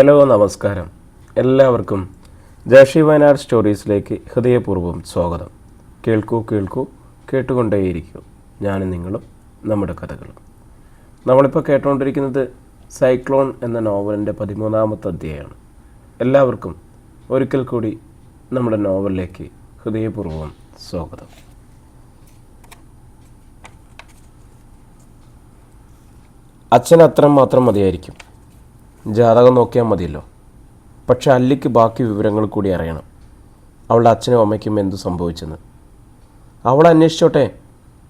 Hello നമസ്കാരം. എല്ലാവർക്കും ജയശ്രീ വയനാട് സ്റ്റോറീസിലേക്ക് ഹൃദയപൂർവ്വം സ്വാഗതം. കേൾക്കൂ കേട്ടുകൊണ്ടേയിരിക്കൂ. ഞാനും നിങ്ങളും നമ്മുടെ കഥകളും. നമ്മളിപ്പോൾ കേട്ടുകൊണ്ടിരിക്കുന്നത് സൈക്ലോൺ എന്ന നോവലിൻ്റെ 13ാമത്തെ അധ്യായമാണ്. എല്ലാവർക്കും ഒരിക്കൽ കൂടി നമ്മുടെ നോവലിലേക്ക് ഹൃദയപൂർവ്വം സ്വാഗതം. അച്ഛൻ അത്രമാത്രം മതിയായിരിക്കും. ജാതകം നോക്കിയാൽ മതിയല്ലോ. പക്ഷെ അല്ലിക്ക് ബാക്കി വിവരങ്ങൾ കൂടി അറിയണം. അവളുടെ അച്ഛനും അമ്മയ്ക്കും എന്തു സംഭവിച്ചെന്ന്. അവൾ അന്വേഷിച്ചോട്ടെ.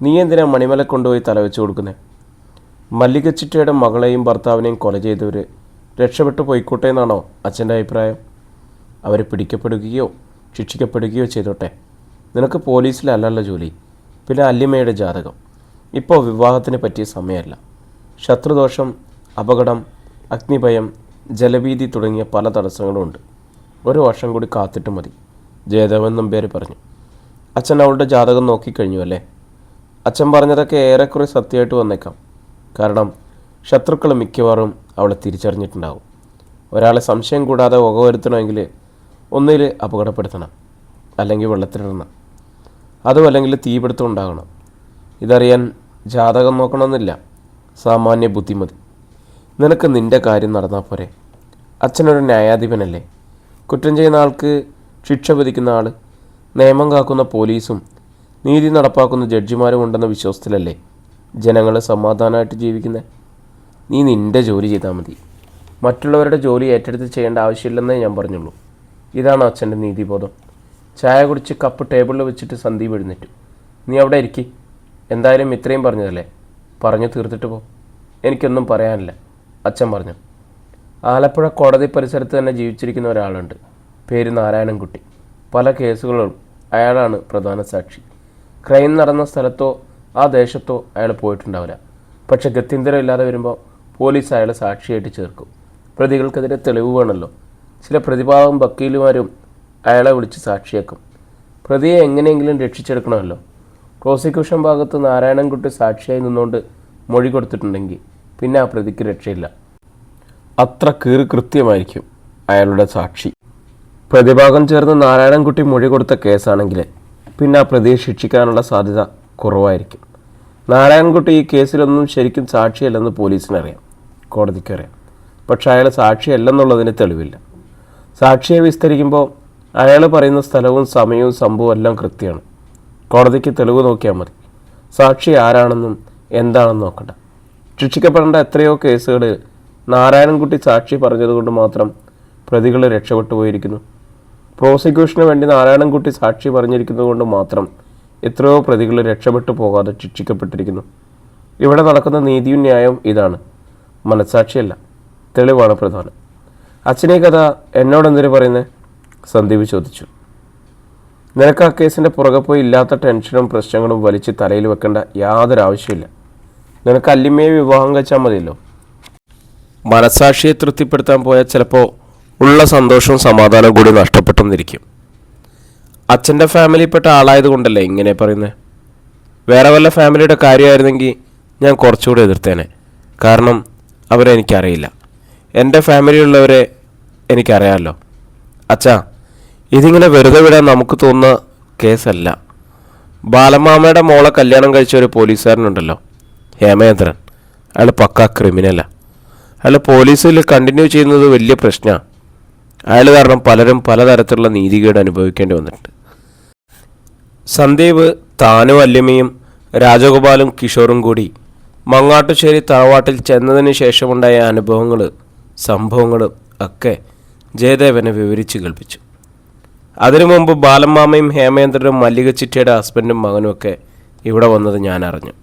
നീ എന്തിനാ മണിമല കൊണ്ടുപോയി തലവെച്ച് കൊടുക്കുന്നത്? മല്ലിക ചിറ്റയുടെ മകളെയും ഭർത്താവിനെയും കൊല ചെയ്തവർ രക്ഷപ്പെട്ടു പോയിക്കോട്ടെ എന്നാണോ അച്ഛൻ്റെ അഭിപ്രായം? അവർ പിടിക്കപ്പെടുകയോ ശിക്ഷിക്കപ്പെടുകയോ ചെയ്തോട്ടെ. നിനക്ക് പോലീസിലല്ലല്ലോ ജോലി. പിന്നെ അല്ലിമയുടെ ജാതകം. ഇപ്പോൾ വിവാഹത്തിന് പറ്റിയ സമയമല്ല. ശത്രുദോഷം, അപകടം, അഗ്നിഭയം, ജലഭീതി തുടങ്ങിയ പല തടസ്സങ്ങളുമുണ്ട്. ഒരു വർഷം കൂടി കാത്തിട്ട് മതി, ജയദേവൻ നമ്പ്യാർ പറഞ്ഞു. അച്ഛൻ അവളുടെ ജാതകം നോക്കിക്കഴിഞ്ഞു അല്ലേ? അച്ഛൻ പറഞ്ഞതൊക്കെ ഏറെക്കുറെ സത്യമായിട്ട് വന്നേക്കാം. കാരണം ശത്രുക്കൾ മിക്കവാറും അവളെ തിരിച്ചറിഞ്ഞിട്ടുണ്ടാവും. ഒരാളെ സംശയം കൂടാതെ വകവരുത്തണമെങ്കിൽ ഒന്നിൽ അപകടപ്പെടുത്തണം, അല്ലെങ്കിൽ വെള്ളത്തിലിടണം, അതും അല്ലെങ്കിൽ തീപിടുത്തം ഉണ്ടാകണം. ഇതറിയാൻ ജാതകം നോക്കണമെന്നില്ല, സാമാന്യ ബുദ്ധി മതി. നിനക്ക് നിൻ്റെ കാര്യം നടന്നാൽ പോരെ. അച്ഛനൊരു ന്യായാധിപനല്ലേ? കുറ്റം ചെയ്യുന്ന ആൾക്ക് ശിക്ഷ വിധിക്കുന്ന ആൾ, നിയമം കാക്കുന്ന പോലീസും നീതി നടപ്പാക്കുന്ന ജഡ്ജിമാരും ഉണ്ടെന്ന വിശ്വാസത്തിലല്ലേ ജനങ്ങൾ സമാധാനമായിട്ട് ജീവിക്കുന്നത്? നീ നിൻ്റെ ജോലി ചെയ്താൽ മതി. മറ്റുള്ളവരുടെ ജോലി ഏറ്റെടുത്ത് ചെയ്യേണ്ട ആവശ്യമില്ലെന്നേ ഞാൻ പറഞ്ഞുള്ളൂ. ഇതാണ് അച്ഛൻ്റെ നീതിബോധം. ചായ കുടിച്ച് കപ്പ് ടേബിളിൽ വെച്ചിട്ട് സന്ദീപ് എഴുന്നേറ്റു. നീ അവിടെ ഇരിക്കി. എന്തായാലും ഇത്രയും പറഞ്ഞതല്ലേ, പറഞ്ഞു തീർത്തിട്ട് പോ. എനിക്കൊന്നും പറയാനില്ല, അച്ഛൻ പറഞ്ഞു. ആലപ്പുഴ കോടതി പരിസരത്ത് തന്നെ ജീവിച്ചിരിക്കുന്ന ഒരാളുണ്ട്. പേര് നാരായണൻകുട്ടി. പല കേസുകളും അയാളാണ് പ്രധാന സാക്ഷി. ക്രൈം നടന്ന സ്ഥലത്തോ ആ ദേശത്തോ അയാൾ പോയിട്ടുണ്ടാവില്ല. പക്ഷെ ഗത്യന്തരം ഇല്ലാതെ വരുമ്പോൾ പോലീസ് അയാളെ സാക്ഷിയായിട്ട് ചേർക്കും. പ്രതികൾക്കെതിരെ തെളിവ് വേണമല്ലോ. ചില പ്രതിഭാഗം വക്കീലുമാരും അയാളെ വിളിച്ച് സാക്ഷിയാക്കും. പ്രതിയെ എങ്ങനെയെങ്കിലും രക്ഷിച്ചെടുക്കണമല്ലോ. പ്രോസിക്യൂഷൻ ഭാഗത്ത് നാരായണൻകുട്ടി സാക്ഷിയായി നിന്നുകൊണ്ട് മൊഴി കൊടുത്തിട്ടുണ്ടെങ്കിൽ പിന്നെ ആ പ്രതിക്ക് രക്ഷയില്ല. അത്ര കൃത്യമായിരിക്കും അയാളുടെ സാക്ഷി. പ്രതിഭാഗം ചേർന്ന് നാരായണൻകുട്ടി മൊഴി കൊടുത്ത കേസാണെങ്കിൽ പിന്നെ ആ പ്രതിയെ ശിക്ഷിക്കാനുള്ള സാധ്യത കുറവായിരിക്കും. നാരായണൻകുട്ടി ഈ കേസിലൊന്നും ശരിക്കും സാക്ഷിയല്ലെന്ന് പോലീസിനറിയാം, കോടതിക്കറിയാം. പക്ഷെ അയാൾ സാക്ഷിയല്ലെന്നുള്ളതിന് തെളിവില്ല. സാക്ഷിയെ വിസ്തരിക്കുമ്പോൾ അയാൾ പറയുന്ന സ്ഥലവും സമയവും സംഭവവും എല്ലാം കൃത്യമാണ്. കോടതിക്ക് തെളിവ് നോക്കിയാൽ മതി. സാക്ഷി ആരാണെന്നും എന്താണെന്നും നോക്കണ്ട. ശിക്ഷിക്കപ്പെടേണ്ട എത്രയോ കേസുകൾ നാരായണൻകുട്ടി സാക്ഷി പറഞ്ഞതുകൊണ്ട് മാത്രം പ്രതികൾ രക്ഷപ്പെട്ടു പോയിരിക്കുന്നു. പ്രോസിക്യൂഷന് വേണ്ടി നാരായണൻകുട്ടി സാക്ഷി പറഞ്ഞിരിക്കുന്നത് കൊണ്ട് മാത്രം എത്രയോ പ്രതികൾ രക്ഷപ്പെട്ടു പോകാതെ ശിക്ഷിക്കപ്പെട്ടിരിക്കുന്നു. ഇവിടെ നടക്കുന്ന നീതിയും ന്യായവും ഇതാണ്. മനസ്സാക്ഷിയല്ല, തെളിവാണ് പ്രധാനം. അച്ഛനീ കഥ എന്നോടെന്തിനു പറയുന്നത്? സന്ദീപ് ചോദിച്ചു. നിനക്ക് ആ കേസിൻ്റെ പുറകെ പോയി ഇല്ലാത്ത ടെൻഷനും പ്രശ്നങ്ങളും വലിച്ച് തലയിൽ വെക്കേണ്ട യാതൊരു ആവശ്യമില്ല. നിനക്ക് അല്ലിമയെ വിവാഹം കഴിച്ചാൽ മതിയല്ലോ. മനസ്സാക്ഷിയെ തൃപ്തിപ്പെടുത്താൻ പോയാൽ ചിലപ്പോൾ ഉള്ള സന്തോഷവും സമാധാനവും കൂടി നഷ്ടപ്പെട്ടെന്നിരിക്കും. അച്ഛൻ്റെ ഫാമിലിയിൽപ്പെട്ട ആളായതുകൊണ്ടല്ലേ ഇങ്ങനെ പറയുന്നത്. വേറെ വല്ല ഫാമിലിയുടെ കാര്യമായിരുന്നെങ്കിൽ ഞാൻ കുറച്ചുകൂടി എതിർത്തേനെ. കാരണം അവരെ എനിക്കറിയില്ല. എൻ്റെ ഫാമിലിയുള്ളവരെ എനിക്കറിയാമല്ലോ. അച്ഛാ, ഇതിങ്ങനെ വെറുതെ വിടാൻ നമുക്ക് തോന്നുന്ന കേസല്ല. ബാലമാമയുടെ മോളെ കല്യാണം കഴിച്ച ഒരു പോലീസുകാരനുണ്ടല്ലോ, ഹേമേന്ദ്രൻ. അയാൾ പക്കാ ക്രിമിനലാണ്. അയാൾ പോലീസിൽ കണ്ടിന്യൂ ചെയ്യുന്നത് വലിയ പ്രശ്നമാണ്. അയാൾ കാരണം പലരും പലതരത്തിലുള്ള നീതികേട് അനുഭവിക്കേണ്ടി വന്നിട്ടുണ്ട്. സന്ദീപ് താനും അല്ലിമയും രാജഗോപാലും കിഷോറും കൂടി മങ്ങാട്ടുശ്ശേരി തറവാട്ടിൽ ചെന്നതിന് ശേഷമുണ്ടായ അനുഭവങ്ങൾ സംഭവങ്ങളും ഒക്കെ ജയദേവനെ വിവരിച്ച് കേൾപ്പിച്ചു. അതിനു മുമ്പ് ബാലമാമയും ഹേമേന്ദ്രനും മല്ലിക ചിറ്റയുടെ ഹസ്ബൻഡും മകനുമൊക്കെ ഇവിടെ വന്നത് ഞാൻ അറിഞ്ഞു.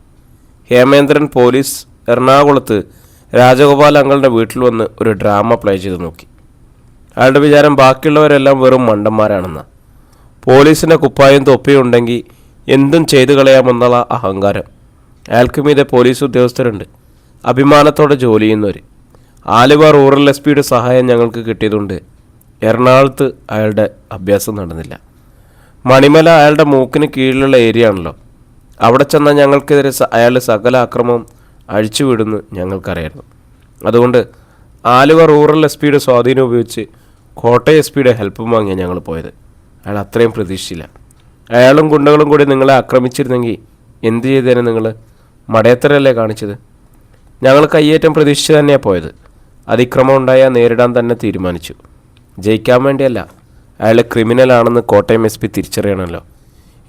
ഹേമേന്ദ്രൻ പോലീസ് എറണാകുളത്ത് രാജഗോപാൽ അങ്ങളുടെ വീട്ടിൽ വന്ന് ഒരു ഡ്രാമ പ്ലേ ചെയ്ത് നോക്കി. അയാളുടെ വിചാരം ബാക്കിയുള്ളവരെല്ലാം വെറും മണ്ടന്മാരാണെന്നാണ്. പോലീസിൻ്റെ കുപ്പായും തൊപ്പിയും ഉണ്ടെങ്കിൽ എന്തും ചെയ്തു കളയാമെന്നുള്ള അഹങ്കാരം. അയാൾക്ക് മീതെ പോലീസ് ഉദ്യോഗസ്ഥരുണ്ട്, അഭിമാനത്തോടെ ജോലി ചെയ്യുന്നവർ. ആലുവ റൂറൽ എസ് പിയുടെ സഹായം ഞങ്ങൾക്ക് കിട്ടിയതുകൊണ്ട് എറണാകുളത്ത് അയാളുടെ അഭ്യാസം നടന്നില്ല. മണിമല അയാളുടെ മൂക്കിന് കീഴിലുള്ള ഏരിയ ആണല്ലോ. അവിടെ ചെന്നാൽ ഞങ്ങൾക്കെതിരെ അയാൾ സകല ആക്രമണം അഴിച്ചുവിടുന്നു ഞങ്ങൾക്കറിയായിരുന്നു. അതുകൊണ്ട് ആലുവ റൂറൽ എസ് പിയുടെ സ്വാധീനം ഉപയോഗിച്ച് കോട്ടയം എസ് പിയുടെ ഹെൽപ്പും വാങ്ങിയാണ് ഞങ്ങൾ പോയത്. അയാൾ അത്രയും പ്രതീക്ഷിച്ചില്ല. അയാളും ഗുണ്ടകളും കൂടി നിങ്ങളെ ആക്രമിച്ചിരുന്നെങ്കിൽ എന്ത് ചെയ്തേനെ? നിങ്ങൾ മടയത്തരല്ലേ കാണിച്ചത്? ഞങ്ങൾ കയ്യേറ്റം പ്രതീക്ഷിച്ച് തന്നെയാണ് പോയത്. അതിക്രമം ഉണ്ടായാൽ നേരിടാൻ തന്നെ തീരുമാനിച്ചു. ജയിക്കാൻ വേണ്ടിയല്ല. അയാൾ ക്രിമിനലാണെന്ന് കോട്ടയം എസ് പി തിരിച്ചറിയണമല്ലോ.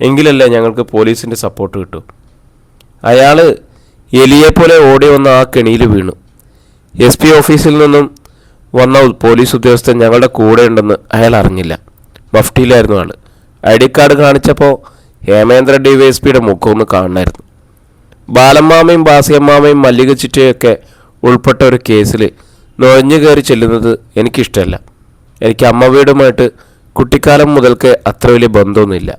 എങ്കിലല്ലേ ഞങ്ങൾക്ക് പോലീസിൻ്റെ സപ്പോർട്ട് കിട്ടൂ. അയാൾ എലിയെപ്പോലെ ഓടി വന്ന ആ കെണിയിൽ വീണു. എസ് പി ഓഫീസിൽ നിന്നും വന്ന പോലീസ് ഉദ്യോഗസ്ഥൻ ഞങ്ങളുടെ കൂടെ ഉണ്ടെന്ന് അയാൾ അറിഞ്ഞില്ല. മഫ്റ്റിയിലായിരുന്നു ആൾ. ID കാർഡ് കാണിച്ചപ്പോൾ ഹേമേന്ദ്ര DYSPയുടെ മുഖമൊന്ന് കാണണമായിരുന്നു. ബാലമ്മാമയും ബാസിയമ്മാമയും മല്ലിക ചിറ്റയൊക്കെ ഉൾപ്പെട്ട ഒരു കേസിൽ നുഴഞ്ഞു കയറി ചെല്ലുന്നത് എനിക്കിഷ്ടമല്ല. എനിക്ക് അമ്മ വീടുമായിട്ട് കുട്ടിക്കാലം മുതൽക്ക് അത്ര വലിയ ബന്ധമൊന്നുമില്ല.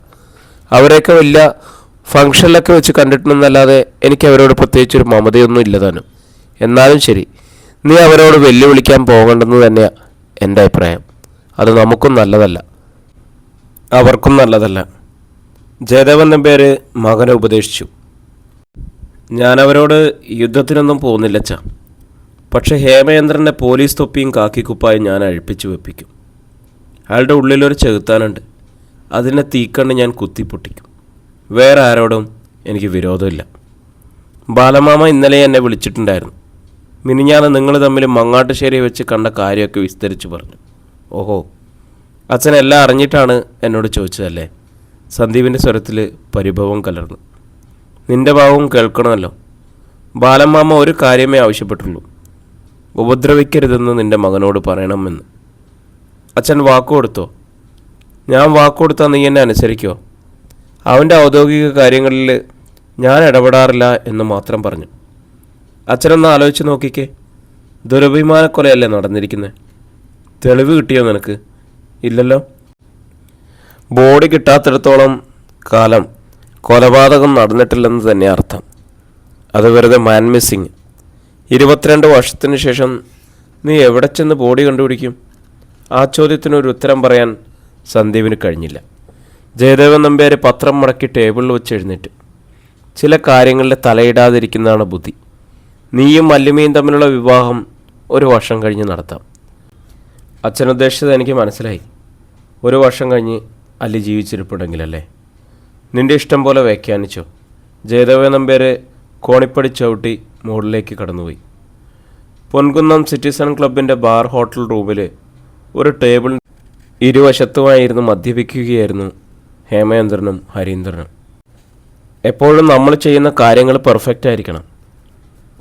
അവരെയൊക്കെ വലിയ ഫംഗ്ഷനിലൊക്കെ വെച്ച് കണ്ടിട്ടുണ്ടെന്നല്ലാതെ എനിക്ക് അവരോട് പ്രത്യേകിച്ചൊരു മമതയൊന്നും ഇല്ലതാനും. എന്നാലും ശരി, നീ അവരോട് വെല്ലുവിളിക്കാൻ പോകണ്ടെന്ന് തന്നെയാണ് എൻ്റെ അഭിപ്രായം. അത് നമുക്കും നല്ലതല്ല, അവർക്കും നല്ലതല്ല. ജയദേവൻ നമ്പ്യാര് മകനെ ഉപദേശിച്ചു. ഞാനവരോട് യുദ്ധത്തിനൊന്നും പോകുന്നില്ല അച്ഛാ. പക്ഷേ ഹേമേന്ദ്രൻ്റെ പോലീസ് തൊപ്പിയും കാക്കിക്കുപ്പായും ഞാൻ അഴിപ്പിച്ചു വെപ്പിക്കും. അയാളുടെ ഉള്ളിലൊരു ചെകുത്താനുണ്ട്. അതിനെ തീക്കണ്ട് ഞാൻ കുത്തിപ്പൊട്ടിക്കും. വേറെ ആരോടും എനിക്ക് വിരോധമില്ല. ബാലമാമ ഇന്നലെ എന്നെ വിളിച്ചിട്ടുണ്ടായിരുന്നു. മിനിഞ്ഞാന്ന് നിങ്ങൾ തമ്മിൽ മങ്ങാട്ടുശ്ശേരി വെച്ച് കണ്ട കാര്യമൊക്കെ വിസ്തരിച്ച് പറഞ്ഞു. ഓഹോ, അച്ഛൻ എല്ലാം അറിഞ്ഞിട്ടാണ് എന്നോട് ചോദിച്ചതല്ലേ? സന്ദീപിൻ്റെ സ്വരത്തിൽ പരിഭവം കലർന്നു. നിന്റെ ഭാവവും കേൾക്കണമല്ലോ. ബാലമാമ ഒരു കാര്യമേ ആവശ്യപ്പെട്ടുള്ളൂ. ഉപദ്രവിക്കരുതെന്ന് നിന്റെ മകനോട് പറയണമെന്ന്. അച്ഛൻ വാക്കുകൊടുത്തോ? ഞാൻ വാക്കുകൊടുത്താൽ നീ എന്നെ അനുസരിക്കുമോ? അവൻ്റെ ഔദ്യോഗിക കാര്യങ്ങളിൽ ഞാൻ ഇടപെടാറില്ല എന്ന് മാത്രം പറഞ്ഞു. അച്ഛനൊന്ന് ആലോചിച്ച് നോക്കിക്കേ. ദുരഭിമാനക്കൊലയല്ലേ നടന്നിരിക്കുന്നത്? തെളിവ് കിട്ടിയോ നിനക്ക്? ഇല്ലല്ലോ. ബോഡി കിട്ടാത്തിടത്തോളം കാലം കൊലപാതകം നടന്നിട്ടില്ലെന്ന് തന്നെ അർത്ഥം. അത് വെറുതെ മാൻ മിസ്സിങ്. 22 വർഷത്തിന് ശേഷം നീ എവിടെ ചെന്ന് ബോഡി കണ്ടുപിടിക്കും? ആ ചോദ്യത്തിനൊരു ഉത്തരം പറയാൻ സന്ദീപിന് കഴിഞ്ഞില്ല. ജയദേവൻ നമ്പ്യാർ പത്രം മടക്കി ടേബിളിൽ വെച്ച് എഴുന്നേറ്റ്. ചില കാര്യങ്ങളിൽ തലയിടാതിരിക്കുന്നതാണ് ബുദ്ധി. നീയും മല്ലിമയും തമ്മിലുള്ള വിവാഹം 1 വർഷം കഴിഞ്ഞ് നടത്താം. അച്ഛനുദ്ദേശിച്ചത് എനിക്ക് മനസ്സിലായി. 1 വർഷം കഴിഞ്ഞ് അല്ലി ജീവിച്ചിരിപ്പുണ്ടെങ്കിലല്ലേ? നിന്റെ ഇഷ്ടം പോലെ വ്യാഖ്യാനിച്ചോ. ജയദേവൻ നമ്പ്യാർ കോണിപ്പടി ചവിട്ടി മുകളിലേക്ക് കടന്നുപോയി. പൊൻകുന്നം സിറ്റിസൺ ക്ലബിൻ്റെ ബാർ ഹോട്ടൽ റൂമിൽ ഒരു ടേബിൾ ഇരുവശത്തുമായിരുന്നു മദ്യപിക്കുകയായിരുന്നു ഹേമേന്ദ്രനും ഹരീന്ദ്രനും. എപ്പോഴും നമ്മൾ ചെയ്യുന്ന കാര്യങ്ങൾ പെർഫെക്റ്റ് ആയിരിക്കണം.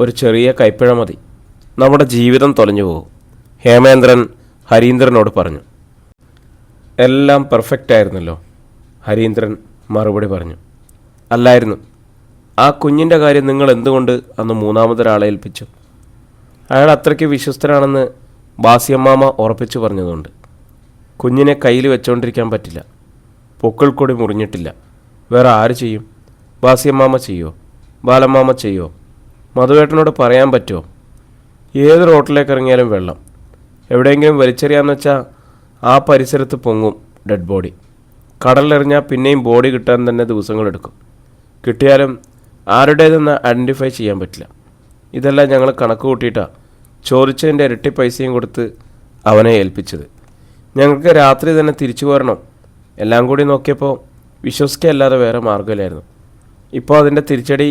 ഒരു ചെറിയ കൈപ്പിഴ മതി, നമ്മുടെ ജീവിതം തൊലഞ്ഞു പോകും, ഹേമേന്ദ്രൻ ഹരീന്ദ്രനോട് പറഞ്ഞു. എല്ലാം പെർഫെക്റ്റ് ആയിരുന്നല്ലോ, ഹരീന്ദ്രൻ മറുപടി പറഞ്ഞു. അല്ലായിരുന്നു. ആ കുഞ്ഞിൻ്റെ കാര്യം നിങ്ങൾ എന്തുകൊണ്ട് അന്ന് മൂന്നാമതൊരാളെ ഏൽപ്പിച്ചു? അയാൾ അത്രയ്ക്ക് വിശ്വസ്തനാണെന്ന് ബാസിയമ്മാമ ഉറപ്പിച്ചു പറഞ്ഞതുകൊണ്ട്. കുഞ്ഞിനെ കയ്യിൽ വെച്ചുകൊണ്ടിരിക്കാൻ പറ്റില്ല. പൊക്കിൾക്കൊടി മുറിഞ്ഞിട്ടില്ല. വേറെ ആര് ചെയ്യും? ബാസിയമ്മാമ ചെയ്യോ? ബാലമ്മാമ ചെയ്യോ? മധുവേട്ടനോട് പറയാൻ പറ്റുമോ? ഏത് റോട്ടിലേക്ക് ഇറങ്ങിയാലും വെള്ളം. എവിടെയെങ്കിലും വലിച്ചെറിയാന്ന് വെച്ചാൽ ആ പരിസരത്ത് പൊങ്ങും ഡെഡ് ബോഡി. കടലിലെറിഞ്ഞാൽ പിന്നെയും ബോഡി കിട്ടാൻ തന്നെ ദിവസങ്ങളെടുക്കും. കിട്ടിയാലും ആരുടേതെന്ന് ഐഡൻറ്റിഫൈ ചെയ്യാൻ പറ്റില്ല. ഇതെല്ലാം ഞങ്ങൾ കണക്ക് കൂട്ടിയിട്ടാണ് ചോദിച്ചതിൻ്റെ ഇരട്ടി പൈസയും കൊടുത്ത് അവനെ ഏൽപ്പിച്ചത്. ഞങ്ങൾക്ക് രാത്രി തന്നെ തിരിച്ചു പോരണം. എല്ലാം കൂടി നോക്കിയപ്പോൾ വിശ്വസിക്കല്ലാതെ വേറെ മാർഗ്ഗമില്ലായിരുന്നു. ഇപ്പോൾ അതിൻ്റെ തിരിച്ചടി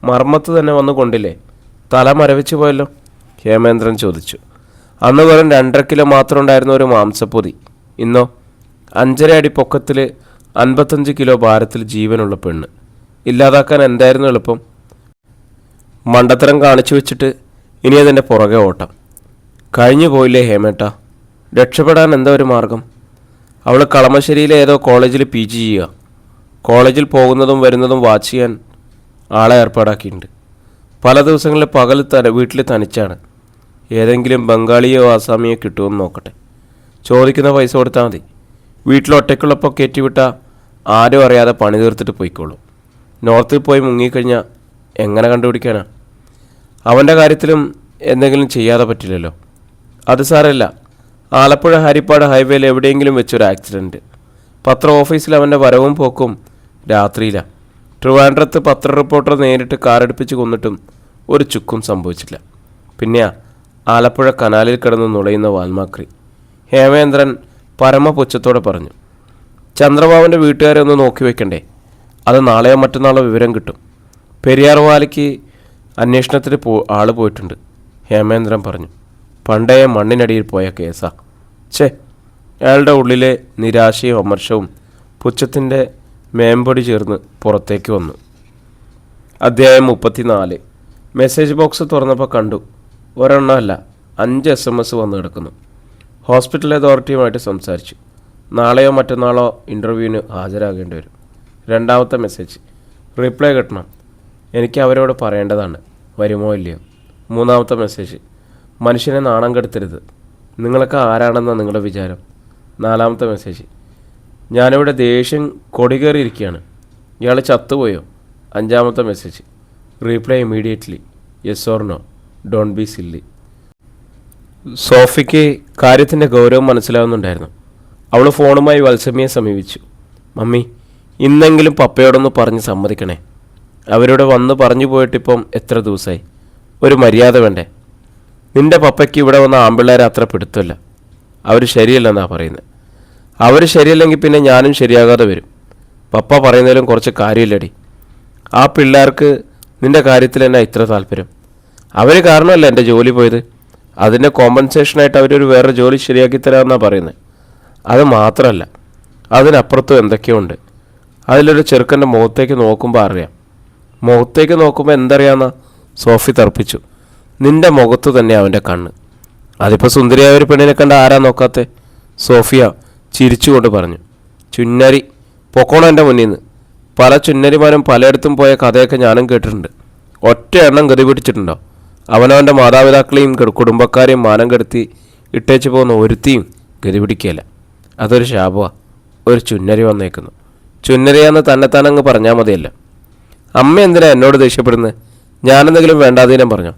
മർമ്മത്ത് തന്നെ വന്നു കൊണ്ടില്ലേ? തല മരവിച്ചു പോയല്ലോ, ഹേമേന്ദ്രൻ ചോദിച്ചു. അന്ന് വെറും 2.5 കിലോ മാത്രം ഉണ്ടായിരുന്ന ഒരു മാംസപ്പൊതി ഇന്നോ 5.5 അടി പൊക്കത്തിൽ 55 കിലോ ഭാരത്തിൽ ജീവനുള്ള പെണ്ണ്. ഇല്ലാതാക്കാൻ എന്തായിരുന്നു എളുപ്പം? മണ്ടത്തരം കാണിച്ചു വെച്ചിട്ട് ഇനി അതിൻ്റെ പുറകെ ഓട്ടം. കഴിഞ്ഞു പോയില്ലേ ഹേമേട്ട? രക്ഷപ്പെടാൻ എന്താ ഒരു മാർഗം? അവൾ കളമശ്ശേരിയിലെ ഏതോ കോളേജിൽ PG ചെയ്യുക. കോളേജിൽ പോകുന്നതും വരുന്നതും വാച്ച് ചെയ്യാൻ ആളെ ഏർപ്പാടാക്കിയിട്ടുണ്ട്. പല ദിവസങ്ങളിൽ പകൽ വീട്ടിൽ തനിച്ചാണ്. ഏതെങ്കിലും ബംഗാളിയോ ആസാമിയോ കിട്ടുമെന്ന് നോക്കട്ടെ. ചോദിക്കുന്ന പൈസ കൊടുത്താൽ മതി. വീട്ടിലൊറ്റയ്ക്കുള്ളപ്പോൾ കയറ്റിവിട്ടാൽ ആരും അറിയാതെ പണി തീർത്തിട്ട് പോയിക്കോളും. നോർത്തിൽ പോയി മുങ്ങിക്കഴിഞ്ഞാൽ എങ്ങനെ കണ്ടുപിടിക്കാനാ? അവൻ്റെ കാര്യത്തിലും എന്തെങ്കിലും ചെയ്യാതെ പറ്റില്ലല്ലോ. അത് സാരമില്ല. ആലപ്പുഴ ഹരിപ്പാട് ഹൈവേയിൽ എവിടെയെങ്കിലും വെച്ചൊരു ആക്സിഡൻറ്റ്. പത്ര ഓഫീസിൽ അവൻ്റെ വരവും പോക്കും രാത്രിയിലാണ്. ട്രിവാൻഡ്രത്ത് പത്ര റിപ്പോർട്ടർ നേരിട്ട് കാറടുപ്പിച്ച് കൊന്നിട്ടും ഒരു ചുക്കും സംഭവിച്ചില്ല. പിന്നെയാ ആലപ്പുഴ കനാലിൽ കിടന്ന് നുളയുന്ന വാൽമാക്രി. ഹേമേന്ദ്രൻ പരമപുച്ഛത്തോടെ പറഞ്ഞു. ചന്ദ്രബാബുവിൻ്റെ വീട്ടുകാരെ ഒന്ന് നോക്കി വയ്ക്കണ്ടേ? അത് നാളെയോ മറ്റന്നാളോ വിവരം കിട്ടും. പെരിയാർ വാലിക്ക് അന്വേഷണത്തിന് ആൾ പോയിട്ടുണ്ട്, ഹേമേന്ദ്രൻ പറഞ്ഞു. പണ്ടേ മണ്ണിനടിയിൽ പോയ കേസാ. ഛേ! അയാളുടെ ഉള്ളിലെ നിരാശയും അമർഷവും പുച്ഛത്തിൻ്റെ മേമ്പൊടി ചേർന്ന് പുറത്തേക്ക് വന്നു. അധ്യായം 34. മെസ്സേജ് ബോക്സ് തുറന്നപ്പോൾ കണ്ടു, ഒരെണ്ണമല്ല 5 SMS വന്നു കിടക്കുന്നു. ഹോസ്പിറ്റൽ അതോറിറ്റിയുമായിട്ട് സംസാരിച്ചു. നാളെയോ മറ്റന്നാളോ ഇൻ്റർവ്യൂവിന് ഹാജരാകേണ്ടി വരും. രണ്ടാമത്തെ മെസ്സേജ്, റിപ്ലൈ കിട്ടണം, എനിക്ക് അവരോട് പറയേണ്ടതാണ്, വരുമോ ഇല്ലയോ. മൂന്നാമത്തെ മെസ്സേജ്, മനുഷ്യനെ നാണം കെടുത്തരുത്, നിങ്ങളൊക്കെ ആരാണെന്നാണ് നിങ്ങളുടെ വിചാരം. നാലാമത്തെ മെസ്സേജ്, ഞാനിവിടെ ദേഷ്യം കൊടികേറിയിരിക്കുകയാണ്, ഇയാൾ ചത്തുപോയോ. അഞ്ചാമത്തെ message, reply immediately, yes or no, don't be silly. സോഫിക്ക് കാര്യത്തിൻ്റെ ഗൗരവം മനസ്സിലാവുന്നുണ്ടായിരുന്നു. അവൾ ഫോണുമായി വത്സമ്മയെ സമീപിച്ചു. മമ്മി, ഇന്നെങ്കിലും പപ്പയോടൊന്ന് പറഞ്ഞ് സമ്മതിക്കണേ. അവരോട് വന്ന് പറഞ്ഞു പോയിട്ടിപ്പം എത്ര ദിവസമായി? ഒരു മര്യാദ വേണ്ടേ? നിൻ്റെ പപ്പയ്ക്ക് ഇവിടെ വന്ന ആമ്പിള്ളേരെ അത്ര പിടുത്തമില്ല. അവർ ശരിയല്ലെന്നാണ് പറയുന്നത്. അവർ ശരിയല്ലെങ്കിൽ പിന്നെ ഞാനും ശരിയാകാതെ വരും. പപ്പ പറയുന്നതിലും കുറച്ച് കാര്യമില്ലടി. ആ പിള്ളേർക്ക് നിൻ്റെ കാര്യത്തിൽ എന്നാ ഇത്ര താല്പര്യം? അവർ കാരണമല്ല എൻ്റെ ജോലി പോയത്. അതിൻ്റെ കോമ്പൻസേഷനായിട്ട് അവരൊരു വേറെ ജോലി ശരിയാക്കി തരാമെന്നാണ് പറയുന്നത്. അത് മാത്രമല്ല, അതിനപ്പുറത്തും എന്തൊക്കെയോ ഉണ്ട്. അതിലൊരു ചെറുക്കൻ്റെ മുഖത്തേക്ക് നോക്കുമ്പോൾ അറിയാം. മുഖത്തേക്ക് നോക്കുമ്പോൾ എന്തറിയാമെന്നാ സോഫി തർപ്പിച്ചു. നിൻ്റെ മുഖത്ത് തന്നെ അവൻ്റെ കണ്ണ്. അതിപ്പോൾ സുന്ദരിയായ ഒരു പെണ്ണിനെ കണ്ട ആരാ നോക്കാത്തെ? സോഫിയ ചിരിച്ചുകൊണ്ട് പറഞ്ഞു. ചുന്നരി പൊക്കോണം എൻ്റെ മുന്നിൽ നിന്ന്. പല ചുന്നരിമാരും പലയിടത്തും പോയ കഥയൊക്കെ ഞാനും കേട്ടിട്ടുണ്ട്. ഒറ്റ എണ്ണം ഗതി പിടിച്ചിട്ടുണ്ടോ? അവനവൻ്റെ മാതാപിതാക്കളെയും കുടുംബക്കാരെയും മാനം കെടുത്തി ഇട്ടേച്ച് പോകുന്ന ഒരുത്തിയും ഗതി പിടിക്കുകയില്ല. അതൊരു ശാപമാണ്. ഒരു ചുന്നരി വന്നേക്കുന്നു. ചുന്നരിയാന്ന് തന്നെത്താനങ്ങ് പറഞ്ഞാൽ മതിയല്ല. അമ്മ എന്തിനാ എന്നോട് ദേഷ്യപ്പെടുന്നത്? ഞാനെന്തെങ്കിലും വേണ്ടാതീനം പറഞ്ഞോ?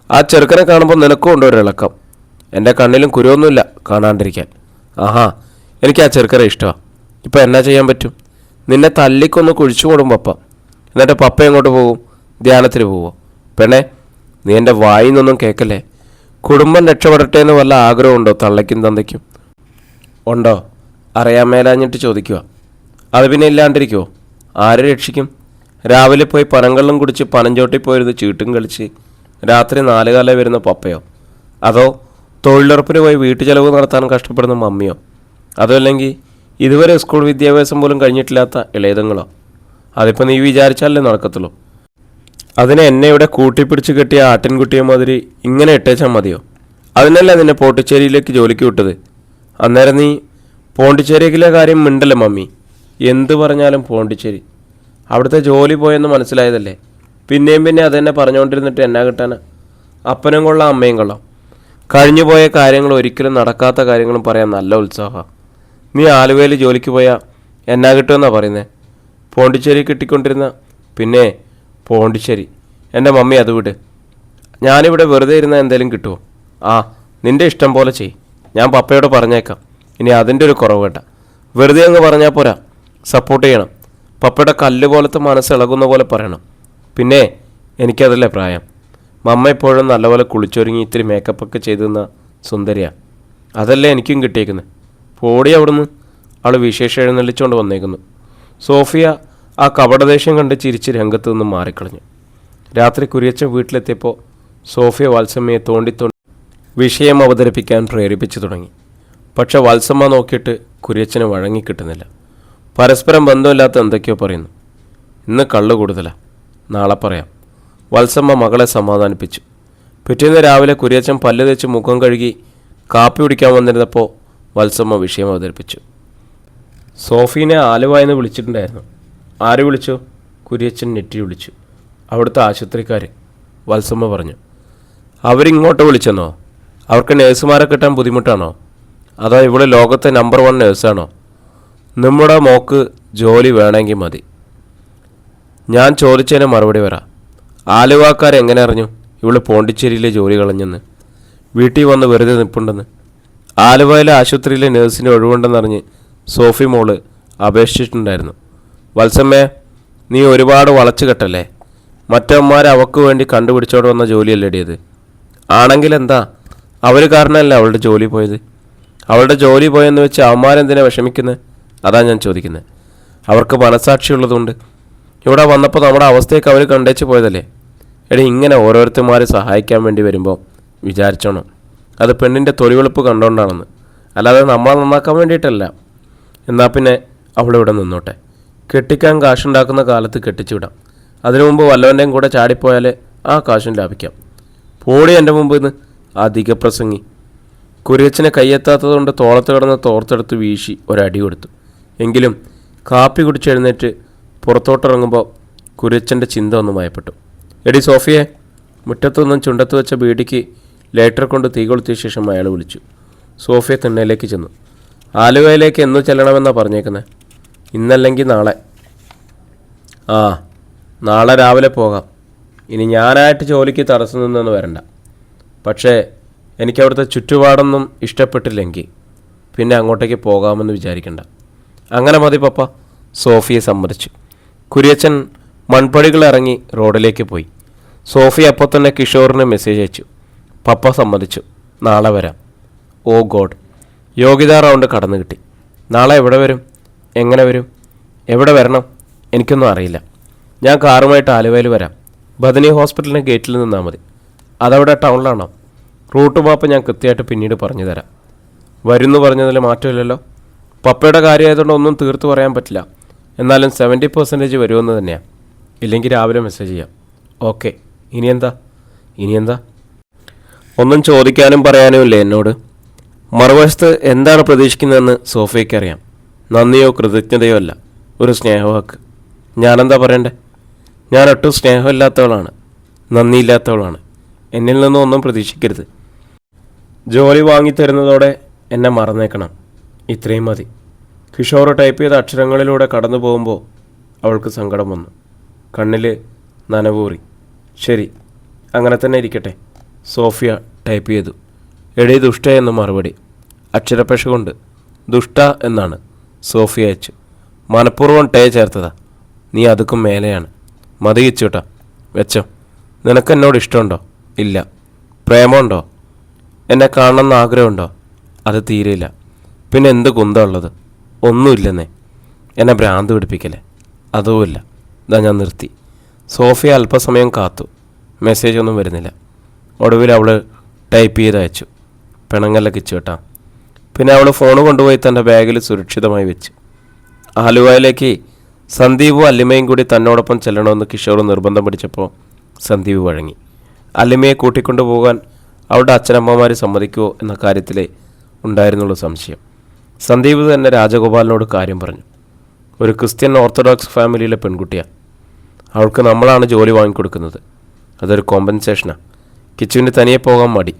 ആ ചെറുക്കനെ കാണുമ്പോൾ നിനക്കും ഉണ്ടോ ഒരു ഇളക്കം? എൻ്റെ കണ്ണിലും കുരുവൊന്നുമില്ല കാണാണ്ടിരിക്കാൻ. ആഹാ, എനിക്ക് ആ ചെറുക്കനെ ഇഷ്ടമാണ്. ഇപ്പം എന്നാ ചെയ്യാൻ പറ്റും? നിന്നെ തല്ലിക്കൊന്ന് കുഴിച്ചു കൊടും പപ്പ. എന്നിട്ട് പപ്പ എങ്ങോട്ട് പോകും? ധ്യാനത്തിന് പോവോ? പെണ്ണേ, നീ എൻ്റെ വായിൽ നിന്നൊന്നും കേൾക്കല്ലേ. കുടുംബം രക്ഷപ്പെടട്ടെ എന്ന് വല്ല ആഗ്രഹമുണ്ടോ തള്ളയ്ക്കും തന്തയ്ക്കും? ഉണ്ടോ? അറിയാൻ മേലാഞ്ഞിട്ട് ചോദിക്കുക. അത് പിന്നെ ഇല്ലാണ്ടിരിക്കുമോ? ആരെ രക്ഷിക്കും? രാവിലെ പോയി പനങ്കള്ളും കുടിച്ച് പനഞ്ചോട്ടിൽ പോയിരുന്ന് ചീട്ടും കളിച്ച് രാത്രി 4 കാലം വരുന്ന പപ്പയോ? അതോ തൊഴിലുറപ്പിന് പോയി വീട്ടു ചെലവ് നടത്താൻ കഷ്ടപ്പെടുന്ന മമ്മിയോ? അതോ അല്ലെങ്കിൽ ഇതുവരെ സ്കൂൾ വിദ്യാഭ്യാസം പോലും കഴിഞ്ഞിട്ടില്ലാത്ത ഇളയതങ്ങളോ? അതിപ്പോൾ നീ വിചാരിച്ചാലേ നടക്കത്തുള്ളൂ. അതിനെ എന്നെ ഇവിടെ കൂട്ടിപ്പിടിച്ച് കെട്ടിയ ആട്ടിൻകുട്ടിയെ മാതിരി ഇങ്ങനെ ഇട്ടേച്ചാൽ മതിയോ? അതിനല്ല നിന്നെ പോണ്ടിച്ചേരിയിലേക്ക് ജോലിക്ക് വിട്ടത്. അന്നേരം നീ പോണ്ടിച്ചേരിയിലെ കാര്യം മിണ്ടല്ലേ മമ്മി? എന്ത് പറഞ്ഞാലും പോണ്ടിച്ചേരി. അവിടുത്തെ ജോലി പോയെന്ന് മനസ്സിലായതല്ലേ. പിന്നെയും പിന്നെ അതെന്നെ പറഞ്ഞുകൊണ്ടിരുന്നിട്ട് എന്നാ കിട്ടാനാ? അപ്പനും കൊള്ളാം, അമ്മയും കൊള്ളാം. കഴിഞ്ഞു പോയ കാര്യങ്ങൾ ഒരിക്കലും നടക്കാത്ത കാര്യങ്ങളും പറയാൻ നല്ല ഉത്സാഹമാണ്. നീ ആലുവയിൽ ജോലിക്ക് പോയാൽ എന്നാ കിട്ടുമെന്നാണ് പറയുന്നത്? പോണ്ടിച്ചേരി കിട്ടിക്കൊണ്ടിരുന്ന. പിന്നെ പോണ്ടിച്ചേരി എൻ്റെ മമ്മി അത് വിട്. ഞാനിവിടെ വെറുതെ ഇരുന്നാൽ എന്തെങ്കിലും കിട്ടുമോ? ആ, നിൻ്റെ ഇഷ്ടം പോലെ ചെയ്. ഞാൻ പപ്പയോട് പറഞ്ഞേക്കാം. ഇനി അതിൻ്റെ ഒരു കുറവ് വേണ്ട. വെറുതെ അങ്ങ് പറഞ്ഞാൽ പോരാ, സപ്പോർട്ട് ചെയ്യണം. പപ്പയുടെ കല്ല് പോലത്തെ മനസ്സ് ഇളകുന്ന പോലെ പറയണം. പിന്നെ എനിക്കതല്ലേ പ്രായം. മമ്മ എപ്പോഴും നല്ലപോലെ കുളിച്ചൊരുങ്ങി ഇത്തിരി മേക്കപ്പൊക്കെ ചെയ്തു തന്ന സുന്ദരിയാണ്. അതല്ലേ എനിക്കും കിട്ടിയേക്കുന്നത്. പോടി അവിടുന്ന്. അവൾ വിശേഷം എഴുന്നള്ളിച്ചുകൊണ്ട് വന്നേക്കുന്നു. സോഫിയ ആ കപടദേഷ്യം കണ്ട് ചിരിച്ച് രംഗത്ത് നിന്ന് മാറിക്കളഞ്ഞു. രാത്രി കുര്യച്ചൻ വീട്ടിലെത്തിയപ്പോൾ സോഫിയ വത്സമ്മയെ തോണ്ടി വിഷയം അവതരിപ്പിക്കാൻ പ്രേരിപ്പിച്ചു തുടങ്ങി. പക്ഷെ വത്സമ്മ നോക്കിയിട്ട് കുര്യച്ചന് വഴങ്ങിക്കിട്ടുന്നില്ല. പരസ്പരം ബന്ധമില്ലാത്ത എന്തൊക്കെയോ പറയുന്നു. ഇന്ന് കള്ളു കൂടുതലാണ്, നാളെ പറയാം. വത്സമ്മ മകളെ സമാധാനിപ്പിച്ചു. പിറ്റേന്ന് രാവിലെ കുര്യച്ചൻ പല്ല് തേച്ച് മുഖം കഴുകി കാപ്പി കുടിക്കാൻ വന്നിരുന്നപ്പോൾ വത്സമ്മ വിഷയം അവതരിപ്പിച്ചു. സോഫീനെ ആലുവായെന്ന് വിളിച്ചിട്ടുണ്ടായിരുന്നു. ആര് വിളിച്ചു? കുര്യച്ചൻ നെറ്റി വിളിച്ചു. അവിടുത്തെ ആശുപത്രിക്കാർ. വത്സമ്മ പറഞ്ഞു. അവരിങ്ങോട്ട് വിളിച്ചെന്നോ? അവർക്ക് നേഴ്സുമാരെ കിട്ടാൻ ബുദ്ധിമുട്ടാണോ? അതോ ഇവിടെ ലോകത്തെ നമ്പർ 1 നേഴ്സാണോ? നമ്മുടെ മോക്ക് ജോലി വേണമെങ്കിൽ മതി. ഞാൻ ചോദിച്ചതിന് മറുപടി വരാം. ആലുവാക്കാരെങ്ങനെ അറിഞ്ഞു ഇവള് പോണ്ടിച്ചേരിയിലെ ജോലി കളഞ്ഞെന്ന്? വീട്ടിൽ വന്ന് വെറുതെ നിൽപ്പുണ്ടെന്ന്? ആലുവയിലെ ആശുപത്രിയിലെ നേഴ്സിന് ഒഴിവുണ്ടെന്നറിഞ്ഞ് സോഫി മോള് അപേക്ഷിച്ചിട്ടുണ്ടായിരുന്നു. വത്സമ്മേ, നീ ഒരുപാട് വളച്ചു കെട്ടല്ലേ. മറ്റമ്മമാരെ അവക്ക് വേണ്ടി കണ്ടുപിടിച്ചോണ്ട് വന്ന ജോലിയല്ലേടിയത്. ആണെങ്കിൽ എന്താ, അവർ കാരണമല്ല അവളുടെ ജോലി പോയത്. അവളുടെ ജോലി പോയെന്ന് വെച്ച് അവന്മാരെന്തിനാ വിഷമിക്കുന്നത്? അതാ ഞാൻ ചോദിക്കുന്നത്. അവർക്ക് മനസാക്ഷിയുള്ളതുകൊണ്ട്. ഇവിടെ വന്നപ്പോൾ നമ്മുടെ അവസ്ഥയൊക്കെ അവർ കണ്ടേച്ച് പോയതല്ലേ. എടി, ഇങ്ങനെ ഓരോരുത്തന്മാരെ സഹായിക്കാൻ വേണ്ടി വരുമ്പോൾ വിചാരിച്ചോണം അത് പെണ്ണിൻ്റെ തൊലിവെളുപ്പ് കണ്ടുകൊണ്ടാണെന്ന്, അല്ലാതെ നമ്മളെ നന്നാക്കാൻ വേണ്ടിയിട്ടല്ല. എന്നാൽ പിന്നെ അവളിവിടെ നിന്നോട്ടെ. കെട്ടിക്കാൻ കാശുണ്ടാക്കുന്ന കാലത്ത് കെട്ടിച്ചു വിടാം. അതിനു മുമ്പ് വല്ലവൻ്റെയും കൂടെ ചാടിപ്പോയാൽ ആ കാശും ലാഭിക്കാം. പോടി എൻ്റെ മുമ്പ് നിന്ന് അധിക പ്രസംഗി. കുര്യച്ചനെ കയ്യെത്താത്തതുകൊണ്ട് തോളത്ത് കിടന്ന് തോർത്തെടുത്ത് വീശി ഒരടി കൊടുത്തു. എങ്കിലും കാപ്പി കുടിച്ചെഴുന്നേറ്റ് പുറത്തോട്ടിറങ്ങുമ്പോൾ കുര്യച്ചൻ്റെ ചിന്ത ഒന്ന് മയപ്പെട്ടു. എടി സോഫിയെ, മുറ്റത്തുനിന്നും ചുണ്ടത്ത് വെച്ച ബീഡിക്ക് ലൈറ്റർ കൊണ്ട് തീ കൊളുത്തിയ ശേഷം അയാൾ വിളിച്ചു. സോഫിയ തിണ്ണയിലേക്ക് ചെന്നു. ആലുവയിലേക്ക് എന്ന് ചെല്ലണമെന്നാണ് പറഞ്ഞേക്കുന്നത്? ഇന്നല്ലെങ്കിൽ നാളെ. ആ, നാളെ രാവിലെ പോകാം. ഇനി ഞാനായിട്ട് ജോലിക്ക് തടസ്സം നിന്നൊന്നും വരണ്ട. പക്ഷേ എനിക്കവിടുത്തെ ചുറ്റുപാടൊന്നും ഇഷ്ടപ്പെട്ടില്ലെങ്കിൽ പിന്നെ അങ്ങോട്ടേക്ക് പോകാമെന്ന് വിചാരിക്കണ്ട. അങ്ങനെ മതി പപ്പ. സോഫിയെ സമ്മതിച്ചു. കുര്യച്ചൻ മൺപടികൾ ഇറങ്ങി റോഡിലേക്ക് പോയി. സോഫി അപ്പോൾ തന്നെ കിഷോറിന് മെസ്സേജ് അയച്ചു. പപ്പ സമ്മതിച്ചു, നാളെ വരാം. ഓ ഗോഡ്, യോഗ്യതാ റൗണ്ട് കടന്നു കിട്ടി. നാളെ എവിടെ വരും? എങ്ങനെ വരും? എവിടെ വരണം? എനിക്കൊന്നും അറിയില്ല. ഞാൻ കാറുമായിട്ട് ആലുവയിൽ വരാം. ബദനി ഹോസ്പിറ്റലിൻ്റെ ഗേറ്റിൽ നിന്നാൽ മതി. അതവിടെ ടൗണിലാണോ? റൂട്ട് മാപ്പ് ഞാൻ കൃത്യമായിട്ട് പിന്നീട് പറഞ്ഞു തരാം. വരുന്നു പറഞ്ഞതിൽ മാറ്റമില്ലല്ലോ. പപ്പയുടെ കാര്യമായതുകൊണ്ട് ഒന്നും തീർത്ത് പറയാൻ പറ്റില്ല. എന്നാലും 70% വരുമെന്ന് തന്നെയാണ്. ഇല്ലെങ്കിൽ രാവിലെ മെസ്സേജ് ചെയ്യാം. ഓക്കെ. ഇനിയെന്താ? ഒന്നും ചോദിക്കാനും പറയാനും ഇല്ലേ എന്നോട്? മറുവശത്ത് എന്താണ് പ്രതീക്ഷിക്കുന്നതെന്ന് സോഫിയയ്ക്കറിയാം. നന്ദിയോ കൃതജ്ഞതയോ അല്ല, ഒരു സ്നേഹവാക്ക്. ഞാനെന്താ പറയണ്ടേ? ഞാൻ ഒട്ടും സ്നേഹമില്ലാത്തവളാണ്, നന്ദിയില്ലാത്തവളാണ്. എന്നിൽ നിന്നും ഒന്നും പ്രതീക്ഷിക്കരുത്. ജോലി വാങ്ങിത്തരുന്നതോടെ എന്നെ മറന്നേക്കണം. ഇത്രയും മതി. കിഷോർ ടൈപ്പ് ചെയ്ത അക്ഷരങ്ങളിലൂടെ കടന്നു പോകുമ്പോൾ അവൾക്ക് സങ്കടം വന്നു. കണ്ണിൽ നനവൂറി. ശരി, അങ്ങനെ തന്നെ ഇരിക്കട്ടെ. സോഫിയ ടൈപ്പ് ചെയ്തു. എടേ ദുഷ്ട എന്ന മറുപടി. അക്ഷരപ്പശ കൊണ്ട് ദുഷ്ട എന്നാണ് സോഫിയ അയച്ചു. മനഃപൂർവ്വം ടേ ചേർത്തതാ. നീ അതുക്കും മേലെയാണ്. മതി കിച്ചൂട്ടാ, വെച്ചോ. നിനക്കെന്നോട് ഇഷ്ടമുണ്ടോ? ഇല്ല. പ്രേമമുണ്ടോ? എന്നെ കാണണമെന്ന് ആഗ്രഹമുണ്ടോ? അത് തീരെയില്ല. പിന്നെ എന്ത് കുന്തമുള്ളത്? ഒന്നുമില്ലെന്നേ. എന്നെ ഭ്രാന്ത് പിടിപ്പിക്കല്ലേ? അതുമില്ല. ഇതാ ഞാൻ നിർത്തി. സോഫിയ അല്പസമയം കാത്തു. മെസ്സേജൊന്നും വരുന്നില്ല. ഒടുവിൽ അവൾ ടൈപ്പ് ചെയ്ത് അയച്ചു. പിണങ്ങല്ല കിച്ചുവേട്ടാ. പിന്നെ അവൾ ഫോൺ കൊണ്ടുപോയി തൻ്റെ ബാഗിൽ സുരക്ഷിതമായി വെച്ചു. ആലുവയിലേക്ക് സന്ദീപും അല്ലിമയും കൂടി തന്നോടൊപ്പം ചെല്ലണമെന്ന് കിഷോർ നിർബന്ധം പിടിച്ചപ്പോൾ സന്ദീപ് വഴങ്ങി. അല്ലിമയെ കൂട്ടിക്കൊണ്ടു പോകാൻ അവളുടെ അച്ഛനമ്മമാർ സമ്മതിക്കുമോ എന്ന കാര്യത്തിലേ ഉണ്ടായിരുന്നുള്ള സംശയം. സന്ദീപ് തന്നെ രാജഗോപാലിനോട് കാര്യം പറഞ്ഞു. ഒരു ക്രിസ്ത്യൻ ഓർത്തഡോക്സ് ഫാമിലിയിലെ പെൺകുട്ടിയാണ്. അവൾക്ക് നമ്മളാണ് ജോലി വാങ്ങിക്കൊടുക്കുന്നത്. അതൊരു കോമ്പൻസേഷനാണ്. കിച്ചുവിന് തനിയെ പോകാൻ മടി.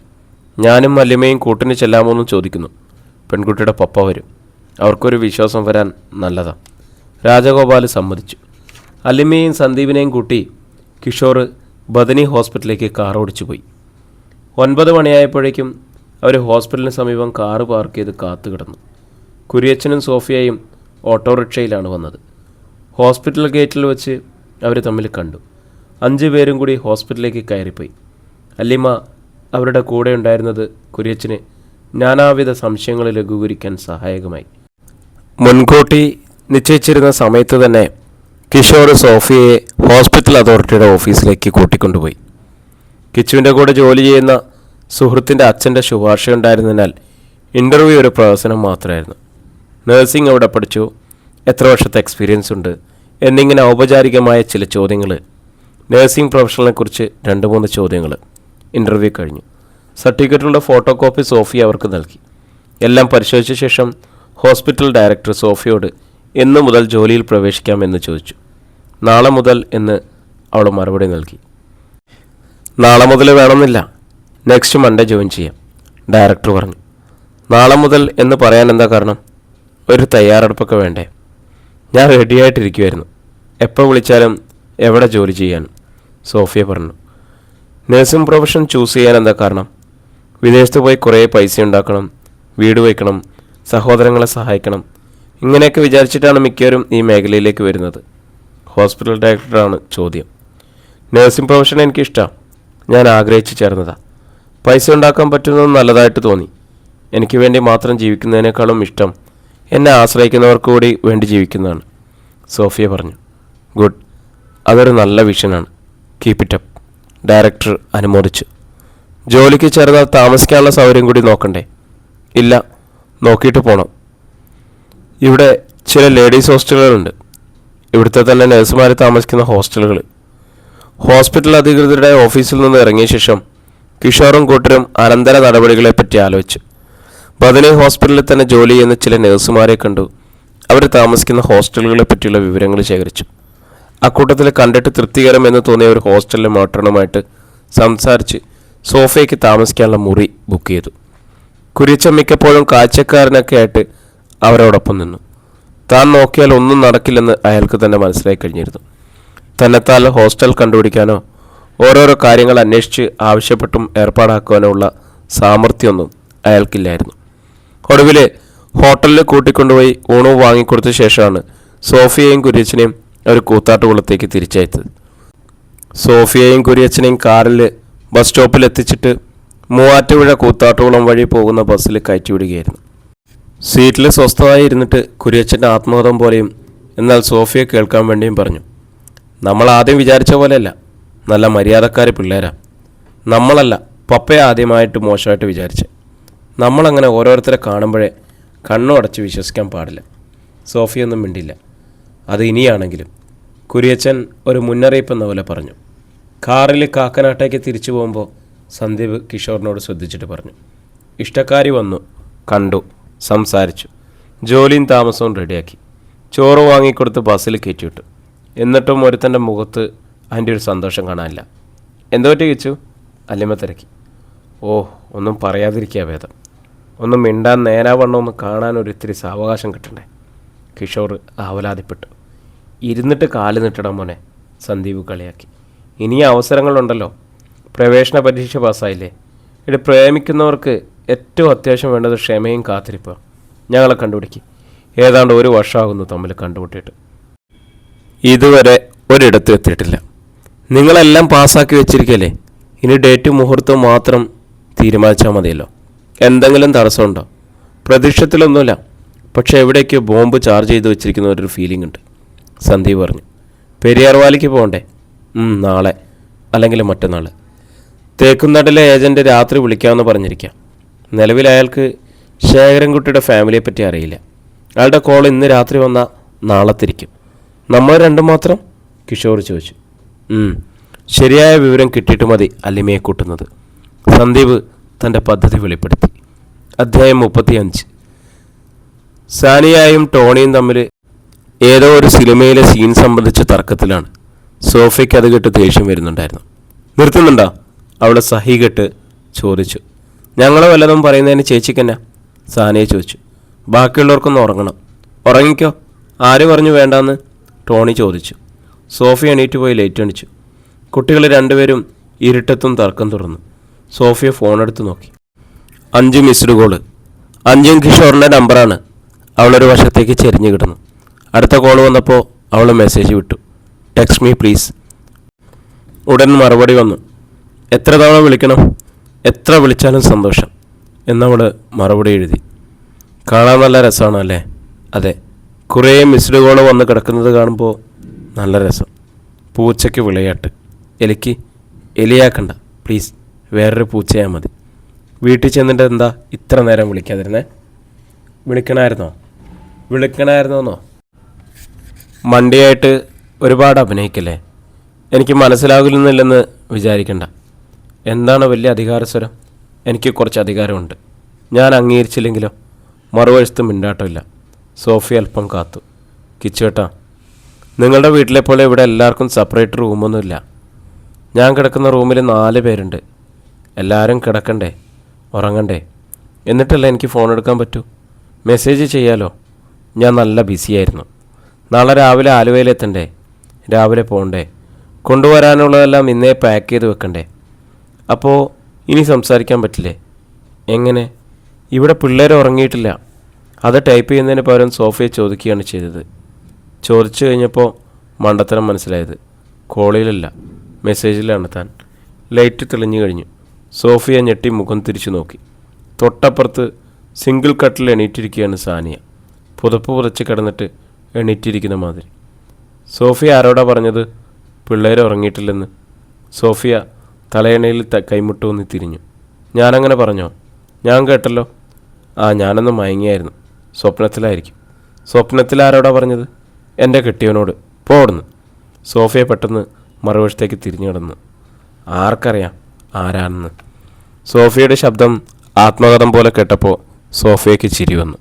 ഞാനും അല്ലിമയും കൂട്ടിന് ചെല്ലാമോ എന്നും ചോദിക്കുന്നു. പെൺകുട്ടിയുടെ പപ്പ വരും. അവർക്കൊരു വിശ്വാസം വരാൻ നല്ലതാണ്. രാജഗോപാൽ സമ്മതിച്ചു. അല്ലിമയെയും സന്ദീപിനെയും കൂട്ടി കിഷോർ ബദനി ഹോസ്പിറ്റലിലേക്ക് കാർ ഓടിച്ചു പോയി. 9 മണിയായപ്പോഴേക്കും അവർ ഹോസ്പിറ്റലിന് സമീപം കാറ് പാർക്ക് ചെയ്ത് കാത്തു കിടന്നു. കുര്യച്ചനും സോഫിയയും ഓട്ടോറിക്ഷയിലാണ് വന്നത്. ഹോസ്പിറ്റൽ ഗേറ്റിൽ വെച്ച് അവർ തമ്മിൽ കണ്ടു. 5 പേരും കൂടി ഹോസ്പിറ്റലിലേക്ക് കയറിപ്പോയി. അല്ലിമ അവരുടെ കൂടെ ഉണ്ടായിരുന്നത് കുര്യച്ചന് നാനാവിധ സംശയങ്ങൾ ലഘൂകരിക്കാൻ സഹായകമായി. മുൻകൂട്ടി നിശ്ചയിച്ചിരുന്ന സമയത്ത് തന്നെ കിഷോർ സോഫിയയെ ഹോസ്പിറ്റൽ അതോറിറ്റിയുടെ ഓഫീസിലേക്ക് കൂട്ടിക്കൊണ്ടുപോയി. കിച്ചുവിൻ്റെ കൂടെ ജോലി ചെയ്യുന്ന സുഹൃത്തിൻ്റെ അച്ഛൻ്റെ ശുപാർശയുണ്ടായിരുന്നതിനാൽ ഇൻ്റർവ്യൂ ഒരു പ്രവേശനം മാത്രമായിരുന്നു. നഴ്സിംഗ് അവിടെ പഠിച്ചു, എത്ര വർഷത്തെ എക്സ്പീരിയൻസ് ഉണ്ട് എന്നിങ്ങനെ ഔപചാരികമായ ചില ചോദ്യങ്ങൾ. നഴ്സിംഗ് പ്രൊഫഷണലിനെക്കുറിച്ച് 2-3 ചോദ്യങ്ങൾ. ഇൻ്റർവ്യൂ കഴിഞ്ഞു. സർട്ടിഫിക്കറ്റുകളുടെ ഫോട്ടോ കോപ്പി സോഫിയ അവർക്ക് നൽകി. എല്ലാം പരിശോധിച്ച ശേഷം ഹോസ്പിറ്റൽ ഡയറക്ടർ സോഫിയോട് എന്ന് മുതൽ ജോലിയിൽ പ്രവേശിക്കാമെന്ന് ചോദിച്ചു. നാളെ മുതൽ എന്ന് അവൾ മറുപടി നൽകി. നാളെ മുതൽ വേണമെന്നില്ല, നെക്സ്റ്റ് മൺഡേ ജോയിൻ ചെയ്യാം, ഡയറക്ടർ പറഞ്ഞു. നാളെ മുതൽ എന്ന് പറയാൻ എന്താ കാരണം? ഒരു തയ്യാറെടുപ്പൊക്കെ വേണ്ടേ? ഞാൻ റെഡിയായിട്ടിരിക്കുമായിരുന്നു, എപ്പോൾ വിളിച്ചാലും എവിടെ ജോലി ചെയ്യാനും, സോഫിയ പറഞ്ഞു. നഴ്സിംഗ് പ്രൊഫഷൻ ചൂസ് ചെയ്യാൻ എന്താ കാരണം? വിദേശത്ത് പോയി കുറേ പൈസ ഉണ്ടാക്കണം, വീട് വയ്ക്കണം, സഹോദരങ്ങളെ സഹായിക്കണം, ഇങ്ങനെയൊക്കെ വിചാരിച്ചിട്ടാണ് മിക്കവരും ഈ മേഖലയിലേക്ക് വരുന്നത്. ഹോസ്പിറ്റൽ ഡയറക്ടറാണ് ചോദ്യം. നഴ്സിംഗ് പ്രൊഫഷൻ എനിക്കിഷ്ടമാണ്, ഞാൻ ആഗ്രഹിച്ച് ചേർന്നതാണ്. പൈസ ഉണ്ടാക്കാൻ പറ്റുന്നത് നല്ലതായിട്ട് തോന്നി. എനിക്ക് വേണ്ടി മാത്രം ജീവിക്കുന്നതിനേക്കാളും ഇഷ്ടം എന്നെ ആശ്രയിക്കുന്നവർക്ക് കൂടി വേണ്ടി ജീവിക്കുന്നതാണ്. സോഫിയ പറഞ്ഞു. ഗുഡ്, അതൊരു നല്ല വിഷനാണ്. Keep it up. ഡയറക്ടർ അനുമോദിച്ചു. ജോലിക്ക് ചേർന്നാൽ താമസിക്കാനുള്ള സൗകര്യം കൂടി നോക്കണ്ടേ? ഇല്ല, നോക്കിയിട്ട് പോകണം. ഇവിടെ ചില ലേഡീസ് ഹോസ്റ്റലുകളുണ്ട്. ഇവിടുത്തെ തന്നെ നഴ്സുമാർ താമസിക്കുന്ന ഹോസ്റ്റലുകൾ. ഹോസ്പിറ്റൽ അധികൃതരുടെ ഓഫീസിൽ നിന്ന് ഇറങ്ങിയ ശേഷം കിഷോറും കൂട്ടരും അനന്തര നടപടികളെപ്പറ്റി ആലോചിച്ചു. ബദനി ഹോസ്പിറ്റലിൽ തന്നെ ജോലി ചെയ്യുന്ന ചില നഴ്സുമാരെ കണ്ടു. അവർ താമസിക്കുന്ന ഹോസ്റ്റലുകളെ പറ്റിയുള്ള വിവരങ്ങൾ ശേഖരിച്ചു. അക്കൂട്ടത്തിൽ കണ്ടിട്ട് തൃപ്തികരമെന്ന് തോന്നിയ ഒരു ഹോസ്റ്റലിലെ മാട്രണുമായിട്ട് സംസാരിച്ച് സോഫയ്ക്ക് താമസിക്കാനുള്ള മുറി ബുക്ക് ചെയ്തു. കുരിച്ചൻ മിക്കപ്പോഴും കാഴ്ചക്കാരനൊക്കെ ആയിട്ട് അവരോടൊപ്പം നിന്നു. താൻ നോക്കിയാൽ ഒന്നും നടക്കില്ലെന്ന് അയാൾക്ക് തന്നെ മനസ്സിലായി കഴിഞ്ഞിരുന്നു. തന്നെത്താൽ ഹോസ്റ്റൽ കണ്ടുപിടിക്കാനോ ഓരോരോ കാര്യങ്ങൾ അന്വേഷിച്ച് ആവശ്യപ്പെട്ടും ഏർപ്പാടാക്കാനോ ഉള്ള സാമർഥ്യമൊന്നും അയാൾക്കില്ലായിരുന്നു. ഒടുവിൽ ഹോട്ടലിൽ കൂട്ടിക്കൊണ്ടുപോയി ഊണും വാങ്ങിക്കൊടുത്ത ശേഷമാണ് സോഫിയയും കുര്യച്ചനെയും ഒരു കൂത്താട്ടുകുളത്തേക്ക് തിരിച്ചയച്ചത്. സോഫിയയും കുര്യച്ചനെയും കാറിൽ ബസ് സ്റ്റോപ്പിൽ എത്തിച്ചിട്ട് മൂവാറ്റുപുഴ കൂത്താട്ടുകുളം വഴി പോകുന്ന ബസ്സിൽ കയറ്റിവിടുകയായിരുന്നു. സീറ്റിൽ സ്വസ്ഥമായി ഇരുന്നിട്ട് കുര്യച്ചൻ്റെ ആത്മകഥം പോലെയും എന്നാൽ സോഫിയ കേൾക്കാൻ വേണ്ടിയും പറഞ്ഞു. നമ്മൾ ആദ്യം വിചാരിച്ച പോലെയല്ല, നല്ല മര്യാദക്കാർ പിള്ളേരാ. നമ്മളല്ല, പപ്പയെ ആദ്യമായിട്ട് മോശമായിട്ട് വിചാരിച്ചേ. നമ്മളങ്ങനെ ഓരോരുത്തരെ കാണുമ്പോഴേ കണ്ണു അടച്ച് വിശ്വസിക്കാൻ പാടില്ല. സോഫിയൊന്നും മിണ്ടില്ല. അത് ഇനിയാണെങ്കിലും. കുര്യച്ചൻ ഒരു മുന്നറിയിപ്പ് എന്ന പോലെ പറഞ്ഞു. കാറിൽ കാക്കനാട്ടേക്ക് തിരിച്ചു പോകുമ്പോൾ സന്ദീപ് കിഷോറിനോട് ശ്രദ്ധിച്ചിട്ട് പറഞ്ഞു. ഇഷ്ടക്കാരി വന്നു, കണ്ടു, സംസാരിച്ചു, ജോലിയും താമസവും റെഡിയാക്കി, ചോറ് വാങ്ങിക്കൊടുത്ത് ബസ്സിൽ കയറ്റിവിട്ടു. എന്നിട്ടും ഒരുത്തൻ്റെ മുഖത്ത് അതിൻ്റെ ഒരു സന്തോഷം കാണാനില്ല. എന്തോറ്റി വെച്ചു? അല്ലിമ തിരക്കി. ഓ, ഒന്നും പറയാതിരിക്കുക ഭേദം. ഒന്നും മിണ്ടാൻ നേരാവണ്ണമൊന്ന് കാണാൻ ഒരു ഇത്തിരി സാവകാശം കിട്ടണ്ടേ? കിഷോർ ആവലാതിപ്പെട്ടു. ഇരുന്നിട്ട് കാല് നിട്ടിടാൻ മോനെ, സന്ദീപ് കളിയാക്കി. ഇനി അവസരങ്ങളുണ്ടല്ലോ. പ്രവേശന പരീക്ഷ പാസ്സായില്ലേ? ഇവിടെ പ്രേമിക്കുന്നവർക്ക് ഏറ്റവും അത്യാവശ്യം വേണ്ടത് ക്ഷമയും കാത്തിരിപ്പ്. ഞങ്ങളെ കണ്ടുപിടിക്കും. ഏതാണ്ട് 1 വർഷമാകുന്നു തമ്മിൽ കണ്ടുമുട്ടിയിട്ട്. ഇതുവരെ ഒരിടത്തും എത്തിയിട്ടില്ല. നിങ്ങളെല്ലാം പാസ്സാക്കി വെച്ചിരിക്കല്ലേ? ഇനി ഡേറ്റ് മുഹൂർത്തം മാത്രം തീരുമാനിച്ചാൽ മതിയല്ലോ. എന്തെങ്കിലും തടസ്സമുണ്ടോ? പ്രതീക്ഷത്തിലൊന്നുമില്ല, പക്ഷേ എവിടേക്കോ ബോംബ് ചാർജ് ചെയ്ത് വെച്ചിരിക്കുന്ന ഒരു ഫീലിംഗ് ഉണ്ട്, സന്ദീപ് പറഞ്ഞു. പെരിയാർ വാലിക്ക് പോകണ്ടേ? നാളെ അല്ലെങ്കിൽ മറ്റന്നാൾ. തേക്കുംതടിലെ ഏജൻറ്റ് രാത്രി വിളിക്കാമെന്ന് പറഞ്ഞിരിക്കാം. നിലവിൽ അയാൾക്ക് ശേഖരൻകുട്ടിയുടെ ഫാമിലിയെ പറ്റി അറിയില്ല. അയാളുടെ കോൾ ഇന്ന് രാത്രി വന്നാൽ നാളെ തിരിക്കും. നമ്മൾ രണ്ടും മാത്രം? കിഷോർ ചോദിച്ചു. ശരിയായ വിവരം കിട്ടിയിട്ട് മതി അല്ലിമയെ കൂട്ടുന്നത്. സന്ദീപ് തൻ്റെ പദ്ധതി വെളിപ്പെടുത്തി. അധ്യായം 35. സാനിയായും ടോണിയും തമ്മിൽ ഏതോ ഒരു സിനിമയിലെ സീൻ സംബന്ധിച്ച തർക്കത്തിലാണ്. സോഫയ്ക്ക് അത് കേട്ട് ദേഷ്യം വരുന്നുണ്ടായിരുന്നു. നിർത്തുന്നുണ്ടോ? അവളെ സഹി കെട്ട് ചോദിച്ചു. ഞങ്ങൾ വല്ലതും പറയുന്നതിന് ചേച്ചിക്കെന്നാ? സാനിയ ചോദിച്ചു. ബാക്കിയുള്ളവർക്കൊന്ന് ഉറങ്ങണം. ഉറങ്ങിക്കോ. ആര് പറഞ്ഞു വേണ്ടാന്ന്? ടോണി ചോദിച്ചു. സോഫി എണീറ്റ് പോയി ലൈറ്റ് അണിച്ചു. കുട്ടികൾ രണ്ടുപേരും ഇരുട്ടത്തും തർക്കം തുറന്നു. സോഫിയ ഫോണെടുത്ത് നോക്കി. 5 മിസ്ഡ് കോള്. 5 കിഷോറിൻ്റെ നമ്പറാണ്. അവളൊരു വശത്തേക്ക് ചെരിഞ്ഞു കിടന്നു. അടുത്ത കോൾ വന്നപ്പോൾ അവൾ മെസ്സേജ് വിട്ടു. Text me please. ഉടൻ മറുപടി വന്നു. എത്ര തവണ വിളിക്കണം? എത്ര വിളിച്ചാലും സന്തോഷം എന്നവൾ മറുപടി എഴുതി. കാണാൻ നല്ല രസമാണല്ലേ? അതെ, കുറേ മിസ്ഡ് കോൾ വന്ന് കിടക്കുന്നത് കാണുമ്പോൾ നല്ല രസം. പൂച്ചയ്ക്ക് വിളയാട്ട്. എലിയാക്കണ്ട പ്ലീസ്, വേറൊരു പൂച്ചയാൽ മതി. വീട്ടിൽ ചെന്നിട്ട് എന്താ ഇത്ര നേരം വിളിക്കാതിരുന്നേ? വിളിക്കണമായിരുന്നോന്നോ? മണ്ടിയായിട്ട് ഒരുപാട് അഭിനയിക്കല്ലേ? എനിക്ക് മനസ്സിലാകില്ലെന്നില്ലെന്ന് വിചാരിക്കണ്ട. എന്താണ് വലിയ അധികാരസ്വരം? എനിക്ക് കുറച്ച് അധികാരമുണ്ട്. ഞാൻ അംഗീകരിച്ചില്ലെങ്കിലോ? മറുവശത്ത് മിണ്ടാട്ടമില്ല. സോഫി അല്പം കാത്തു. കിച്ചുവേട്ടാ, നിങ്ങളുടെ വീട്ടിലെ പോലെ ഇവിടെ എല്ലാവർക്കും സെപ്പറേറ്റ് റൂമൊന്നുമില്ല. ഞാൻ കിടക്കുന്ന റൂമിൽ 4 പേരുണ്ട്. എല്ലാവരും കിടക്കണ്ടേ, ഉറങ്ങണ്ടേ? എന്നിട്ടല്ല എനിക്ക് ഫോൺ എടുക്കാൻ പറ്റൂ. മെസ്സേജ് ചെയ്യാലോ. ഞാൻ നല്ല ബിസിയായിരുന്നു. നാളെ രാവിലെ ആലുവയിലെത്തണ്ടേ? രാവിലെ പോകണ്ടേ? കൊണ്ടുവരാനുള്ളതെല്ലാം ഇന്നേ പാക്ക് ചെയ്ത് വെക്കണ്ടേ? അപ്പോൾ ഇനി സംസാരിക്കാൻ പറ്റില്ലേ? എങ്ങനെ? ഇവിടെ പിള്ളേർ ഉറങ്ങിയിട്ടില്ല. അത് ടൈപ്പ് ചെയ്യുന്നതിന് പകരം സോഫിയെ ചോദിക്കുകയാണ് ചെയ്തത്. ചോദിച്ചു കഴിഞ്ഞപ്പോൾ മണ്ടത്തരം മനസ്സിലായത്. കോളിലല്ല, മെസ്സേജിലാണ് താൻ. ലൈറ്റ് തെളിഞ്ഞു കഴിഞ്ഞു. സോഫിയ ഞെട്ടി മുഖം തിരിച്ചു നോക്കി. തൊട്ടപ്പുറത്ത് സിംഗിൾ കട്ടിൽ എണീറ്റിരിക്കുകയാണ് സാനിയ. പുതപ്പ് പുതച്ച് കിടന്നിട്ട് എണീറ്റിരിക്കുന്ന മാതിരി. സോഫിയ ആരോടാ പറഞ്ഞത് പിള്ളേർ ഉറങ്ങിയിട്ടില്ലെന്ന്? സോഫിയ തലയണയിൽ കൈമുട്ടുവന്ന് തിരിഞ്ഞു. ഞാനങ്ങനെ പറഞ്ഞോ? ഞാൻ കേട്ടല്ലോ. ഞാനൊന്ന് മയങ്ങിയായിരുന്നു. സ്വപ്നത്തിലായിരിക്കും. സ്വപ്നത്തിൽ ആരോടാ പറഞ്ഞത്? എൻ്റെ കെട്ടിയവനോട്. പോടുന്നു. സോഫിയ പെട്ടെന്ന് മറുവശത്തേക്ക് തിരിഞ്ഞു കിടന്നു. ആർക്കറിയാം ആരാണെന്ന്? സോഫിയയുടെ ശബ്ദം ആത്മകഥം പോലെ കേട്ടപ്പോൾ സോഫിയയ്ക്ക് ചിരി വന്നു.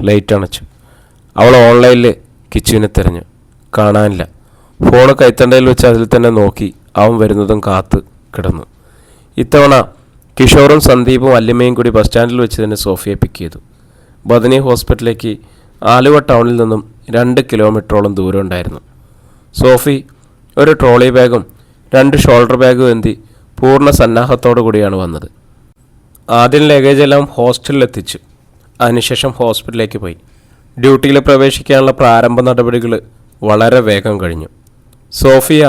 ലൈറ്റ് അണച്ചു. അവൾ ഓൺലൈനിൽ കിച്ചുവിനെ തിരഞ്ഞു. കാണാനില്ല. ഫോണ് കൈത്തണ്ടയിൽ വെച്ച് അതിൽ തന്നെ നോക്കി അവൻ വരുന്നതും കാത്ത് കിടന്നു. ഇത്തവണ കിഷോറും സന്ദീപും അല്ലിമയും കൂടി ബസ് സ്റ്റാൻഡിൽ വെച്ച് തന്നെ സോഫിയെ പിക്ക് ചെയ്തു. ബദനി ഹോസ്പിറ്റലിലേക്ക് ആലുവ ടൗണിൽ നിന്നും 2 കിലോമീറ്ററോളം ദൂരം ഉണ്ടായിരുന്നു. സോഫി ഒരു ട്രോളി ബാഗും 2 ഷോൾഡർ ബാഗും എന്തി പൂർണ്ണ സന്നാഹത്തോടു കൂടിയാണ് വന്നത്. ആദ്യം ലഗേജെല്ലാം ഹോസ്റ്റലിലെത്തിച്ചു. അതിനുശേഷം ഹോസ്പിറ്റലിലേക്ക് പോയി. ഡ്യൂട്ടിയിൽ പ്രവേശിക്കാനുള്ള പ്രാരംഭ നടപടികൾ വളരെ വേഗം കഴിഞ്ഞു. സോഫിയ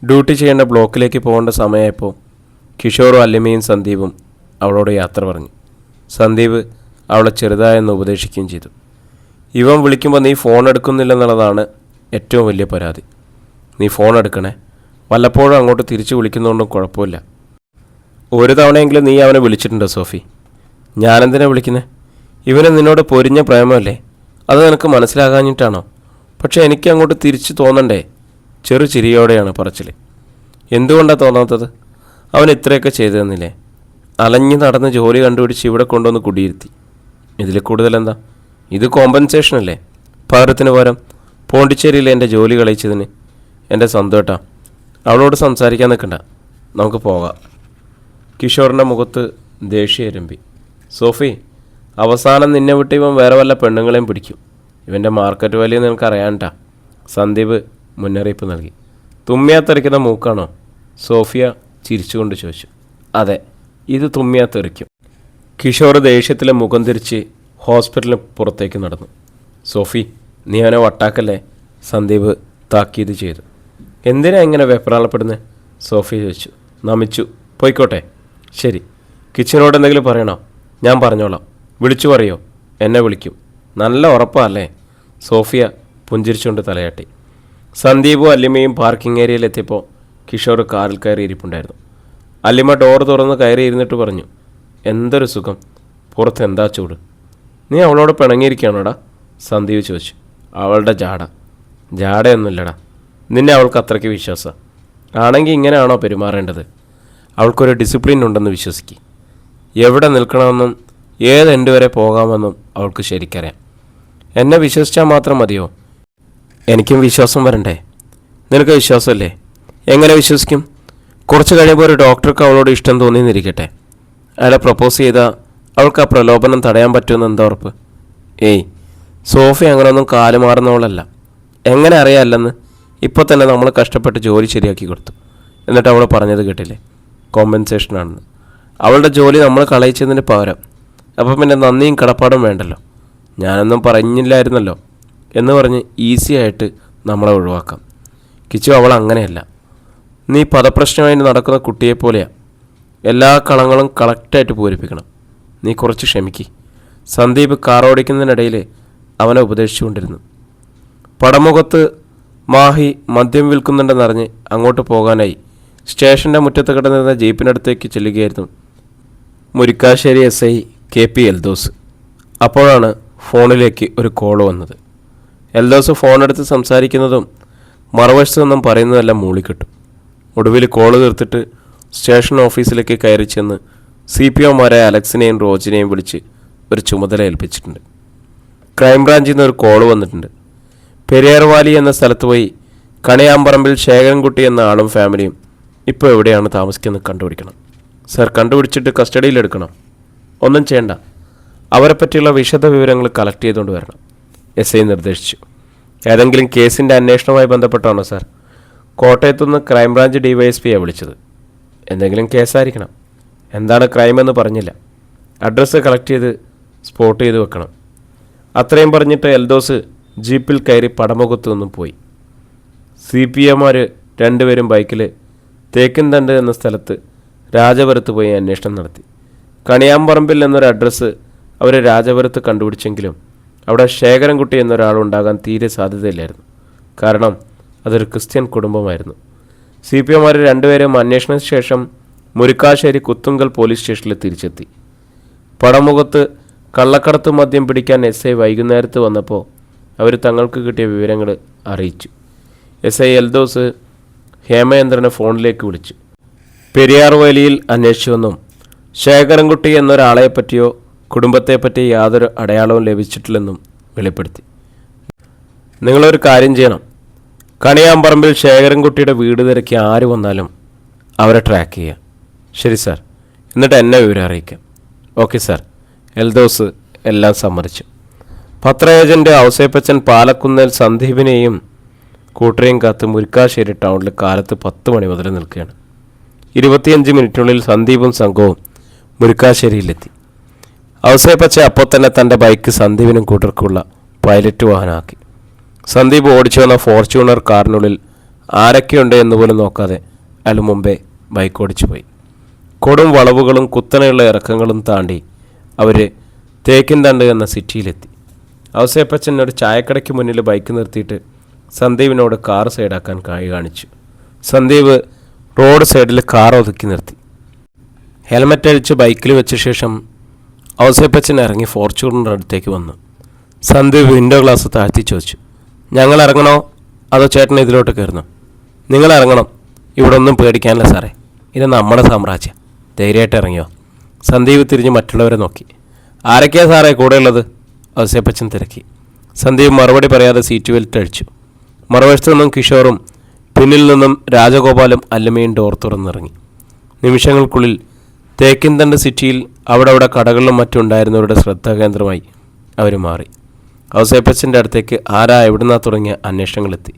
ഡ്യൂട്ടി ചെയ്യേണ്ട ബ്ലോക്കിലേക്ക് പോകേണ്ട സമയമായപ്പോൾ കിഷോറും അല്ലിമയും സന്ദീപും അവളോട് യാത്ര പറഞ്ഞു. സന്ദീപ് അവളെ ചെറുതായെന്ന് ഉപദേശിക്കുകയും ചെയ്തു. ഇവൻ വിളിക്കുമ്പോൾ നീ ഫോൺ എടുക്കുന്നില്ലെന്നുള്ളതാണ് ഏറ്റവും വലിയ പരാതി. നീ ഫോൺ എടുക്കണേ. വല്ലപ്പോഴും അങ്ങോട്ട് തിരിച്ചു വിളിക്കുന്നതുകൊണ്ടും കുഴപ്പമില്ല. ഒരു തവണയെങ്കിലും നീ അവനെ വിളിച്ചിട്ടുണ്ടോ സോഫി? ഞാനെന്തിനാ വിളിക്കുന്നത്? ഇവന് നിന്നോട് പൊരിഞ്ഞ പ്രേമല്ലേ? അത് നിനക്ക് മനസ്സിലാകാഞ്ഞിട്ടാണോ? പക്ഷേ എനിക്ക് അങ്ങോട്ട് തിരിച്ചു തോന്നണ്ടേ? ചെറു ചിരിയോടെയാണ് പറച്ചിൽ. എന്തുകൊണ്ടാണ് തോന്നാത്തത്? അവൻ ഇത്രയൊക്കെ ചെയ്തു തന്നില്ലേ? അലഞ്ഞു നടന്ന് ജോലി കണ്ടുപിടിച്ച് ഇവിടെ കൊണ്ടുവന്ന് കുടിയിരുത്തി. ഇതിൽ കൂടുതലെന്താ? ഇത് കോമ്പൻസേഷൻ അല്ലേ? പകരത്തിന് പകരം പോണ്ടിച്ചേരിയിൽ എൻ്റെ ജോലി കളയിച്ചതിന്. എൻ്റെ സ്വന്തം. അവളോട് സംസാരിക്കാൻ നിൽക്കണ്ട, നമുക്ക് പോകാം. കിഷോറിൻ്റെ മുഖത്ത് ദേഷ്യം എരമ്പി. സോഫി, അവസാനം നിന്നെ വിട്ട് ഇവൻ വേറെ വല്ല പെണ്ണുങ്ങളെയും പിടിക്കും. ഇവൻ്റെ മാർക്കറ്റ് വാല്യൂ നിനക്ക് അറിയാണ്ടാ. സന്ദീപ് മുന്നറിയിപ്പ് നൽകി. തുമ്മിയാത്തെറിക്കുന്ന മൂക്കാണോ? സോഫിയ ചിരിച്ചുകൊണ്ട് ചോദിച്ചു. അതെ, ഇത് തുമ്മിയാത്തെറിക്കും. കിഷോർ ദേഷ്യത്തിൽ മുഖം തിരിച്ച് ഹോസ്പിറ്റലിന് പുറത്തേക്ക് നടന്നു. സോഫി, നീ അവനെ വട്ടാക്കല്ലേ? സന്ദീപ് താക്കീത് ചെയ്തു. എന്തിനാ ഇങ്ങനെ വെപ്രാളപ്പെടുന്നത്? സോഫി ചോദിച്ചു. നമിച്ചു. പോയിക്കോട്ടെ. ശരി. കിച്ചനോട് എന്തെങ്കിലും പറയണോ? ഞാൻ പറഞ്ഞോളാം. വിളിച്ചു പറയോ? എന്നെ വിളിക്കും. നല്ല ഉറപ്പല്ലേ? സോഫിയ പുഞ്ചിരിച്ചുകൊണ്ട് തലയാട്ടി. സന്ദീപും അല്ലിമയും പാർക്കിംഗ് ഏരിയയിലെത്തിയപ്പോൾ കിഷോർ കാറിൽ കയറി ഇരിപ്പുണ്ടായിരുന്നു. അല്ലിമ ഡോർ തുറന്ന് കയറി ഇരുന്നിട്ട് പറഞ്ഞു. എന്തൊരു സുഖം. പുറത്ത് എന്താ ചൂട്. നീ അവളോട് പിണങ്ങിയിരിക്കുകയാണോടാ? സന്ദീപ് ചോദിച്ചു. അവളുടെ ജാടയൊന്നുമില്ലടാ. നിന്നെ അവൾക്ക് അത്രയ്ക്ക് വിശ്വാസം ആണെങ്കിൽ ഇങ്ങനെയാണോ പെരുമാറേണ്ടത്? അവൾക്കൊരു ഡിസിപ്ലിൻ ഉണ്ടെന്ന് വിശ്വസിക്കുക. എവിടെ നിൽക്കണമെന്നും ഏത് എൻഡ് വരെ പോകാമെന്നും അവൾക്ക് ശരിക്കറിയാം. എന്നെ വിശ്വസിച്ചാൽ മാത്രം മതിയോ? എനിക്കും വിശ്വാസം വരണ്ടേ? നിനക്ക് വിശ്വാസമല്ലേ? എങ്ങനെ വിശ്വസിക്കും? കുറച്ച് കഴിയുമ്പോൾ ഒരു ഡോക്ടർക്ക് അവളോട് ഇഷ്ടം തോന്നിയെന്നിരിക്കട്ടെ. അയാളെ പ്രപ്പോസ് ചെയ്താൽ അവൾക്ക് ആ പ്രലോഭനം തടയാൻ പറ്റുമെന്ന് എന്താ ഉറപ്പ്? ഏയ്, സോഫി അങ്ങനെയൊന്നും കാലുമാറുന്നവളല്ല. എങ്ങനെ അറിയാമല്ലെന്ന്? ഇപ്പോൾ തന്നെ നമ്മൾ കഷ്ടപ്പെട്ട് ജോലി ശരിയാക്കി കൊടുത്തു. എന്നിട്ട് അവൾ പറഞ്ഞത് കേട്ടില്ലേ, കോമ്പൻസേഷനാണെന്ന്. അവളുടെ ജോലി നമ്മൾ കളയിച്ചതിന് പകരം. അപ്പം പിന്നെ നന്ദിയും കടപ്പാടും വേണ്ടല്ലോ. ഞാനൊന്നും പറഞ്ഞില്ലായിരുന്നല്ലോ എന്ന് പറഞ്ഞ് ഈസി ആയിട്ട് നമ്മളെ ഒഴിവാക്കാം. കിച്ചു, അവൾ അങ്ങനെയല്ല. നീ പദപ്രശ്നമായിട്ട് നടക്കുന്ന കുട്ടിയെപ്പോലെയാണ്. എല്ലാ കളങ്ങളും കറക്റ്റായിട്ട് പൂരിപ്പിക്കണം. നീ കുറച്ച് ക്ഷമിക്ക്. സന്ദീപ് കാർ ഓടിക്കുന്നതിനിടയിൽ അവനെ ഉപദേശിച്ചുകൊണ്ടിരുന്നു. പടമുഖത്ത് മാഹി മദ്യം വിൽക്കുന്നുണ്ടെന്നറിഞ്ഞ് അങ്ങോട്ട് പോകാനായി സ്റ്റേഷൻ്റെ മുറ്റത്ത് കിടന്നിരുന്ന ജീപ്പിനടുത്തേക്ക് ചെല്ലുകയായിരുന്നു മുരിക്കാശ്ശേരി SI KP എൽദോസ്. അപ്പോഴാണ് ഫോണിലേക്ക് ഒരു കോൾ വന്നത്. എൽദോസ് ഫോണെടുത്ത് സംസാരിക്കുന്നതും മറുവശത്തു നിന്നും പറയുന്നതെല്ലാം മൂളിക്കിട്ടും. ഒടുവിൽ കോള് തീർത്തിട്ട് സ്റ്റേഷൻ ഓഫീസിലേക്ക് കയറി ചെന്ന് CPOമാരായ അലക്സിനെയും റോജിനെയും വിളിച്ച് ഒരു ചുമതല ഏൽപ്പിച്ചിട്ടുണ്ട്. ക്രൈംബ്രാഞ്ചിൽ നിന്ന് ഒരു കോള് വന്നിട്ടുണ്ട്. പെരിയാർവാലി എന്ന സ്ഥലത്ത് പോയി കണിയാമ്പറമ്പിൽ ശേഖരൻകുട്ടി എന്ന ആളും ഫാമിലിയും ഇപ്പോൾ എവിടെയാണ് താമസിക്കുന്നത് കണ്ടുപിടിക്കണം. സർ, കണ്ടുപിടിച്ചിട്ട് കസ്റ്റഡിയിലെടുക്കണം. ഒന്നും ചെയ്യണ്ട, അവരെ പറ്റിയുള്ള വിശദ വിവരങ്ങൾ കളക്ട് ചെയ്തുകൊണ്ട് വരണം, SI നിർദ്ദേശിച്ചു. ഏതെങ്കിലും കേസിൻ്റെ അന്വേഷണവുമായി ബന്ധപ്പെട്ടാണോ സാർ? കോട്ടയത്തുനിന്ന് ക്രൈംബ്രാഞ്ച് DYSPയാണ് വിളിച്ചത്. എന്തെങ്കിലും കേസായിരിക്കണം. എന്താണ് ക്രൈം എന്ന് പറഞ്ഞില്ല. അഡ്രസ്സ് കളക്ട് ചെയ്ത് സ്പോട്ട് ചെയ്ത് വെക്കണം. അത്രയും പറഞ്ഞിട്ട് എൽദോസ് ജീപ്പിൽ കയറി പടമുഖത്തു നിന്നും പോയി. CPOമാർ രണ്ടുപേരും ബൈക്കിൽ തേക്കിൻതണ്ട് എന്ന സ്ഥലത്ത് രാജപുരത്ത് പോയി അന്വേഷണം നടത്തി. കണിയാമ്പറമ്പിൽ എന്നൊരു അഡ്രസ്സ് അവർ രാജപുരത്ത് കണ്ടുപിടിച്ചെങ്കിലും അവിടെ ശേഖരൻകുട്ടി എന്നൊരാളുണ്ടാകാൻ തീരെ സാധ്യതയില്ലായിരുന്നു. കാരണം അതൊരു ക്രിസ്ത്യൻ കുടുംബമായിരുന്നു. CPIമാർ രണ്ടുപേരും അന്വേഷണത്തിന് ശേഷം മുരിക്കാശ്ശേരി കുത്തുങ്കൽ പോലീസ് സ്റ്റേഷനിൽ തിരിച്ചെത്തി. പടമുഖത്ത് കള്ളക്കടത്ത് മദ്യം പിടിക്കാൻ SI വൈകുന്നേരത്ത് വന്നപ്പോൾ അവർ തങ്ങൾക്ക് കിട്ടിയ വിവരങ്ങൾ അറിയിച്ചു. SI എൽദോസ് ഹേമചന്ദ്രനെ ഫോണിലേക്ക് വിളിച്ചു. പെരിയാർ വേലിയിൽ അന്വേഷിച്ചുവെന്നും ശേഖരൻകുട്ടി എന്നൊരാളെപ്പറ്റിയോ കുടുംബത്തെപ്പറ്റി യാതൊരു അടയാളവും ലഭിച്ചിട്ടില്ലെന്നും വെളിപ്പെടുത്തി. നിങ്ങളൊരു കാര്യം ചെയ്യണം. കണിയാമ്പറമ്പിൽ ശേഖരൻകുട്ടിയുടെ വീട് തിരക്കി ആര് വന്നാലും അവരെ ട്രാക്ക് ചെയ്യുക. ശരി സാർ, എന്നിട്ട് എന്നെ വിവരം അറിയിക്കാം. Okay sir. എൽദോസ് എല്ലാം സമ്മതിച്ചു. പത്ര ഏജൻറ്റ് ഔസേപ്പച്ചൻ പാലക്കുന്നേൽ സന്ദീപിനെയും കൂട്ടരെയും കാത്ത് മുരിക്കാശ്ശേരി ടൗണിൽ കാലത്ത് 10 മണി മുതൽ നിൽക്കുകയാണ്. 25 മിനിറ്റിനുള്ളിൽ സന്ദീപും സംഘവും മുരിക്കാശ്ശേരിയിലെത്തി. ഔസേപ്പച്ച അപ്പോൾ തന്നെ തൻ്റെ ബൈക്ക് സന്ദീപിനും കൂട്ടർക്കുള്ള പൈലറ്റ് വാഹനമാക്കി. സന്ദീപ് ഓടിച്ചു വന്ന ഫോർച്യൂണർ കാറിനുള്ളിൽ ആരൊക്കെയുണ്ട് എന്ന് പോലും നോക്കാതെ അയാൾ മുമ്പേ ബൈക്ക് ഓടിച്ചു പോയി. കൊടും വളവുകളും കുത്തനെയുള്ള ഇറക്കങ്ങളും താണ്ടി അവർ തേക്കിൻതണ്ട് എന്ന സിറ്റിയിലെത്തി. ഔസേപ്പച്ചൻ ഒരു ചായക്കടയ്ക്ക് മുന്നിൽ ബൈക്ക് നിർത്തിയിട്ട് സന്ദീപിനോട് കാർ സൈഡാക്കാൻ കാണിച്ചു. സന്ദീപ് റോഡ് സൈഡിൽ കാർ ഒതുക്കി നിർത്തി. ഹെൽമറ്റ് അഴിച്ച് ബൈക്കിൽ വെച്ച ശേഷം ഔസേപ്പച്ചൻ ഇറങ്ങി ഫോർച്യൂണറിൻ്റെ അടുത്തേക്ക് വന്നു. സന്ദീപ് വിൻഡോ ഗ്ലാസ് താഴ്ത്തി ചോദിച്ചു, ഞങ്ങൾ ഇറങ്ങണോ അതോ ചേട്ടൻ ഇതിലോട്ട് കയറണോ? നിങ്ങൾ ഇറങ്ങണം. ഇവിടെ ഒന്നും പേടിക്കാനില്ല സാറേ, ഇത് നമ്മുടെ സാമ്രാജ്യം. ധൈര്യമായിട്ട് ഇറങ്ങിയോ? സന്ദീപ് തിരിഞ്ഞ് മറ്റുള്ളവരെ നോക്കി. ആരൊക്കെയാണ് സാറേ കൂടെ ഉള്ളത്? ഔസേപ്പച്ചൻ തിരക്കി. സന്ദീപ് മറുപടി പറയാതെ സീറ്റ് ബെൽറ്റ് അഴിച്ചു. മറുവശത്തു നിന്നും കിഷോറും പിന്നിൽ നിന്നും രാജഗോപാലും അല്ലമ്മയും ഡോർ തുറന്നിറങ്ങി. നിമിഷങ്ങൾക്കുള്ളിൽ തേക്കിൻതണ്ട് സിറ്റിയിൽ അവിടെ കടകളിലും മറ്റുണ്ടായിരുന്നവരുടെ ശ്രദ്ധാകേന്ദ്രമായി അവർ മാറി. ഔസേപ്പച്ചൻ്റെ അടുത്തേക്ക് ആരാ എവിടുന്നാ തുടങ്ങിയ അന്വേഷണങ്ങളെത്തി.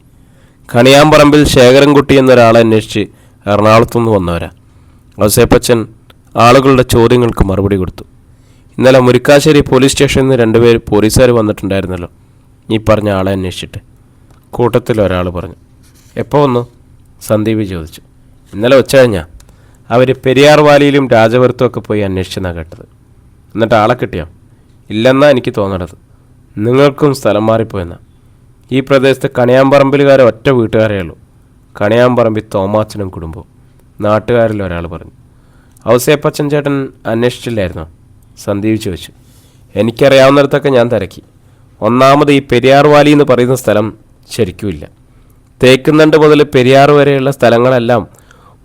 കണിയാമ്പറമ്പിൽ ശേഖരൻകുട്ടി എന്നൊരാളെ അന്വേഷിച്ച് എറണാകുളത്തുനിന്ന് വന്നവരാ. ഔസേപ്പച്ചൻ ആളുകളുടെ ചോദ്യങ്ങൾക്ക് മറുപടി കൊടുത്തു. ഇന്നലെ മുരിക്കാശ്ശേരി പോലീസ് സ്റ്റേഷനിൽ നിന്ന് 2 പേര് പോലീസുകാർ വന്നിട്ടുണ്ടായിരുന്നല്ലോ, ഈ പറഞ്ഞ ആളെ അന്വേഷിച്ചിട്ട്. കൂട്ടത്തിൽ ഒരാൾ പറഞ്ഞു. എപ്പോൾ വന്നു? സന്ദീപ് ചോദിച്ചു. ഇന്നലെ ഉച്ച കഴിഞ്ഞാൽ. അവർ പെരിയാർ വാലിയിലും രാജപുരത്തുമൊക്കെ പോയി അന്വേഷിച്ചെന്നാണ് കേട്ടത്. എന്നിട്ട് ആളെ കിട്ടിയോ? ഇല്ലെന്നാണ് എനിക്ക് തോന്നണത്. നിങ്ങൾക്കും സ്ഥലം മാറിപ്പോയെന്നാ. ഈ പ്രദേശത്ത് കണിയാമ്പറമ്പിലുകാരെ ഒറ്റ വീട്ടുകാരേ ഉള്ളൂ. കണിയാമ്പറമ്പിൽ തോമാച്ചനും കുടുംബവും. നാട്ടുകാരിൽ ഒരാൾ പറഞ്ഞു. ഔസേപ്പച്ചൻ ചേട്ടൻ അന്വേഷിച്ചില്ലായിരുന്നോ? സന്ദീപ് ചോദിച്ചു. എനിക്കറിയാവുന്നിടത്തൊക്കെ ഞാൻ തിരക്കി. ഒന്നാമത് ഈ പെരിയാർ വാലി എന്ന് പറയുന്ന സ്ഥലം ശരിക്കുമില്ല. തേക്കുംതണ്ട് മുതൽ പെരിയാർ വരെയുള്ള സ്ഥലങ്ങളെല്ലാം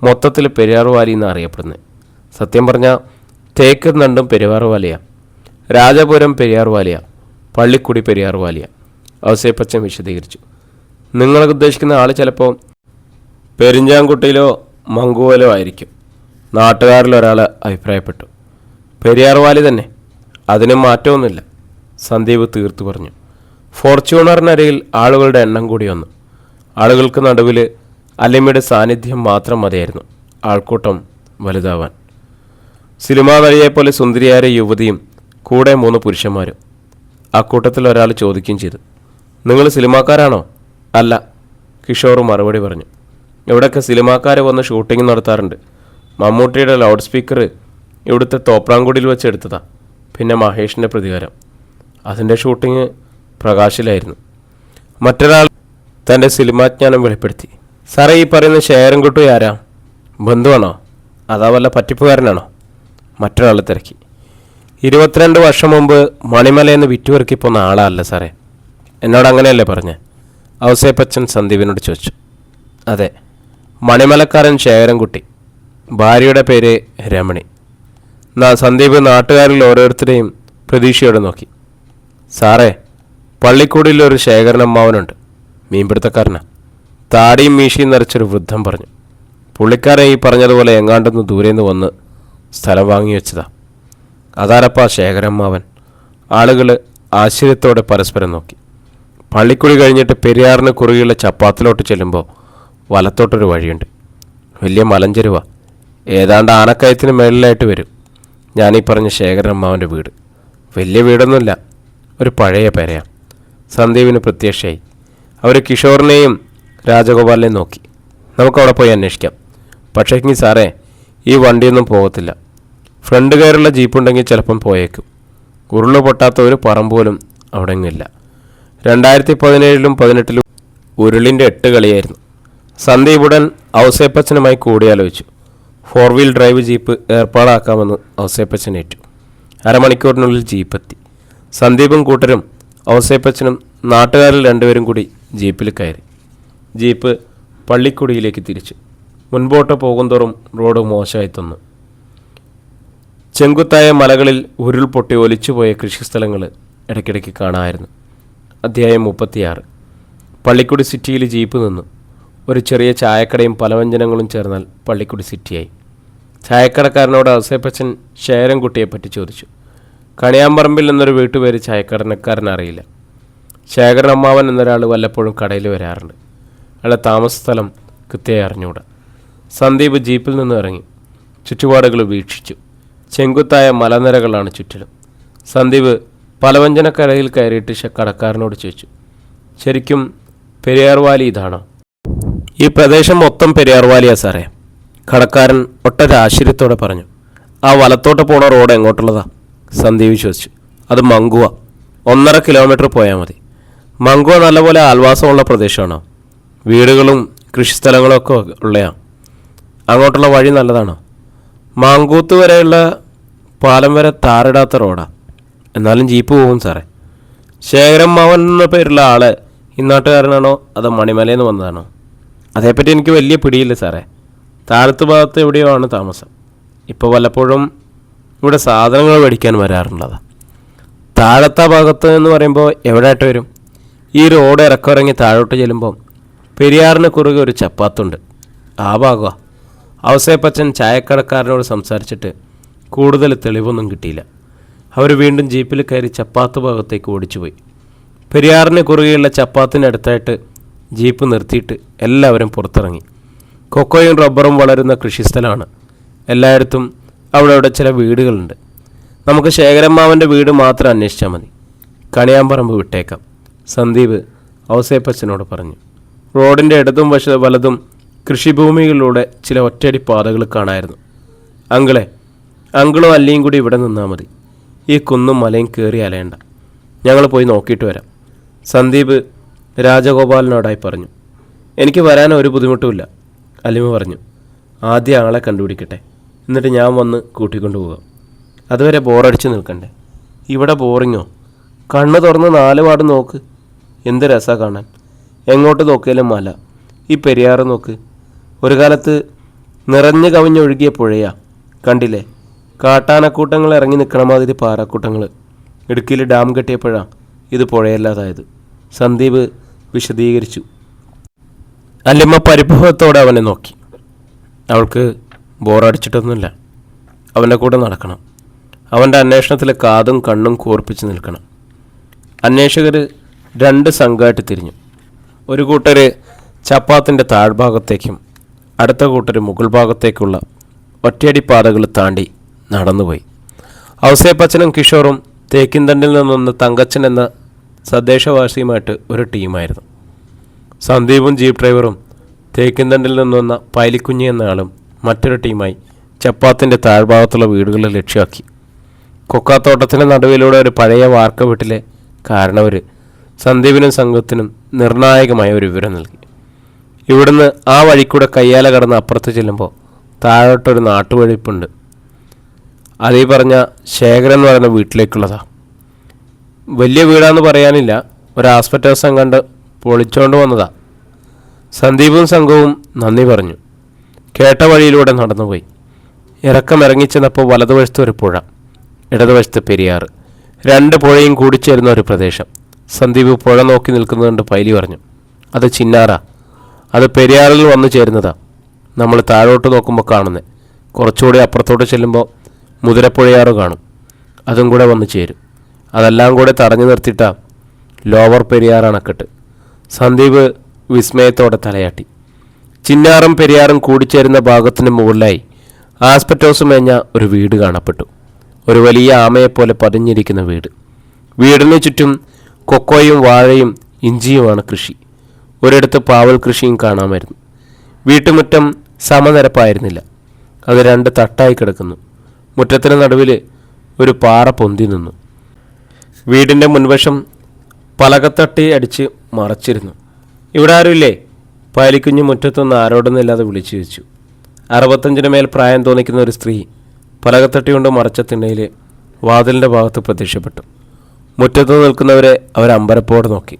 മൊത്തത്തിൽ പെരിയാർ വാലി എന്നാണ് അറിയപ്പെടുന്നത്. സത്യം പറഞ്ഞാൽ തേക്കുംതണ്ടും പെരിയാർ വാലിയാണ്. രാജപുരം പെരിയാർ വാലിയാണ്. പള്ളിക്കുടി പെരിയാർ വാലിയാണ്. ഔസേപ്പച്ചൻ വിശദീകരിച്ചു. നിങ്ങൾക്ക് ഉദ്ദേശിക്കുന്ന ആൾ ചിലപ്പോൾ പെരിഞ്ചാംകുട്ടിയിലോ മങ്കുവലോ ആയിരിക്കും. നാട്ടുകാരിലൊരാൾ അഭിപ്രായപ്പെട്ടു. പെരിയാർ വാലി തന്നെ, അതിനും മാറ്റമൊന്നുമില്ല, സന്ദീപ് തീർത്തു പറഞ്ഞു. ഫോർച്യൂണറിനരികിൽ ആളുകളുടെ എണ്ണം കൂടി വന്നു. ആളുകൾക്ക് നടുവിൽ അലിമയുടെ സാന്നിധ്യം മാത്രം മതിയായിരുന്നു ആൾക്കൂട്ടം വലുതാവാൻ. സിനിമാ നടിയെപ്പോലെ സുന്ദരിയായ യുവതിയും കൂടെ 3 പുരുഷന്മാരും. ആ കൂട്ടത്തിൽ ഒരാൾ ചോദിക്കുകയും ചെയ്തു, നിങ്ങൾ സിനിമാക്കാരാണോ? അല്ല, കിഷോർ മറുപടി പറഞ്ഞു. ഇവിടെയൊക്കെ സിനിമാക്കാർ വന്ന് ഷൂട്ടിംഗ് നടത്താറുണ്ട്. മമ്മൂട്ടിയുടെ ലൗഡ് സ്പീക്കർ ഇവിടുത്തെ തോപ്രാംകുടിയിൽ വെച്ച് എടുത്തതാ. പിന്നെ മഹേഷിൻ്റെ പ്രതികാരം, അതിൻ്റെ ഷൂട്ടിങ് പ്രകാശിലായിരുന്നു. മറ്റൊരാൾ തൻ്റെ സിനിമാജ്ഞാനം വെളിപ്പെടുത്തി. സാറേ, ഈ പറയുന്ന ശേഖരൻകുട്ടി ആരാ? ബന്ധുവാണോ അതാ വല്ല പറ്റിപ്പുകാരനാണോ? മറ്റൊരാൾ തിരക്കി. 22 വർഷം മുമ്പ് മണിമലയെന്ന് വിറ്റുപെറുക്കിപ്പോന്ന ആളല്ല സാറേ. എന്നോട് അങ്ങനെയല്ലേ പറഞ്ഞേ? ഔസേപ്പച്ചൻ സന്ദീപിനോട് ചോദിച്ചു. അതെ, മണിമലക്കാരൻ ശേഖരൻകുട്ടി. ഭാര്യയുടെ പേര് രമണി. സന്ദീപ് നാട്ടുകാരിൽ ഓരോരുത്തരെയും പ്രതീക്ഷയോടെ നോക്കി. സാറേ, പള്ളിക്കൂടിയിലൊരു ശേഖരനമ്മാവനുണ്ട്, മീൻപിടുത്തക്കാരനാണ്. താടിയും മീശയും നിറച്ചൊരു വൃദ്ധം പറഞ്ഞു. പുള്ളിക്കാരൻ ഈ പറഞ്ഞതുപോലെ എങ്ങാണ്ടൊന്ന് ദൂരേന്ന് വന്ന് സ്ഥലം വാങ്ങി വെച്ചതാ. അതാരപ്പാ ശേഖരമ്മാവൻ? ആളുകൾ ആശ്ചര്യത്തോടെ പരസ്പരം നോക്കി. പള്ളിക്കുടി കഴിഞ്ഞിട്ട് പെരിയാറിന് കുറുകെയുള്ള ചപ്പാത്തിലോട്ട് ചെല്ലുമ്പോൾ വലത്തോട്ടൊരു വഴിയുണ്ട്. വലിയ മലഞ്ചെരുവ, ഏതാണ്ട് ആനക്കയത്തിന് മേളിലായിട്ട് വരും. ഞാനീ പറഞ്ഞ ശേഖരമ്മാവൻ്റെ വീട്. വലിയ വീടൊന്നുമില്ല, ഒരു പഴയ പേരയാണ്. സന്ദീപിന് പ്രത്യക്ഷയായി. അവർ കിഷോറിനെയും രാജഗോപാലിനെയും നോക്കി. നമുക്കവിടെ പോയി അന്വേഷിക്കാം. പക്ഷേ സാറേ, ഈ വണ്ടിയൊന്നും പോകത്തില്ല. ഫ്രണ്ട് കയറുള്ള ജീപ്പുണ്ടെങ്കിൽ ചിലപ്പം പോയേക്കും. ഉരുള് പൊട്ടാത്ത ഒരു പറമ്പ് പോലും അവിടെ ഇല്ല. 2017-ലും 2018-ലും ഉരുളിൻ്റെ 8 കളിയായിരുന്നു. സന്ദീപ് ഉടൻ ഔസേപ്പച്ചനുമായി കൂടിയാലോചിച്ചു. 4 വീൽ ഡ്രൈവ് ജീപ്പ് ഏർപ്പാടാക്കാമെന്ന് ഔസേപ്പച്ചൻ ഏറ്റു. അരമണിക്കൂറിനുള്ളിൽ ജീപ്പെത്തി. സന്ദീപും കൂട്ടരും ഔസേപ്പച്ചനും നാട്ടുകാരിൽ 2 പേരും കൂടി ജീപ്പിൽ കയറി. ജീപ്പ് പള്ളിക്കുടിയിലേക്ക് തിരിച്ചു. മുൻപോട്ട് പോകുന്തോറും റോഡ് മോശമായി തന്നു. ചെങ്കുത്തായ മലകളിൽ ഉരുൾപൊട്ടി ഒലിച്ചുപോയ കൃഷിസ്ഥലങ്ങൾ ഇടയ്ക്കിടയ്ക്ക് കാണാമായിരുന്നു. അധ്യായം 36. പള്ളിക്കുടി സിറ്റിയിൽ ജീപ്പ് നിന്നു. ഒരു ചെറിയ ചായക്കടയും പലവ്യഞ്ജനങ്ങളും ചേർന്നാൽ പള്ളിക്കുടി സിറ്റിയായി. ചായക്കടക്കാരനോട് ഔസേപ്പച്ചൻ ശേഖരൻകുട്ടിയെപ്പറ്റി ചോദിച്ചു. കണിയാമ്പറമ്പിൽ എന്നൊരു വീട്ടുപേര് ചായക്കടക്കാരൻ അറിയില്ല. ശേഖരൻ അമ്മാവൻ എന്നൊരാൾ വല്ലപ്പോഴും കടയിൽ വരാറുണ്ട്. അയാളുടെ താമസ സ്ഥലം കൃത്യമായി അറിഞ്ഞുകൂടാ. സന്ദീപ് ജീപ്പിൽ നിന്ന് ഇറങ്ങി ചുറ്റുപാടുകൾ വീക്ഷിച്ചു. ചെങ്കുത്തായ മലനിരകളാണ് ചുറ്റിലും. സന്ദീപ് പലവ്യഞ്ജനക്കടയിൽ കയറിയിട്ട് കടക്കാരനോട് ചോദിച്ചു, ശരിക്കും പെരിയാർ വാലി ഇതാണോ? ഈ പ്രദേശം മൊത്തം പെരിയാർ വാലിയാ സാറേ. കടക്കാരൻ ഒട്ടൊരു ആശ്ചര്യത്തോടെ പറഞ്ഞു. ആ വലത്തോട്ട് പോണ റോഡ് എങ്ങോട്ടുള്ളതാ? സന്ദീപ് ചോദിച്ചു. അത് മങ്കുവ. 1.5 കിലോമീറ്റർ പോയാൽ മതി. മങ്കുവ നല്ലപോലെ ആൾവാസമുള്ള പ്രദേശമാണോ? വീടുകളും കൃഷിസ്ഥലങ്ങളും ഒക്കെ ഉള്ളയാ. അങ്ങോട്ടുള്ള വഴി നല്ലതാണോ? മാങ്കൂത്ത് വരെയുള്ള പാലം വരെ താറിടാത്ത റോഡാ. എന്നാലും ജീപ്പ് പോകും സാറേ. ശേഖരൻ മാവൻ എന്ന പേരുള്ള ആള് ഈ നാട്ടുകാരനാണോ അതോ മണിമലയിൽ നിന്ന് വന്നതാണോ? അതേപ്പറ്റി എനിക്ക് വലിയ പിടിയില്ല സാറേ. താഴത്ത് ഭാഗത്ത് എവിടെയോ ആണ് താമസം. ഇപ്പോൾ വല്ലപ്പോഴും ഇവിടെ സാധനങ്ങൾ മേടിക്കാൻ വരാറുള്ളതാണ്. താഴത്തെ ഭാഗത്ത് എന്ന് പറയുമ്പോൾ എവിടെയായിട്ട് വരും? ഈ റോഡ് ഇറക്കിറങ്ങി താഴോട്ട് ചെല്ലുമ്പോൾ പെരിയാറിന് കുറുകെ ഒരു ചപ്പാത്തുണ്ട്. ആ ഭാഗമാണ്. ഔസേപ്പച്ചൻ ചായക്കടക്കാരനോട് സംസാരിച്ചിട്ട് കൂടുതൽ തെളിവൊന്നും കിട്ടിയില്ല. അവർ വീണ്ടും ജീപ്പിൽ കയറി ചപ്പാത്ത് ഭാഗത്തേക്ക് ഓടിച്ചുപോയി. പെരിയാറിന് കുറുകെയുള്ള ചപ്പാത്തിനടുത്തായിട്ട് ജീപ്പ് നിർത്തിയിട്ട് എല്ലാവരും പുറത്തിറങ്ങി. കൊക്കോയും റബ്ബറും വളരുന്ന കൃഷിസ്ഥലമാണ്. എല്ലായിടത്തും അവിടെ ചില വീടുകളുണ്ട്. നമുക്ക് ശേഖരമ്മാവൻ്റെ വീട് മാത്രം അന്വേഷിച്ചാൽ മതി. കണിയാമ്പറമ്പ് വിട്ടേക്കാം, സന്ദീപ് ഔസേപ്പച്ചനോട് പറഞ്ഞു. റോഡിൻ്റെ ഇടതും വലതും കൃഷിഭൂമികളിലൂടെ ചില ഒറ്റയടി പാതകൾ കാണായിരുന്നു. അങ്കിളും അല്ലിയും കൂടി ഇവിടെ നിന്നാൽ മതി. ഈ കുന്നും മലയും കയറി അലയണ്ട. ഞങ്ങൾ പോയി നോക്കിയിട്ട് വരാം, സന്ദീപ് രാജഗോപാലനോടായി പറഞ്ഞു. എനിക്ക് വരാൻ ഒരു ബുദ്ധിമുട്ടുമില്ല, അലിമ പറഞ്ഞു. ആദ്യം ആളെ കണ്ടുപിടിക്കട്ടെ, എന്നിട്ട് ഞാൻ വന്ന് കൂട്ടിക്കൊണ്ടു പോകാം. അതുവരെ ബോറടിച്ച് നിൽക്കണ്ടേ? ഇവിടെ ബോറിങ്ങോ? കണ്ണ് തുറന്ന് 4 വാർഡ് നോക്ക്. എന്ത് രസമാണ് കാണാൻ. എങ്ങോട്ട് നോക്കിയാലും മല. ഈ പെരിയാറ് നോക്ക്. ഒരു കാലത്ത് നിറഞ്ഞു കവിഞ്ഞൊഴുകിയ പുഴയാ. കണ്ടില്ലേ? കാട്ടാനക്കൂട്ടങ്ങൾ ഇറങ്ങി നിൽക്കണ മാതിരി പാറക്കൂട്ടങ്ങൾ. ഇടുക്കിയിൽ ഡാം കെട്ടിയപ്പോഴാണ് ഇത് പുഴയല്ലാതായത്, സന്ദീപ് വിശദീകരിച്ചു. അല്ലിമ്മ പരിഭവത്തോടെ അവനെ നോക്കി. അവൾക്ക് ബോറടിച്ചിട്ടൊന്നുമില്ല. അവൻ്റെ കൂടെ നടക്കണം. അവൻ്റെ അന്വേഷണത്തിൽ കാതും കണ്ണും കൂർപ്പിച്ച് നിൽക്കണം. അന്വേഷകർ 2 സംഘമായിട്ട് തിരിഞ്ഞു. ഒരു കൂട്ടർ ചപ്പാത്തിൻ്റെ താഴ്ഭാഗത്തേക്കും അടുത്ത കൂട്ടർ മുകൾ ഭാഗത്തേക്കുള്ള ഒറ്റയടി പാതകൾ താണ്ടി നടന്നുപോയി. ഔസേപ്പച്ചനും കിഷോറും തേക്കിൻതണ്ടിൽ നിന്നൊന്ന് തങ്കച്ചൻ എന്ന തദ്ദേശവാസിയുമായിട്ട് ഒരു ടീമായിരുന്നു. സന്ദീപും ജീപ്പ് ഡ്രൈവറും തേക്കിൻതണ്ടിൽ നിന്നൊന്ന പൈലിക്കുഞ്ഞി എന്ന ആളും മറ്റൊരു ടീമായി ചപ്പാത്തിൻ്റെ താഴ്ഭാഗത്തുള്ള വീടുകൾ ലക്ഷ്യമാക്കി. കൊക്കാത്തോട്ടത്തിൻ്റെ നടുവിലൂടെ ഒരു പഴയ വാർക്ക വീട്ടിലെ കാരണവർ സന്ദീപിനും സംഘത്തിനും നിർണായകമായ ഒരു വിവരം നൽകി. ഇവിടുന്ന് ആ വഴിക്കൂടെ കയ്യാല കടന്ന് അപ്പുറത്ത് ചെല്ലുമ്പോൾ താഴോട്ടൊരു നാട്ടുവഴിപ്പുണ്ട്. അതീ പറഞ്ഞ ശേഖരൻ എന്ന് പറയുന്ന വീട്ടിലേക്കുള്ളതാ. വലിയ വീടാന്ന് പറയാനില്ല, ഒരു ആസ്പെറ്റോസം കണ്ട് പൊളിച്ചോണ്ട് വന്നതാ. സന്ദീപും സംഘവും നന്ദി പറഞ്ഞു. കേട്ട വഴിയിലൂടെ നടന്നുപോയി. ഇറക്കം ഇറങ്ങിച്ചെന്നപ്പോൾ വലതുവശത്ത് ഒരു പുഴ, ഇടതുവശത്ത് പെരിയാറ്, 2 പുഴയും കൂടിച്ചേരുന്ന ഒരു പ്രദേശം. സന്ദീപ് പുഴ നോക്കി നിൽക്കുന്നതുകൊണ്ട് പൈലി പറഞ്ഞു, അത് ചിന്നാറാ. അത് പെരിയാറിൽ വന്നു ചേരുന്നതാ. നമ്മൾ താഴോട്ട് നോക്കുമ്പോൾ കാണുന്നത്. കുറച്ചുകൂടി അപ്പുറത്തോട്ട് ചെല്ലുമ്പോൾ മുതിരപ്പുഴയാറ് കാണും. അതും കൂടെ വന്നു ചേരും. അതെല്ലാം കൂടെ തടഞ്ഞു നിർത്തിയിട്ടാ ലോവർ പെരിയാർ അണക്കെട്ട്. സന്ദീപ് വിസ്മയത്തോടെ തലയാട്ടി. ചിന്നാറും പെരിയാറും കൂടിച്ചേരുന്ന ഭാഗത്തിന് മുകളിലായി ആസ്പെറ്റോസ് മേഞ്ഞ ഒരു വീട് കാണപ്പെട്ടു. ഒരു വലിയ ആമയെപ്പോലെ പതിഞ്ഞിരിക്കുന്ന വീട്. വീടിന് ചുറ്റും കൊക്കോയും വാഴയും ഇഞ്ചിയുമാണ് കൃഷി. ഒരിടത്ത് പാവൽ കൃഷിയും കാണാമായിരുന്നു. വീട്ടുമുറ്റം സമനിരപ്പായിരുന്നില്ല. അത് രണ്ട് തട്ടായി കിടക്കുന്നു. മുറ്റത്തിന് നടുവിൽ ഒരു പാറ പൊന്തി നിന്നു. വീടിൻ്റെ മുൻവശം പലകത്തട്ടി അടിച്ച് മറച്ചിരുന്നു. ഇവിടെ ആരുമില്ലേ? പാലിക്കുഞ്ഞ് മുറ്റത്തൊന്ന് ആരോടൊന്നുമില്ലാതെ വിളിച്ചു വെച്ചു. 65 മേൽ പ്രായം തോന്നിക്കുന്ന ഒരു സ്ത്രീ പലകത്തട്ടി കൊണ്ട് മറച്ച തിണ്ണയിൽ വാതിലിൻ്റെ ഭാഗത്ത് പ്രത്യക്ഷപ്പെട്ടു. മുറ്റത്ത് നിൽക്കുന്നവരെ അവർ അമ്പരപ്പോടെ നോക്കി.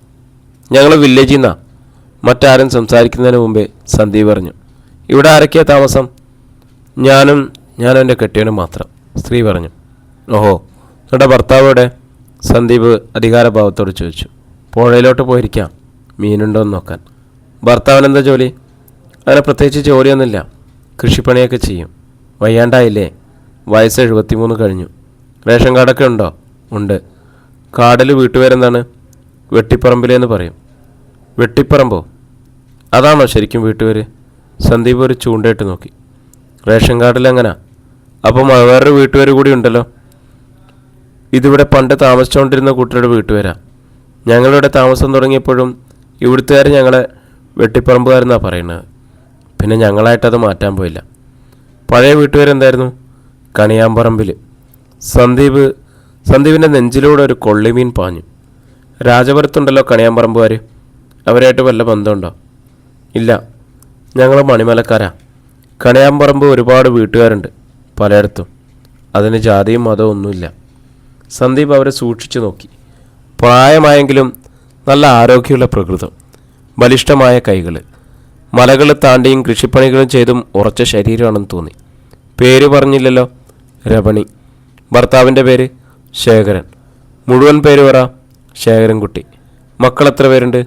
ഞങ്ങൾ വില്ലേജിൽ നിന്നാ. മറ്റാരും സംസാരിക്കുന്നതിന് മുമ്പേ സന്ദീപ് പറഞ്ഞു. ഇവിടെ ആരൊക്കെയാ താമസം? ഞാനും എൻ്റെ കെട്ടിയവനും മാത്രം, സ്ത്രീ പറഞ്ഞു. ഓഹോ, നിങ്ങളുടെ ഭർത്താവോടെ? സന്ദീപ് അധികാരഭാവത്തോട് ചോദിച്ചു. പുഴയിലോട്ട് പോയിരിക്കാം, മീനുണ്ടോയെന്ന് നോക്കാൻ. ഭർത്താവിനെന്താ ജോലി? അങ്ങനെ പ്രത്യേകിച്ച് ജോലിയൊന്നുമില്ല, കൃഷിപ്പണിയൊക്കെ ചെയ്യും. വയ്യാണ്ടായില്ലേ? വയസ്സ് 73 കഴിഞ്ഞു. റേഷൻ കാർഡൊക്കെ ഉണ്ടോ? ഉണ്ട്. കാർഡിൽ വീട്ടുപേരെന്താണ്? വെട്ടിപ്പറമ്പിലെന്ന് പറയും. വെട്ടിപ്പറമ്പോ? അതാണോ ശരിക്കും വീട്ടുപേര്? സന്ദീപ് ഒരു ചൂണ്ടയിട്ട് നോക്കി. റേഷൻ കാർഡിൽ എങ്ങനാ? അപ്പം വേറൊരു വീട്ടുപേര് കൂടി ഉണ്ടല്ലോ. ഇതിവിടെ പണ്ട് താമസിച്ചുകൊണ്ടിരുന്ന കുട്ടിയുടെ വീട്ടുപേരാ. ഞങ്ങളിവിടെ താമസം തുടങ്ങിയപ്പോഴും ഇവിടുത്തുകാർ ഞങ്ങളെ വെട്ടിപ്പറമ്പുകാരെന്നാണ് പറയുന്നത്. പിന്നെ ഞങ്ങളായിട്ടത് മാറ്റാൻ പോയില്ല. പഴയ വീട്ടുപേരെന്തായിരുന്നു? കണിയാമ്പറമ്പിൽ. സന്ദീപിൻ്റെ നെഞ്ചിലൂടെ ഒരു കൊള്ളിമീൻ പാഞ്ഞു. രാജപുരത്തുണ്ടല്ലോ കണിയാമ്പറമ്പുകാർ, അവരായിട്ട് വല്ല ബന്ധമുണ്ടോ? ഇല്ല, ഞങ്ങൾ മണിമലക്കാരാ. കണിയാമ്പറമ്പ് ഒരുപാട് വീട്ടുകാരുണ്ട് പലയിടത്തും. അതിന് ജാതിയും മതവും ഒന്നുമില്ല. സന്ദീപ് അവരെ സൂക്ഷിച്ചു നോക്കി. പ്രായമായെങ്കിലും നല്ല ആരോഗ്യമുള്ള പ്രകൃതം, ബലിഷ്ഠമായ കൈകൾ, മലകൾ താണ്ടിയും കൃഷിപ്പണികളും ചെയ്തും ഉറച്ച ശരീരമാണെന്ന് തോന്നി. പേര് പറഞ്ഞില്ലല്ലോ? രമണി. ഭർത്താവിൻ്റെ പേര്? ശേഖരൻ. മുഴുവൻ പേര് പറ. ശേഖരൻകുട്ടി. മക്കൾ എത്ര പേരുണ്ട്?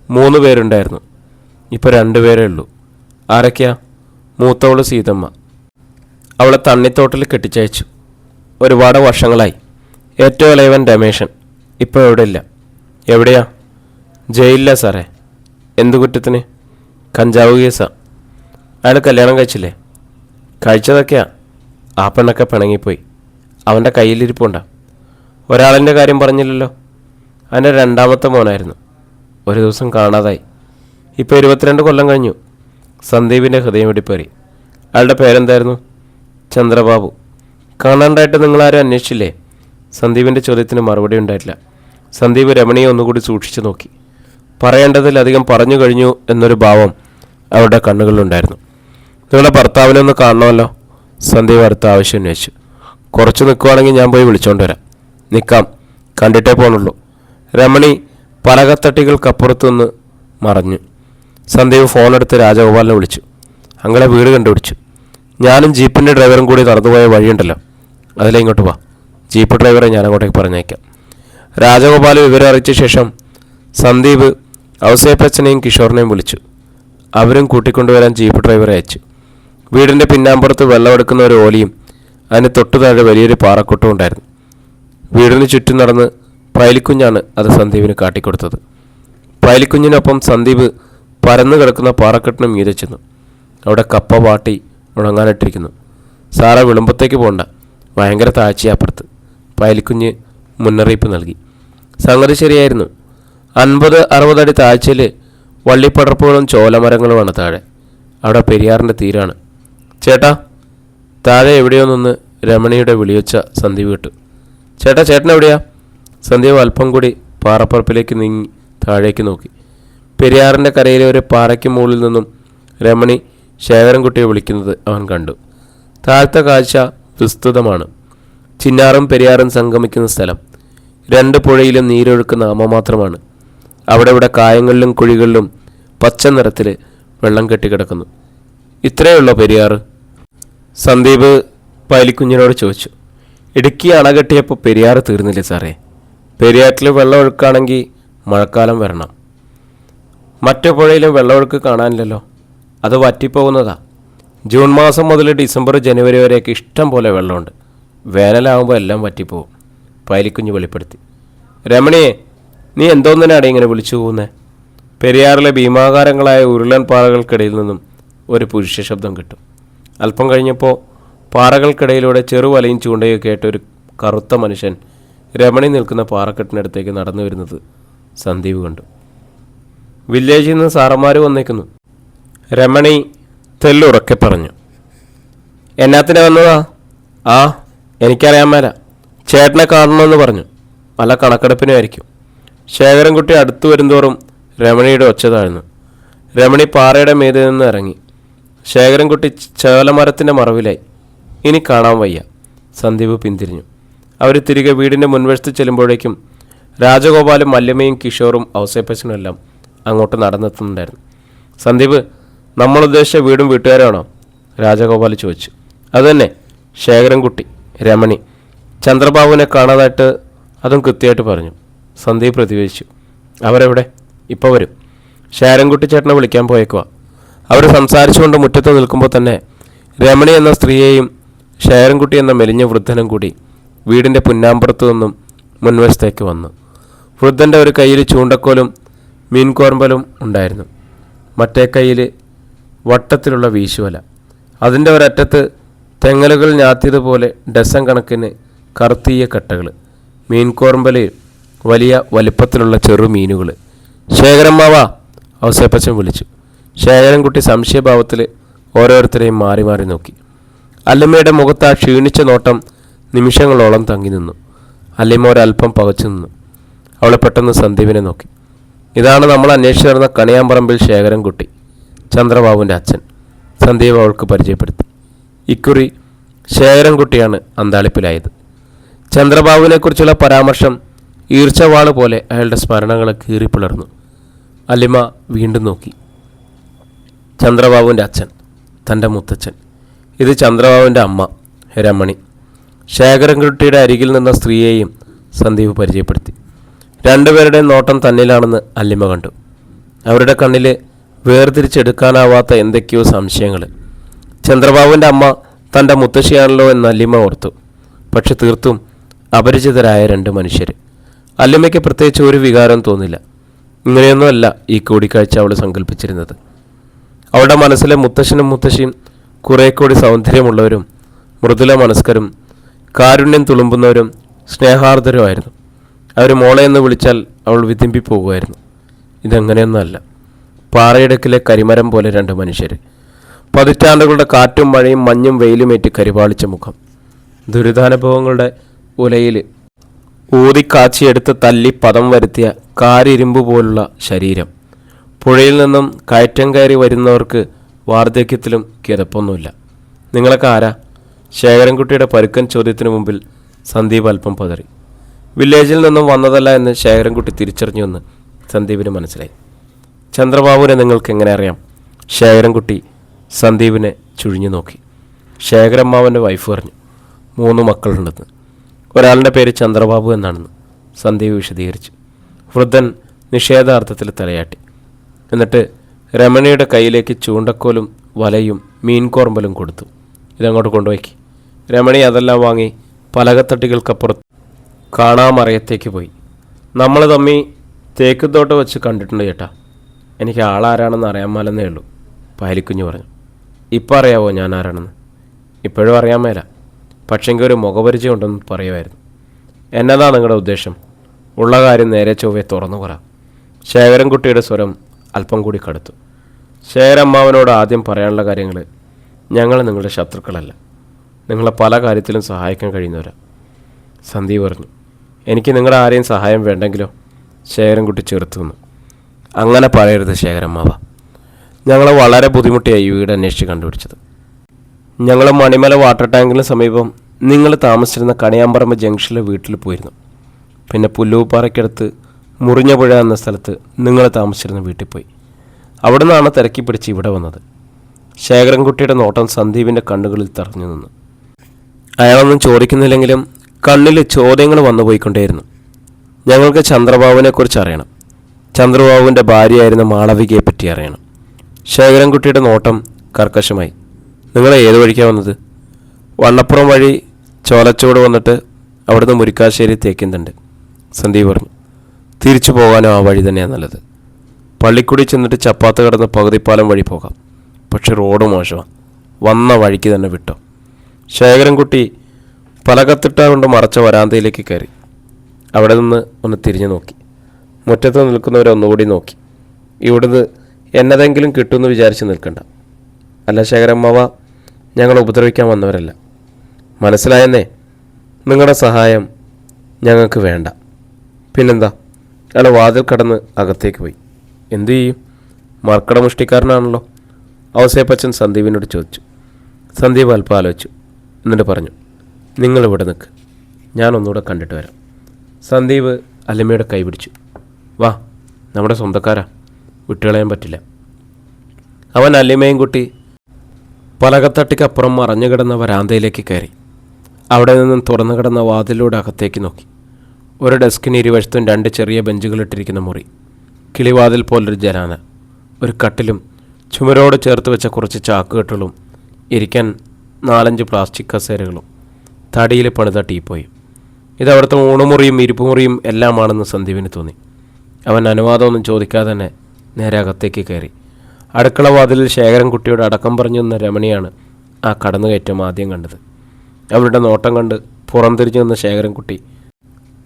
3 പേരുണ്ടായിരുന്നു, ഇപ്പോൾ 2 പേരേ ഉള്ളൂ. ആരൊക്കെയാ? മൂത്തവള് സീതമ്മ. അവളെ തണ്ണിത്തോട്ടിൽ കെട്ടിച്ചയച്ചു. ഒരുപാട് വർഷങ്ങളായി. ഏറ്റവും ഇളയവൻ രമേശൻ. ഇപ്പോൾ എവിടെ ഇല്ല. എവിടെയാ? ജയിലില്ല സാറേ. എന്തു കുറ്റത്തിന്? കഞ്ചാവ് കേസാ. അയാൾ കല്യാണം കഴിച്ചില്ലേ? കഴിച്ചതൊക്കെയാ. ആ പെണ്ണൊക്കെ പിണങ്ങിപ്പോയി. അവൻ്റെ കയ്യിലിരിപ്പുണ്ടാ. ഒരാളിൻ്റെ കാര്യം പറഞ്ഞില്ലല്ലോ? അതിൻ്റെ 2ാമത്തെ മോനായിരുന്നു. ഒരു ദിവസം കാണാതായി. ഇപ്പോൾ 22 കൊല്ലം കഴിഞ്ഞു. സന്ദീപിൻ്റെ ഹൃദയം വെടിപ്പേറി. അയാളുടെ പേരെന്തായിരുന്നു? ചന്ദ്രബാബു. കാണാണ്ടായിട്ട് നിങ്ങളാരും അന്വേഷിച്ചില്ലേ? സന്ദീപിൻ്റെ ചോദ്യത്തിന് മറുപടി ഉണ്ടായിട്ടില്ല. സന്ദീപ് രമണിയെ ഒന്നുകൂടി സൂക്ഷിച്ചു നോക്കി. പറയേണ്ടതിലധികം പറഞ്ഞു കഴിഞ്ഞു എന്നൊരു ഭാവം അവരുടെ കണ്ണുകളിലുണ്ടായിരുന്നു. നിങ്ങളുടെ ഭർത്താവിനെ ഒന്ന് കാണണമല്ലോ. സന്ദീപ് അടുത്ത ആവശ്യം അന്വേഷിച്ചു. കുറച്ച് നിൽക്കുവാണെങ്കിൽ ഞാൻ പോയി വിളിച്ചോണ്ട് വരാം. നിൽക്കാം, കണ്ടിട്ടേ പോണുള്ളൂ. രമണി പലകത്തട്ടികൾക്കപ്പുറത്തുനിന്ന് മറഞ്ഞു. സന്ദീപ് ഫോണെടുത്ത് രാജഗോപാലിനെ വിളിച്ചു. അങ്ങളെ വീട് കണ്ടുപിടിച്ചു. ഞാനും ജീപ്പിൻ്റെ ഡ്രൈവറും കൂടി നടന്നുപോയ വഴിയുണ്ടല്ലോ, അതിലെ ഇങ്ങോട്ട് വാ. ജീപ്പ് ഡ്രൈവറെ ഞാൻ അങ്ങോട്ടേക്ക് പറഞ്ഞയക്കാം. രാജഗോപാൽ വിവരം അറിയിച്ച ശേഷം സന്ദീപ് ഔസേപ്പച്ചനെയും കിഷോറിനെയും വിളിച്ചു. അവരും കൂട്ടിക്കൊണ്ടുവരാൻ ജീപ്പ് ഡ്രൈവറെ അയച്ചു. വീടിൻ്റെ പിന്നാമ്പുറത്ത് വെള്ളമെടുക്കുന്ന ഒരു ഓലിയും അതിന് തൊട്ടു താഴെ വലിയൊരു പാറക്കൊട്ടും ഉണ്ടായിരുന്നു. വീടിന് ചുറ്റും നടന്ന് പൈലിക്കുഞ്ഞാണ് അത് സന്ദീപിന് കാട്ടിക്കൊടുത്തത്. പൈലിക്കുഞ്ഞിനൊപ്പം സന്ദീപ് പരന്നു കിടക്കുന്ന പാറക്കെട്ടിന് മീതെ ചെന്നു. അവിടെ കപ്പ വാട്ടി ഉണങ്ങാനിട്ടിരിക്കുന്നു. സാറേ, വിളുമ്പത്തേക്ക് പോകണ്ട, ഭയങ്കര താഴ്ചയപ്പുറത്ത്. പൈലിക്കുഞ്ഞ് മുന്നറിയിപ്പ് നൽകി. സംഗതി ശരിയായിരുന്നു. 50-60 അടി താഴ്ചയിൽ വള്ളിപ്പടർപ്പുകളും ചോലമരങ്ങളുമാണ് താഴെ. അവിടെ പെരിയാറിൻ്റെ തീരാണ്. ചേട്ടാ, താഴെ എവിടെയോ നിന്ന് രമണിയുടെ വിളിയൊച്ച സന്ദീപ് കേട്ടു. ചേട്ടാ, ചേട്ടൻ എവിടെയാ? സന്ദീപ് അല്പം കൂടി പാറപ്പറപ്പിലേക്ക് നീങ്ങി താഴേക്ക് നോക്കി. പെരിയാറിൻ്റെ കരയിലെ ഒരു പാറയ്ക്ക് മുകളിൽ നിന്നും രമണി ശേഖരൻകുട്ടിയെ വിളിക്കുന്നത് അവൻ കണ്ടു. താഴത്തെ കാഴ്ച വിസ്തൃതമാണ്. ചിന്നാറും പെരിയാറും സംഗമിക്കുന്ന സ്ഥലം. 2 പുഴയിലും നീരൊഴുക്കുന്ന അമ്മ മാത്രമാണ്. അവിടെ ഇവിടെ കായങ്ങളിലും കുഴികളിലും പച്ച നിറത്തിൽ വെള്ളം കെട്ടിക്കിടക്കുന്നു. ഇത്രയുള്ളോ പെരിയാറ്? സന്ദീപ് പൈലിക്കുഞ്ഞിനോട് ചോദിച്ചു. ഇടുക്കി അണ കെട്ടിയപ്പോൾ പെരിയാറ് തീർന്നില്ലേ സാറേ? പെരിയാറ്റിൽ വെള്ളമൊഴുക്കാണെങ്കിൽ മഴക്കാലം വരണം. മറ്റു പുഴയിലും വെള്ളമൊഴുക്ക് കാണാനില്ലല്ലോ, അത് വറ്റിപ്പോകുന്നതാ. ജൂൺ മാസം മുതൽ ഡിസംബർ ജനുവരി വരെയൊക്കെ ഇഷ്ടം പോലെ വെള്ളമുണ്ട്. വേനലാകുമ്പോൾ എല്ലാം വറ്റിപ്പോവും. പൈലിക്കുഞ്ഞ് വെളിപ്പെടുത്തി. രമണിയെ, നീ എന്തോന്നിനാണ് ഇങ്ങനെ വിളിച്ചു പോകുന്നേ? പെരിയാറിലെ ഭീമാകാരങ്ങളായ ഉരുളൻ പാറകൾക്കിടയിൽ നിന്നും ഒരു പുരുഷ ശബ്ദം കിട്ടും. അല്പം കഴിഞ്ഞപ്പോൾ പാറകൾക്കിടയിലൂടെ ചെറുവലയും ചൂണ്ടയൊക്കെ ആയിട്ട് ഒരു കറുത്ത മനുഷ്യൻ രമണി നിൽക്കുന്ന പാറക്കെട്ടിനടുത്തേക്ക് നടന്നു വരുന്നത് സന്ദീപ് കണ്ടു. വില്ലേജിൽ നിന്ന് സാറന്മാർ വന്നേക്കുന്നു. രമണി തെല്ലുറക്കെ പറഞ്ഞു. എന്നാത്തിനെ വന്നതാ? ആ, എനിക്കറിയാൻ മേല. ചേട്ടനെ കാണണമെന്ന് പറഞ്ഞു. വല്ല കണക്കെടുപ്പിനുമായിരിക്കും. ശേഖരൻകുട്ടി അടുത്തു വരുന്തോറും രമണിയുടെ ഒച്ച താഴ്ന്നു. രമണി പാറയുടെ മീതെ നിന്ന് ഇറങ്ങി. ശേഖരൻകുട്ടി ചേലമരത്തിൻ്റെ മറവിലായി. ഇനി കാണാൻ വയ്യ. സന്ദീപ് പിന്തിരിഞ്ഞു. അവർ തിരികെ വീടിൻ്റെ മുൻവശത്ത് ചെല്ലുമ്പോഴേക്കും രാജഗോപാലും മല്യമ്മയും കിഷോറും ഔസേപ്പച്ചനും എല്ലാം അങ്ങോട്ട് നടന്നെത്തുന്നുണ്ടായിരുന്നു. സന്ദീപ്, നമ്മൾ ഉദ്ദേശിച്ച വീടും വീട്ടുകാരാണോ? രാജഗോപാൽ ചോദിച്ചു. അതുതന്നെ. ശേഖരൻകുട്ടി, രമണി, ചന്ദ്രബാബുവിനെ കാണാതായിട്ട് അതും കൃത്യമായിട്ട് പറഞ്ഞു. സന്ദീപ് പ്രതികരിച്ചു. അവരെവിടെ? ഇപ്പോൾ വരും. ശേഖരൻകുട്ടി ചേട്ടനെ വിളിക്കാൻ പോയേക്കുവാ. അവർ സംസാരിച്ചുകൊണ്ട് മുറ്റത്ത് നിൽക്കുമ്പോൾ തന്നെ രമണി എന്ന സ്ത്രീയെയും ശേഖരൻകുട്ടി എന്ന മെലിഞ്ഞ വൃദ്ധനും കൂടി വീടിൻ്റെ പുന്നാമ്പുറത്തു നിന്നും മുൻവശത്തേക്ക് വന്നു. വൃദ്ധൻ്റെ ഒരു കയ്യിൽ ചൂണ്ടക്കോലും മീൻകോർമ്പലും ഉണ്ടായിരുന്നു. മറ്റേ കയ്യിൽ വട്ടത്തിലുള്ള വീശുവല. അതിൻ്റെ ഒരറ്റത്ത് തെങ്ങലുകൾ ഞാത്തിയതുപോലെ ഡസൻ കണക്കിന് കറുത്തീയ കട്ടകൾ. മീൻകോർമ്പല് വലിയ വലിപ്പത്തിലുള്ള ചെറു മീനുകൾ. ശേഖരമ്മാവാ, ഔസേപ്പച്ചൻ വിളിച്ചു. ശേഖരൻകുട്ടി സംശയഭാവത്തിൽ ഓരോരുത്തരെയും മാറി മാറി നോക്കി. അല്ലിമ്മയുടെ മുഖത്ത് ആ ക്ഷീണിച്ച നോട്ടം നിമിഷങ്ങളോളം തങ്ങി നിന്നു. അല്ലിമ്മ ഒരല്പം പകച്ചു നിന്നു. അവളെ പെട്ടെന്ന് സന്ദീപിനെ നോക്കി. ഇതാണ് നമ്മൾ അന്വേഷിച്ചു നടന്ന കണിയാമ്പറമ്പിൽ ശേഖരൻകുട്ടി, ചന്ദ്രബാബുവിൻ്റെ അച്ഛൻ. സന്ദീപ് അവൾക്ക് പരിചയപ്പെടുത്തി. ഇക്കുറി ശേഖരൻകുട്ടിയാണ് അന്താളിപ്പിലായത്. ചന്ദ്രബാബുവിനെക്കുറിച്ചുള്ള പരാമർശം ഈർച്ചവാള് പോലെ അയാളുടെ സ്മരണകളെ കീറിപ്പിളർന്നു. അല്ലിമ വീണ്ടും നോക്കി. ചന്ദ്രബാബുവിൻ്റെ അച്ഛൻ, തൻ്റെ മുത്തച്ഛൻ. ഇത് ചന്ദ്രബാബുവിൻ്റെ അമ്മ രമണി. ശേഖരൻകുട്ടിയുടെ അരികിൽ നിന്ന സ്ത്രീയെയും സന്ദീപ് പരിചയപ്പെടുത്തി. രണ്ടുപേരുടെയും നോട്ടം തന്നിലാണെന്ന് അല്ലിമ കണ്ടു. അവരുടെ കണ്ണിൽ വേർതിരിച്ചെടുക്കാനാവാത്ത എന്തൊക്കെയോ സംശയങ്ങൾ. ചന്ദ്രബാബുവിൻ്റെ അമ്മ തൻ്റെ മുത്തശ്ശിയാണല്ലോ എന്ന് അല്ലിമ ഓർത്തു. പക്ഷെ തീർത്തും അപരിചിതരായ രണ്ട് മനുഷ്യർ. അല്ലിമയ്ക്ക് പ്രത്യേകിച്ച് ഒരു വികാരം തോന്നില്ല. ഇങ്ങനെയൊന്നുമല്ല ഈ കൂടിക്കാഴ്ച അവൾ സങ്കല്പിച്ചിരുന്നത്. അവളുടെ മനസ്സിലെ മുത്തശ്ശനും മുത്തശ്ശിയും കുറേ കൂടി സൗന്ദര്യമുള്ളവരും മൃദുല മനസ്കരും കാരുണ്യം തുളുമ്പുന്നവരും സ്നേഹാർദ്ദരുമായിരുന്നു. അവർ മോളെ എന്ന് വിളിച്ചാൽ അവൾ വിതുമ്പിപ്പോകുമായിരുന്നു. ഇതെങ്ങനെയൊന്നുമല്ല. പാറയിടക്കിലെ കരിമരം പോലെ രണ്ട് മനുഷ്യർ. പതിറ്റാണ്ടുകളുടെ കാറ്റും മഴയും മഞ്ഞും വെയിലുമേറ്റ് കരിപാളിച്ച മുഖം. ദുരിതാനുഭവങ്ങളുടെ ഉലയിൽ ഊതിക്കാച്ചിയെടുത്ത് തല്ലി പദം വരുത്തിയ കാരിരുമ്പ് പോലുള്ള ശരീരം. പുഴയിൽ നിന്നും കയറ്റം കയറി വരുന്നവർക്ക് വാർദ്ധക്യത്തിലും കിതപ്പൊന്നുമില്ല. നിങ്ങളൊക്കെ ആരാ? ശേഖരൻകുട്ടിയുടെ പരുക്കൻ ചോദ്യത്തിന് മുമ്പിൽ സന്ദീപ് അല്പം പതറി. വില്ലേജിൽ നിന്നും വന്നതല്ല എന്ന് ശേഖരൻകുട്ടി തിരിച്ചറിഞ്ഞുവെന്ന് സന്ദീപിന് മനസ്സിലായി. ചന്ദ്രബാബുവിനെ നിങ്ങൾക്ക് എങ്ങനെ അറിയാം? ശേഖരൻകുട്ടി സന്ദീപിനെ ചുഴിഞ്ഞു നോക്കി. ശേഖരമ്മാവൻ്റെ വൈഫ് പറഞ്ഞു. 3 മക്കളുണ്ടെന്ന്. ഒരാളുടെ പേര് ചന്ദ്രബാബു എന്നാണെന്ന് സന്ദീപ് വിശദീകരിച്ചു. വൃദ്ധൻ നിഷേധാർത്ഥത്തിൽ തലയാട്ടി. എന്നിട്ട് രമണിയുടെ കയ്യിലേക്ക് ചൂണ്ടക്കോലും വലയും മീൻകോർമ്പലും കൊടുത്തു. ഇതങ്ങോട്ട് കൊണ്ടുപോയിക്ക്. രമണി അതെല്ലാം വാങ്ങി പലകത്തട്ടികൾക്കപ്പുറത്ത് കാണാമറയത്തേക്ക് പോയി. നമ്മൾ തമ്മി തേക്കുതോട്ടം വെച്ച് കണ്ടിട്ടുണ്ട് ചേട്ടാ. എനിക്ക് ആളാരാണെന്ന് അറിയാൻ മേലെന്നേ ഉള്ളൂ, പാലിക്കുഞ്ഞ് പറഞ്ഞു. ഇപ്പം അറിയാവോ ഞാൻ ആരാണെന്ന്? ഇപ്പോഴും അറിയാൻ മേല. പക്ഷെങ്കിൽ ഒരു മുഖപരിചയം ഉണ്ടെന്ന് പറയുമായിരുന്നു. എന്നതാ നിങ്ങളുടെ ഉദ്ദേശം? ഉള്ള കാര്യം നേരെ ചൊവ്വേ തുറന്നു പറ. ശേഖരൻകുട്ടിയുടെ സ്വരം അല്പം കൂടി കടുത്തു. ശേഖരമ്മാവനോട് ആദ്യം പറയാനുള്ള കാര്യങ്ങൾ, ഞങ്ങൾ നിങ്ങളുടെ ശത്രുക്കളല്ല, നിങ്ങളെ പല കാര്യത്തിലും സഹായിക്കാൻ കഴിയുന്നവരാ. സന്ദീപ് പറഞ്ഞു. എനിക്ക് നിങ്ങളുടെ ആരെയും സഹായം വേണ്ടെങ്കിലോ? ശേഖരൻകുട്ടി ചെറുത്തു നിന്നു. അങ്ങനെ പറയരുത് ശേഖരമ്മാവ. ഞങ്ങൾ വളരെ ബുദ്ധിമുട്ടിയായി ഈ വീട് അന്വേഷിച്ച് കണ്ടുപിടിച്ചത്. ഞങ്ങൾ മണിമല വാട്ടർ ടാങ്കിന് സമീപം നിങ്ങൾ താമസിച്ചിരുന്ന കണിയാമ്പറമ്പ് ജംഗ്ഷനിലെ വീട്ടിൽ പോയിരുന്നു. പിന്നെ പുല്ലൂപ്പാറയ്ക്കടുത്ത് മുറിഞ്ഞ പുഴ എന്ന സ്ഥലത്ത് നിങ്ങൾ താമസിച്ചിരുന്ന വീട്ടിൽ പോയി. അവിടെ നിന്നാണ് തിരക്കി പിടിച്ച് ഇവിടെ വന്നത്. ശേഖരൻകുട്ടിയുടെ നോട്ടം സന്ദീപിൻ്റെ കണ്ണുകളിൽ തറഞ്ഞു നിന്നു. അയാളൊന്നും ചോദിക്കുന്നില്ലെങ്കിലും കണ്ണിൽ ചോദ്യങ്ങൾ വന്നു പോയിക്കൊണ്ടേയിരുന്നു. ഞങ്ങൾക്ക് ചന്ദ്രബാബുവിനെക്കുറിച്ച് അറിയണം. ചന്ദ്രബാബുവിൻ്റെ ഭാര്യയായിരുന്ന മാളവികയെ പറ്റി അറിയണം. ശേഖരൻകുട്ടിയുടെ നോട്ടം കർക്കശമായി. നിങ്ങൾ ഏത് വഴിക്കാണ് വന്നത്? വണ്ണപ്പുറം വഴി ചോലച്ചോട് വന്നിട്ട് അവിടുന്ന് മുരിക്കാശ്ശേരി തേക്കിന്തുണ്ട്, സന്ദീപ് പറഞ്ഞു. തിരിച്ചു പോകാനോ ആ വഴി തന്നെയാണ് നല്ലത്. പള്ളിക്കുടി ചെന്നിട്ട് ചപ്പാത്ത് കടന്ന് പകുതിപ്പാലം വഴി പോകാം. പക്ഷെ റോഡ് മോശമാണ്. വന്ന വഴിക്ക് തന്നെ വിട്ടോ. ശേഖരൻകുട്ടി പലകത്തിട്ട കൊണ്ട് മറച്ച വരാന്തയിലേക്ക് കയറി. അവിടെ നിന്ന് ഒന്ന് തിരിഞ്ഞു നോക്കി. മുറ്റത്ത് നിൽക്കുന്നവരെ ഒന്നുകൂടി നോക്കി. ഇവിടുന്ന് എന്നതെങ്കിലും കിട്ടുമെന്ന് വിചാരിച്ച് നിൽക്കണ്ട. അല്ല ശേഖരമ്മാവ, ഞങ്ങൾ ഉപദ്രവിക്കാൻ വന്നവരല്ല. മനസ്സിലായെന്നേ? നിങ്ങളുടെ സഹായം ഞങ്ങൾക്ക് വേണ്ട. പിന്നെന്താ? അയാൾ വാതിൽ കടന്ന് അകത്തേക്ക് പോയി. എന്തു ചെയ്യും? മർക്കടമുഷ്ടിക്കാരനാണല്ലോ. ഔസേപ്പച്ചൻ സന്ദീപിനോട് ചോദിച്ചു. സന്ദീപ് അല്പം ആലോചിച്ചു. എന്നിട്ട് പറഞ്ഞു, നിങ്ങളിവിടെ നിൽക്ക്, ഞാനൊന്നുകൂടെ കണ്ടിട്ട് വരാം. സന്ദീപ് അല്ലിമയുടെ കൈ പിടിച്ചു. വാ, നമ്മുടെ സ്വന്തക്കാരാ, വിട്ടുകളയാൻ പറ്റില്ല. അവൻ അല്ലിമയും കുട്ടി പലകത്തട്ടിക്കപ്പുറം മറഞ്ഞു കിടന്ന വരാന്തയിലേക്ക് കയറി. അവിടെ നിന്നും തുറന്നു കിടന്ന വാതിലൂടെ അകത്തേക്ക് നോക്കി. ഒരു ഡെസ്കിന് ഇരുവശത്തും 2 ചെറിയ ബെഞ്ചുകളിട്ടിരിക്കുന്ന മുറി, കിളിവാതിൽ പോലൊരു ജനാല, ഒരു കട്ടിലും ചുമരോട് ചേർത്ത് വെച്ച കുറച്ച് ചാക്കുകെട്ടുകളും, ഇരിക്കാൻ 4-5 പ്ലാസ്റ്റിക് കസേരകളും, തടിയിൽ പണിത ടീപ്പോയും. ഇതവിടുത്തെ ഊണുമുറിയും ഇരിപ്പുമുറിയും എല്ലാമാണെന്ന് സന്ദീപിന് തോന്നി. അവൻ അനുവാദമൊന്നും ചോദിക്കാതെ തന്നെ നേരെ അകത്തേക്ക് കയറി. അടുക്കള വാതിലിൽ ശേഖരൻകുട്ടിയോട് അടക്കം പറഞ്ഞു നിന്ന രമണിയാണ് ആ കടന്നുകയറ്റം ആദ്യം കണ്ടത്. അവരുടെ നോട്ടം കണ്ട് പുറംതിരിഞ്ഞു നിന്ന ശേഖരൻകുട്ടി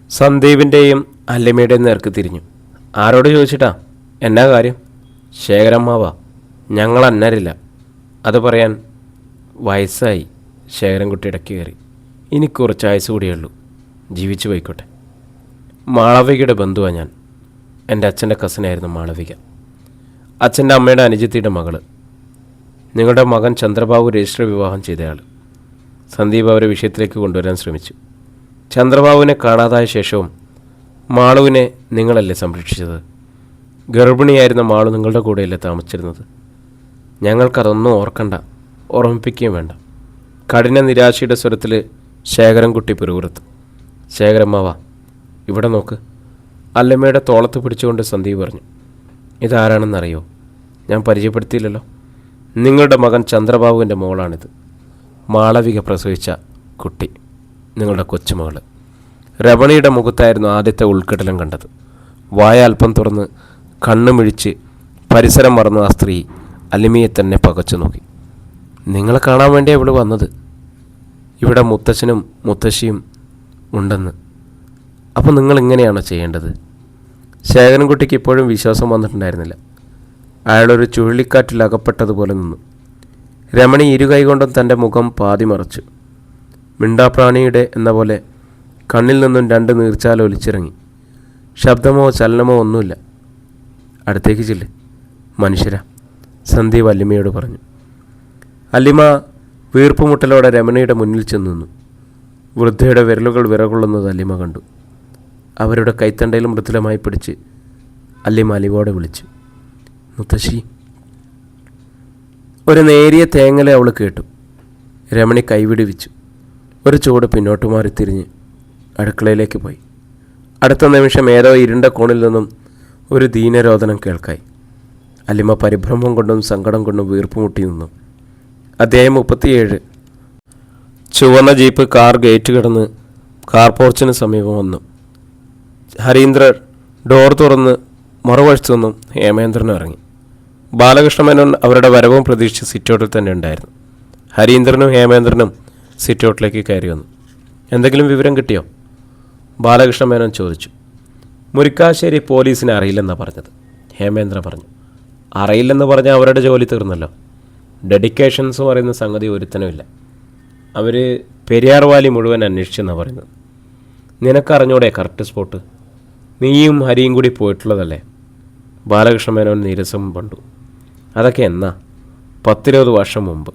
സന്ദീപിൻ്റെയും അല്ലിമയുടെയും നേർക്ക് തിരിഞ്ഞു. ആരോട് ചോദിച്ചിട്ടാ? എന്നാ കാര്യം? ശേഖരമ്മാവാ, ഞങ്ങൾ അന്നരില്ല. അത് പറയാൻ വയസ്സായി. ശേഖരൻകുട്ടി ഇടയ്ക്ക് കയറി. ഇനി കുറച്ച് ആയുസ് കൂടിയുള്ളൂ, ജീവിച്ചു പോയിക്കോട്ടെ. മാളവികയുടെ ബന്ധുവാണ് ഞാൻ. എൻ്റെ അച്ഛൻ്റെ കസിനായിരുന്നു മാളവിക, അച്ഛൻ്റെ അമ്മയുടെ അനുജത്തിയുടെ മകള്. നിങ്ങളുടെ മകൻ ചന്ദ്രബാബു രജിസ്റ്റർ വിവാഹം ചെയ്തയാൾ. സന്ദീപ് അവരെ വിഷയത്തിലേക്ക് കൊണ്ടുവരാൻ ശ്രമിച്ചു. ചന്ദ്രബാബുവിനെ കാണാതായ ശേഷവും മാളുവിനെ നിങ്ങളല്ലേ സംരക്ഷിച്ചത്? ഗർഭിണിയായിരുന്ന മാളു നിങ്ങളുടെ കൂടെയല്ലേ താമസിച്ചിരുന്നത്? ഞങ്ങൾക്കതൊന്നും ഓർക്കണ്ട, ഓർമ്മിപ്പിക്കുകയും വേണ്ട. കഠിന നിരാശയുടെ സ്വരത്തിൽ ശേഖരൻകുട്ടി പിറുപിറുത്തു. ശേഖരമ്മാവാ, ഇവിടെ നോക്ക്. അല്ലമ്മയുടെ തോളത്ത് പിടിച്ചുകൊണ്ട് സന്ദീപ് പറഞ്ഞു. ഇതാരാണെന്നറിയോ? ഞാൻ പരിചയപ്പെടുത്തിയില്ലല്ലോ. നിങ്ങളുടെ മകൻ ചന്ദ്രബാബുവിൻ്റെ മോളാണിത്. മാളവിക പ്രസവിച്ച കുട്ടി, നിങ്ങളുടെ കൊച്ചുമകൾ. രമണിയുടെ മുഖത്തായിരുന്നു ആദ്യത്തെ ഉൾക്കടലം കണ്ടത്. വായ അല്പം തുറന്ന് കണ്ണുമിഴിച്ച് പരിസരം മറന്ന ആ സ്ത്രീ അലിമയെ തന്നെ പകച്ചു നോക്കി. നിങ്ങളെ കാണാൻ വേണ്ടിയാണ് ഇവിടെ വന്നത്. ഇവിടെ മുത്തച്ഛനും മുത്തശ്ശിയും ഉണ്ടെന്ന്. അപ്പോൾ നിങ്ങളിങ്ങനെയാണോ ചെയ്യേണ്ടത്? ശേഖരൻകുട്ടിക്ക് ഇപ്പോഴും വിശ്വാസം വന്നിട്ടുണ്ടായിരുന്നില്ല. അയാളൊരു ചുഴലിക്കാറ്റിൽ അകപ്പെട്ടതുപോലെ നിന്നു. രമണി ഇരുകൈ കൊണ്ടും തൻ്റെ മുഖം പാതി മറച്ചു. മിണ്ടാപ്രാണിയുടെ എന്ന പോലെ കണ്ണിൽ നിന്നും 2 നീർച്ചാൽ ഒലിച്ചിറങ്ങി. ശബ്ദമോ ചലനമോ ഒന്നുമില്ല. അടുത്തേക്ക് ചെല്ല്, മനുഷ്യരാ, സന്ദീപ് അല്ലിമയോട് പറഞ്ഞു. അല്ലിമ വീർപ്പുമുട്ടലോടെ രമണിയുടെ മുന്നിൽ ചെന്നു നിന്നു. വൃദ്ധയുടെ വിരലുകൾ വിറകൊള്ളുന്നത് അല്ലിമ കണ്ടു. അവരുടെ കൈത്തണ്ടയിൽ മൃദുലമായി പിടിച്ച് അല്ലിമ അലിവോടെ വിളിച്ചു, മുത്തശ്ശി. ഒരു നേരിയ തേങ്ങലെ അവൾ കേട്ടു. രമണി കൈവിടുവിച്ചു. ഒരു ചുവട് പിന്നോട്ട് മാറി തിരിഞ്ഞ് അടുക്കളയിലേക്ക് പോയി. അടുത്ത നിമിഷം ഏതോ ഇരുണ്ട കോണിൽ നിന്നും ഒരു ദീനരോധനം കേൾക്കായി. അല്ലിമ പരിഭ്രമം കൊണ്ടും സങ്കടം കൊണ്ടും വീർപ്പുമുട്ടി നിന്നു. അധ്യായം 37. ചുവന്ന ജീപ്പ് കാർ ഗേറ്റ് കടന്ന് കാർ പോർച്ചിന് സമീപം വന്നു. ഹരീന്ദ്രൻ ഡോർ തുറന്ന് മറുവശത്തു നിന്നും ഹേമേന്ദ്രൻ ഇറങ്ങി. ബാലകൃഷ്ണമേനോൻ അവരുടെ വരവും പ്രതീക്ഷിച്ച് സിറ്റൗട്ടിൽ തന്നെ ഉണ്ടായിരുന്നു. ഹരീന്ദ്രനും ഹേമേന്ദ്രനും സിറ്റൗട്ടിലേക്ക് കയറി വന്നു. എന്തെങ്കിലും വിവരം കിട്ടിയോ? ബാലകൃഷ്ണമേനോൻ ചോദിച്ചു. മുരിക്കാശ്ശേരി പോലീസിനെ അറിയില്ലെന്നാണ് പറഞ്ഞത്, ഹേമേന്ദ്ര പറഞ്ഞു. അറിയില്ലെന്ന് പറഞ്ഞാൽ അവരുടെ ജോലി തീർന്നല്ലോ. ഡെഡിക്കേഷൻസ് പറയുന്ന സംഗതി ഒരുത്തനുമില്ല. അവർ പെരിയാർ വാലി മുഴുവൻ അന്വേഷിച്ചെന്നാണ് പറയുന്നത്. നിനക്കറിഞ്ഞൂടെ കറക്റ്റ് സ്പോട്ട്? നീയും ഹരിയും കൂടി പോയിട്ടുള്ളതല്ലേ? ബാലകൃഷ്ണമേനോൻ നീരസം പണ്ടു. അതൊക്കെ എന്നാ? 10-20 വർഷം മുമ്പ്.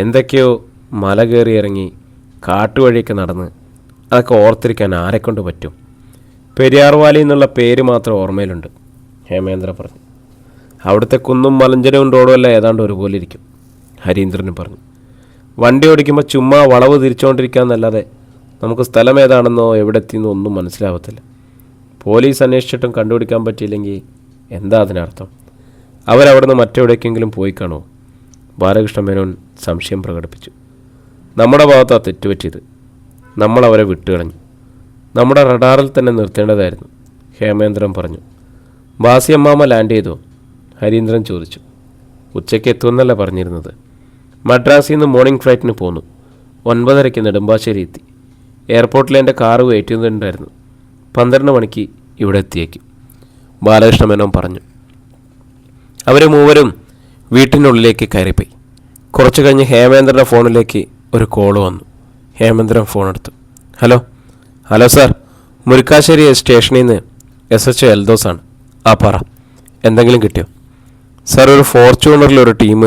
എന്തൊക്കെയോ മല കയറി ഇറങ്ങി കാട്ടുവഴിയൊക്കെ നടന്ന് അതൊക്കെ ഓർത്തിരിക്കാൻ ആരെക്കൊണ്ട് പറ്റും? പെരിയാർ വാലി എന്നുള്ള പേര് മാത്രം ഓർമ്മയിലുണ്ട്, ഹേമേന്ദ്ര പറഞ്ഞു. അവിടുത്തെ കുന്നും മലഞ്ചരവും റോഡും എല്ലാം ഏതാണ്ട് ഒരുപോലെ ഇരിക്കും, ഹരീന്ദ്രന് പറഞ്ഞു. വണ്ടി ഓടിക്കുമ്പോൾ ചുമ്മാ വളവ് തിരിച്ചുകൊണ്ടിരിക്കാമെന്നല്ലാതെ നമുക്ക് സ്ഥലം ഏതാണെന്നോ എവിടെ എത്തിയെന്നോ ഒന്നും മനസ്സിലാവത്തില്ല. പോലീസ് അന്വേഷിച്ചിട്ടും കണ്ടുപിടിക്കാൻ പറ്റിയില്ലെങ്കിൽ എന്താ അതിനർത്ഥം? അവരവിടുന്ന് മറ്റെവിടേക്കെങ്കിലും പോയി കാണുമോ? ബാലകൃഷ്ണമേനോൻ സംശയം പ്രകടിപ്പിച്ചു. നമ്മുടെ ഭാഗത്താണ് തെറ്റുപറ്റിയത്. നമ്മളവരെ വിട്ടുകളഞ്ഞു. നമ്മുടെ റഡാറിൽ തന്നെ നിർത്തേണ്ടതായിരുന്നു, ഹേമേന്ദ്രൻ പറഞ്ഞു. ബാസിയമ്മാമ ലാൻഡ് ചെയ്തോ? ഹരീന്ദ്രൻ ചോദിച്ചു. ഉച്ചയ്ക്ക് എത്തുമെന്നല്ല പറഞ്ഞിരുന്നത്. മദ്രാസിൽ നിന്ന് മോർണിംഗ് ഫ്ലൈറ്റിന് പോന്നു. 9:30 നെടുമ്പാശ്ശേരി എത്തി. എയർപോർട്ടിൽ എൻ്റെ കാറ് വെയിറ്റ് ചെയ്യുന്നുണ്ടായിരുന്നു. 12 മണിക്ക് ഇവിടെ എത്തിയേക്കും, ബാലകൃഷ്ണമേനോൻ പറഞ്ഞു. അവർ മൂവരും വീട്ടിനുള്ളിലേക്ക് കയറിപ്പോയി. കുറച്ച് കഴിഞ്ഞ് ഹേമേന്ദ്രൻ്റെ ഫോണിലേക്ക് ഒരു കോൾ വന്നു. ഹേമേന്ദ്രൻ ഫോൺ എടുത്തു. ഹലോ സാർ, മുരിക്കാശ്ശേരി സ്റ്റേഷനിൽ നിന്ന് SHO എൽദോസാണ്. പറ, എന്തെങ്കിലും കിട്ടിയോ? സാർ, ഒരു ഫോർച്യൂണറിലൊരു ടീം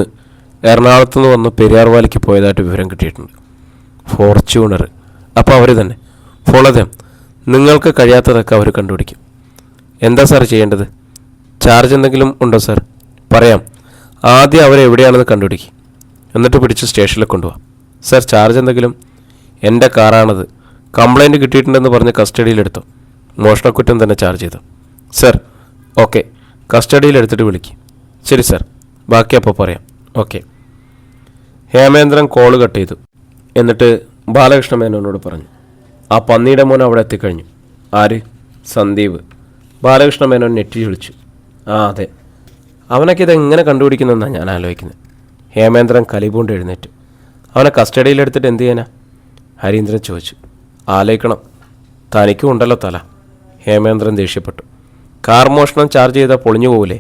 എറണാകുളത്ത് നിന്ന് വന്ന് പെരിയാർവാലിക്ക് പോയതായിട്ട് വിവരം കിട്ടിയിട്ടുണ്ട്. ഫോർച്യൂണർ? അപ്പോൾ അവർ തന്നെ ഫോളോ ചെയ്യാം. നിങ്ങൾക്ക് കഴിയാത്തതൊക്കെ അവർ കണ്ടുപിടിക്കും. എന്താ സാർ ചെയ്യേണ്ടത്? ചാർജ് എന്തെങ്കിലും ഉണ്ടോ സാർ? പറയാം. ആദ്യം അവരെവിടെയാണെന്ന് കണ്ടുപിടിക്കും, എന്നിട്ട് പിടിച്ച് സ്റ്റേഷനിൽ കൊണ്ടുപോകാം. സാർ, ചാർജ് എന്തെങ്കിലും? എൻ്റെ കാറാണത്. കംപ്ലൈൻറ്റ് കിട്ടിയിട്ടുണ്ടെന്ന് പറഞ്ഞ് കസ്റ്റഡിയിലെടുത്തോ. മോഷണക്കുറ്റം തന്നെ ചാർജ് ചെയ്തോ. സാർ, ഓക്കെ, കസ്റ്റഡിയിലെടുത്തിട്ട് വിളിക്കും. ശരി സാർ, ബാക്കി അപ്പോൾ പറയാം. ഓക്കെ. ഹേമേന്ദ്രൻ കോള് കട്ട് ചെയ്തു. എന്നിട്ട് ബാലകൃഷ്ണ മേനോനോട് പറഞ്ഞു, ആ പന്നിയുടെ മോൻ അവിടെ എത്തിക്കഴിഞ്ഞു. ആര്? സന്ദീപ്. ബാലകൃഷ്ണ മേനോൻ നെറ്റി വിളിച്ചു. അതെ. അവനൊക്കെ ഇതെങ്ങനെ കണ്ടുപിടിക്കുന്നതെന്നാണ് ഞാൻ ആലോചിക്കുന്നത്. ഹേമേന്ദ്രൻ കലിപൂണ്ട് എഴുന്നേറ്റു. അവനെ കസ്റ്റഡിയിലെടുത്തിട്ട് എന്ത് ചെയ്യാനാ? ഹരീന്ദ്രൻ ചോദിച്ചു. ആലോചിക്കണം. തനിക്കും ഉണ്ടല്ലോ തല. ഹേമേന്ദ്രൻ ദേഷ്യപ്പെട്ടു. കാർ മോഷണം ചാർജ് ചെയ്താൽ പൊളിഞ്ഞു പോകില്ലേ?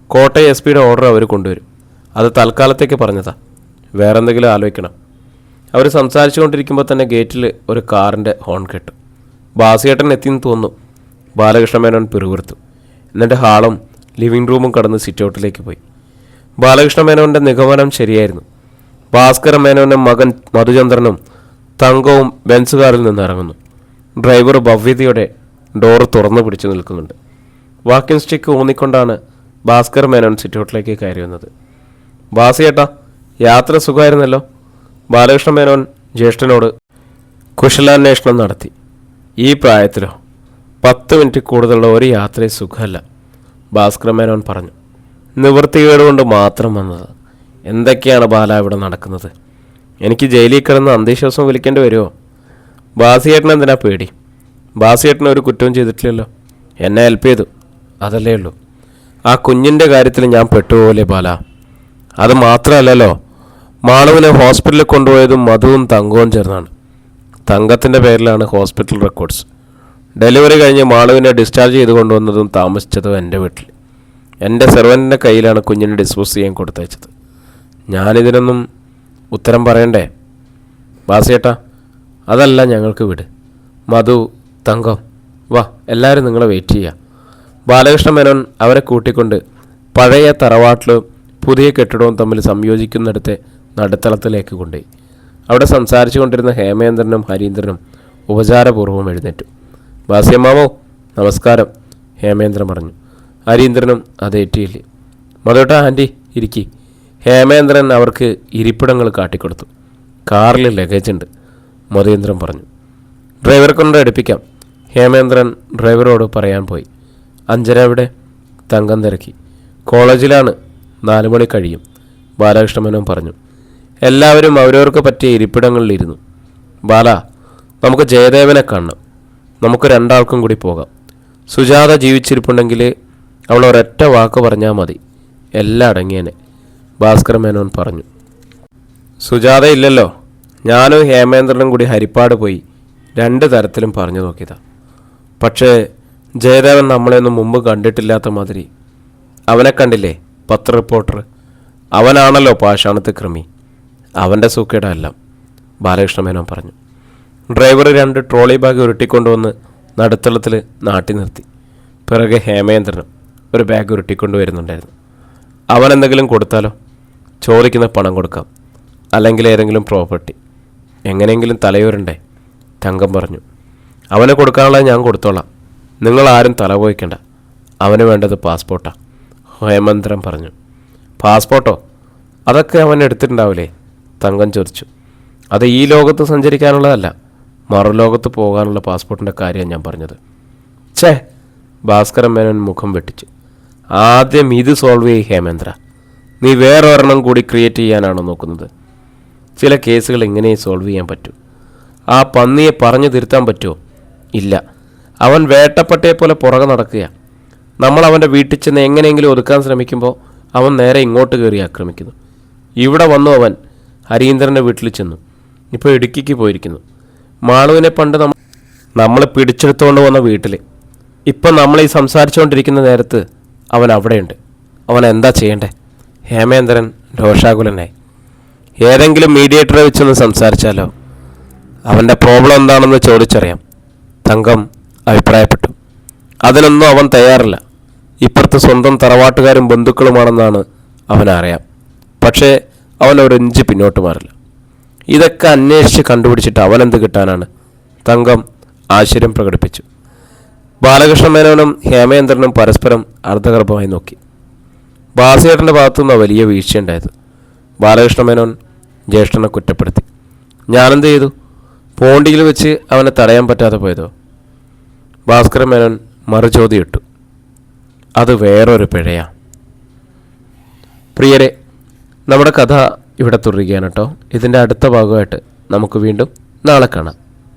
കോട്ടയം SP ഓർഡർ അവർ കൊണ്ടുവരും. അത് തൽക്കാലത്തേക്ക് പറഞ്ഞതാ. വേറെന്തെങ്കിലും ആലോചിക്കണം. അവർ സംസാരിച്ചു കൊണ്ടിരിക്കുമ്പോൾ തന്നെ ഗേറ്റിൽ ഒരു കാറിൻ്റെ ഹോൺ കേട്ടു. ബാസിയേട്ടൻ എത്തിയെന്ന് തോന്നുന്നു. ബാലകൃഷ്ണ മേനോൻ പിറുവിറുത്തു. എന്നിട്ട് ഹാളും ലിവിംഗ് റൂമും കടന്ന് സിറ്റൗട്ടിലേക്ക് പോയി. ബാലകൃഷ്ണ മേനോൻ്റെ നിഗമനം ശരിയായിരുന്നു. ഭാസ്കര മേനോൻ്റെ മകൻ മധുചന്ദ്രനും തങ്കവും ബെൻസ് കാറിൽ നിന്ന് ഇറങ്ങുന്നു. ഡ്രൈവർ ഭവ്യതയുടെ ഡോറ് തുറന്നു പിടിച്ചു നിൽക്കുന്നുണ്ട്. വാക്കിംഗ് സ്റ്റിക്ക് ഊന്നിക്കൊണ്ടാണ് ഭാസ്കർ മേനോൻ സിറ്റൗട്ടിലേക്ക് കയറി വന്നത്. ബാസിയേട്ടാ, യാത്ര സുഖമായിരുന്നല്ലോ. ബാലകൃഷ്ണ മേനോൻ ജ്യേഷ്ഠനോട് കുശലാന്വേഷണം നടത്തി. ഈ പ്രായത്തിലോ? 10 മിനിറ്റ് കൂടുതലുള്ള ഒരു യാത്രയും സുഖമല്ല, ഭാസ്കർ മേനോൻ പറഞ്ഞു. നിവൃത്തികേട് കൊണ്ട് മാത്രം വന്നത്. എന്തൊക്കെയാണ് ബാല ഇവിടെ നടക്കുന്നത്? എനിക്ക് ജയിലിൽ കിടന്ന് അന്ത്യശ്വാസം വിളിക്കേണ്ടി വരുമോ? ബാസിയേട്ടൻ എന്തിനാ പേടി? ബാസിയേട്ടൻ ഒരു കുറ്റവും ചെയ്തിട്ടില്ലല്ലോ. എന്നെ ഹെൽപ്പ് ചെയ്തു, അതല്ലേ ഉള്ളൂ. ആ കുഞ്ഞിൻ്റെ കാര്യത്തിൽ ഞാൻ പെട്ടുപോലെ ബാല. അത് മാത്രമല്ലല്ലോ, മാളുവിനെ ഹോസ്പിറ്റലിൽ കൊണ്ടുപോയതും മധുവും തങ്കവും ചേർന്നാണ്. തങ്കത്തിൻ്റെ പേരിലാണ് ഹോസ്പിറ്റൽ റെക്കോർഡ്സ്. ഡെലിവറി കഴിഞ്ഞ് മാളുവിനെ ഡിസ്ചാർജ് ചെയ്ത് കൊണ്ടുവന്നതും താമസിച്ചതും എൻ്റെ വീട്ടിൽ. എൻ്റെ സെർവൻറ്റിൻ്റെ കയ്യിലാണ് കുഞ്ഞിനെ ഡിസ്പോസ് ചെയ്യാൻ കൊടുത്തയച്ചത്. ഞാനിതിനൊന്നും ഉത്തരം പറയണ്ടേ? ബാസിയേട്ടാ, അതല്ല, ഞങ്ങൾക്ക് വിട്. മധു, തങ്കം, വാ, എല്ലാവരും നിങ്ങളെ വെയിറ്റ് ചെയ്യുക. ബാലകൃഷ്ണ മേനോൻ അവരെ കൂട്ടിക്കൊണ്ട് പഴയ തറവാട്ടിലും പുതിയ കെട്ടിടവും തമ്മിൽ സംയോജിക്കുന്നിടത്തെ നടുത്തളത്തിലേക്ക് കൊണ്ടുപോയി. അവിടെ സംസാരിച്ചു കൊണ്ടിരുന്ന ഹേമേന്ദ്രനും ഹരീന്ദ്രനും ഉപചാരപൂർവ്വം എഴുന്നേറ്റു. ബാസിയമ്മാവോ, നമസ്കാരം, ഹേമേന്ദ്രൻ പറഞ്ഞു. ഹരീന്ദ്രനും അതേറ്റിയില്ലേ. മധുട്ടാ, ആൻറ്റി ഇരിക്കി. ഹേമേന്ദ്രൻ അവർക്ക് ഇരിപ്പിടങ്ങൾ കാട്ടിക്കൊടുത്തു. കാറിൽ ലഗേജ് ഉണ്ട്, മധുേന്ദ്രൻ പറഞ്ഞു. ഡ്രൈവറെ കൊണ്ട് എടുപ്പിക്കാം, ഹേമേന്ദ്രൻ ഡ്രൈവറോട് പറയാൻ പോയി. 5:30 എവിടെ? തങ്കം തിരക്കി. കോളേജിലാണ്, 4 മണി കഴിയും, ബാലകൃഷ്ണ മേനോൻ പറഞ്ഞു. എല്ലാവരും അവരവർക്ക് പറ്റിയ ഇരിപ്പിടങ്ങളിലിരുന്നു. ബാല, നമുക്ക് ജയദേവനെ കാണണം. നമുക്ക് 2 ആൾക്കും കൂടി പോകാം. സുജാത ജീവിച്ചിരിപ്പുണ്ടെങ്കിൽ അവൾ ഒരൊറ്റ വാക്ക് പറഞ്ഞാൽ മതി, എല്ലാം അടങ്ങിയനെ, ഭാസ്കര മേനോൻ പറഞ്ഞു. സുജാത ഇല്ലല്ലോ. ഞാനും ഹേമേന്ദ്രനും കൂടി ഹരിപ്പാട് പോയി 2 തരത്തിലും പറഞ്ഞു നോക്കിയതാ. പക്ഷേ ജയദേവൻ നമ്മളെയൊന്നും മുമ്പ് കണ്ടിട്ടില്ലാത്ത മാതിരി. അവനെ കണ്ടില്ലേ, പത്ര റിപ്പോർട്ടർ? അവനാണല്ലോ പാഷാണത്ത് കൃമി. അവൻ്റെ സൂക്കേടല്ല, ബാലകൃഷ്ണ മേനോൻ പറഞ്ഞു. ഡ്രൈവർ 2 ട്രോളി ബാഗ് ഉരുട്ടിക്കൊണ്ടുവന്ന് നടുത്തളത്തിൽ നാട്ടി നിർത്തി. പിറകെ ഹേമേന്ദ്രനും ഒരു ബാഗ് ഉരുട്ടിക്കൊണ്ടു വരുന്നുണ്ടായിരുന്നു. അവൻ എന്തെങ്കിലും കൊടുത്താലോ? ചോദിക്കുന്ന പണം കൊടുക്കാം, അല്ലെങ്കിൽ ഏതെങ്കിലും പ്രോപ്പർട്ടി. എങ്ങനെയെങ്കിലും തലയൂരണ്ടേ, തങ്കം പറഞ്ഞു. അവന് കൊടുക്കാനുള്ളത് ഞാൻ കൊടുത്തോളാം, നിങ്ങളാരും തല പോയിക്കണ്ട. അവന് വേണ്ടത് പാസ്പോർട്ടാണ്, ഹേമേന്ദ്രൻ പറഞ്ഞു. പാസ്പോർട്ടോ? അതൊക്കെ അവൻ എടുത്തിട്ടുണ്ടാവില്ലേ, തങ്കം ചോദിച്ചു. അത് ഈ ലോകത്ത് സഞ്ചരിക്കാനുള്ളതല്ല, മറുലോകത്ത് പോകാനുള്ള പാസ്പോർട്ടിൻ്റെ കാര്യമാണ് ഞാൻ പറഞ്ഞത്. ഛേ, ഭാസ്കരൻ മേനോൻ മുഖം വെട്ടിച്ചു. ആദ്യം ഇത് സോൾവ് ചെയ്യ് ഹേമേന്ദ്ര. നീ വേറൊരെണ്ണം കൂടി ക്രിയേറ്റ് ചെയ്യാനാണോ നോക്കുന്നത്? ചില കേസുകൾ എങ്ങനെ സോൾവ് ചെയ്യാൻ പറ്റും? ആ പന്നിയെ പറഞ്ഞു തിരുത്താൻ പറ്റുമോ? ഇല്ല. അവൻ വേട്ടപ്പട്ടയെ പോലെ പുറകെ നടക്കുക. നമ്മൾ അവൻ്റെ വീട്ടിൽ ചെന്ന് എങ്ങനെയെങ്കിലും ഒതുക്കാൻ ശ്രമിക്കുമ്പോൾ അവൻ നേരെ ഇങ്ങോട്ട് കയറി ആക്രമിക്കുന്നു. ഇവിടെ വന്നു അവൻ ഹരീന്ദ്രൻ്റെ വീട്ടിൽ ചെന്നു. ഇപ്പോൾ ഇടുക്കിക്ക് പോയിരിക്കുന്നു. മാളുവിനെ പണ്ട് നമ്മൾ പിടിച്ചെടുത്തുകൊണ്ട് വന്ന വീട്ടിൽ. ഇപ്പം നമ്മൾ ഈ സംസാരിച്ചുകൊണ്ടിരിക്കുന്ന നേരത്ത് അവൻ അവിടെയുണ്ട്. അവൻ എന്താ ചെയ്യണ്ടേ? ഹേമേന്ദ്രൻ രോഷാകുലനായി. ഏതെങ്കിലും മീഡിയേറ്ററെ വെച്ചൊന്ന് സംസാരിച്ചാലോ? അവൻ്റെ പ്രോബ്ലം എന്താണെന്ന് ചോദിച്ചറിയാം. തങ്കം അഭിപ്രായപ്പെട്ടു. അതിനൊന്നും അവൻ തയ്യാറില്ല. ഇപ്പുറത്ത് സ്വന്തം തറവാട്ടുകാരും ബന്ധുക്കളുമാണെന്നാണ് അവനറിയാം. പക്ഷേ അവൻ ഒരു ഇഞ്ച് പിന്നോട്ട് മാറില്ല. ഇതൊക്കെ അന്വേഷിച്ച് കണ്ടുപിടിച്ചിട്ട് അവനെന്ത് കിട്ടാനാണ്? തങ്കം ആശ്ചര്യം പ്രകടിപ്പിച്ചു. ബാലകൃഷ്ണ മേനോനും ഹേമേന്ദ്രനും പരസ്പരം അർദ്ധഗർഭമായി നോക്കി. ബാസിയേട്ടൻ്റെ ഭാഗത്തുനിന്ന് വലിയ വീഴ്ചയുണ്ടായത്. ബാലകൃഷ്ണ മേനോൻ ജ്യേഷ്ഠനെ കുറ്റപ്പെടുത്തി. ഞാനെന്ത് ചെയ്തു? പോണ്ടിയിൽ വെച്ച് അവനെ തടയാൻ പറ്റാതെ പോയതോ? ഭാസ്കര മേനോൻ മറുചോദ്യം. അത് വേറൊരു പിഴയാണ്. പ്രിയരെ, നമ്മുടെ കഥ ഇവിടെ തുടരുകയാണ് കേട്ടോ. ഇതിൻ്റെ അടുത്ത ഭാഗമായിട്ട് നമുക്ക് വീണ്ടും നാളെ കാണാം.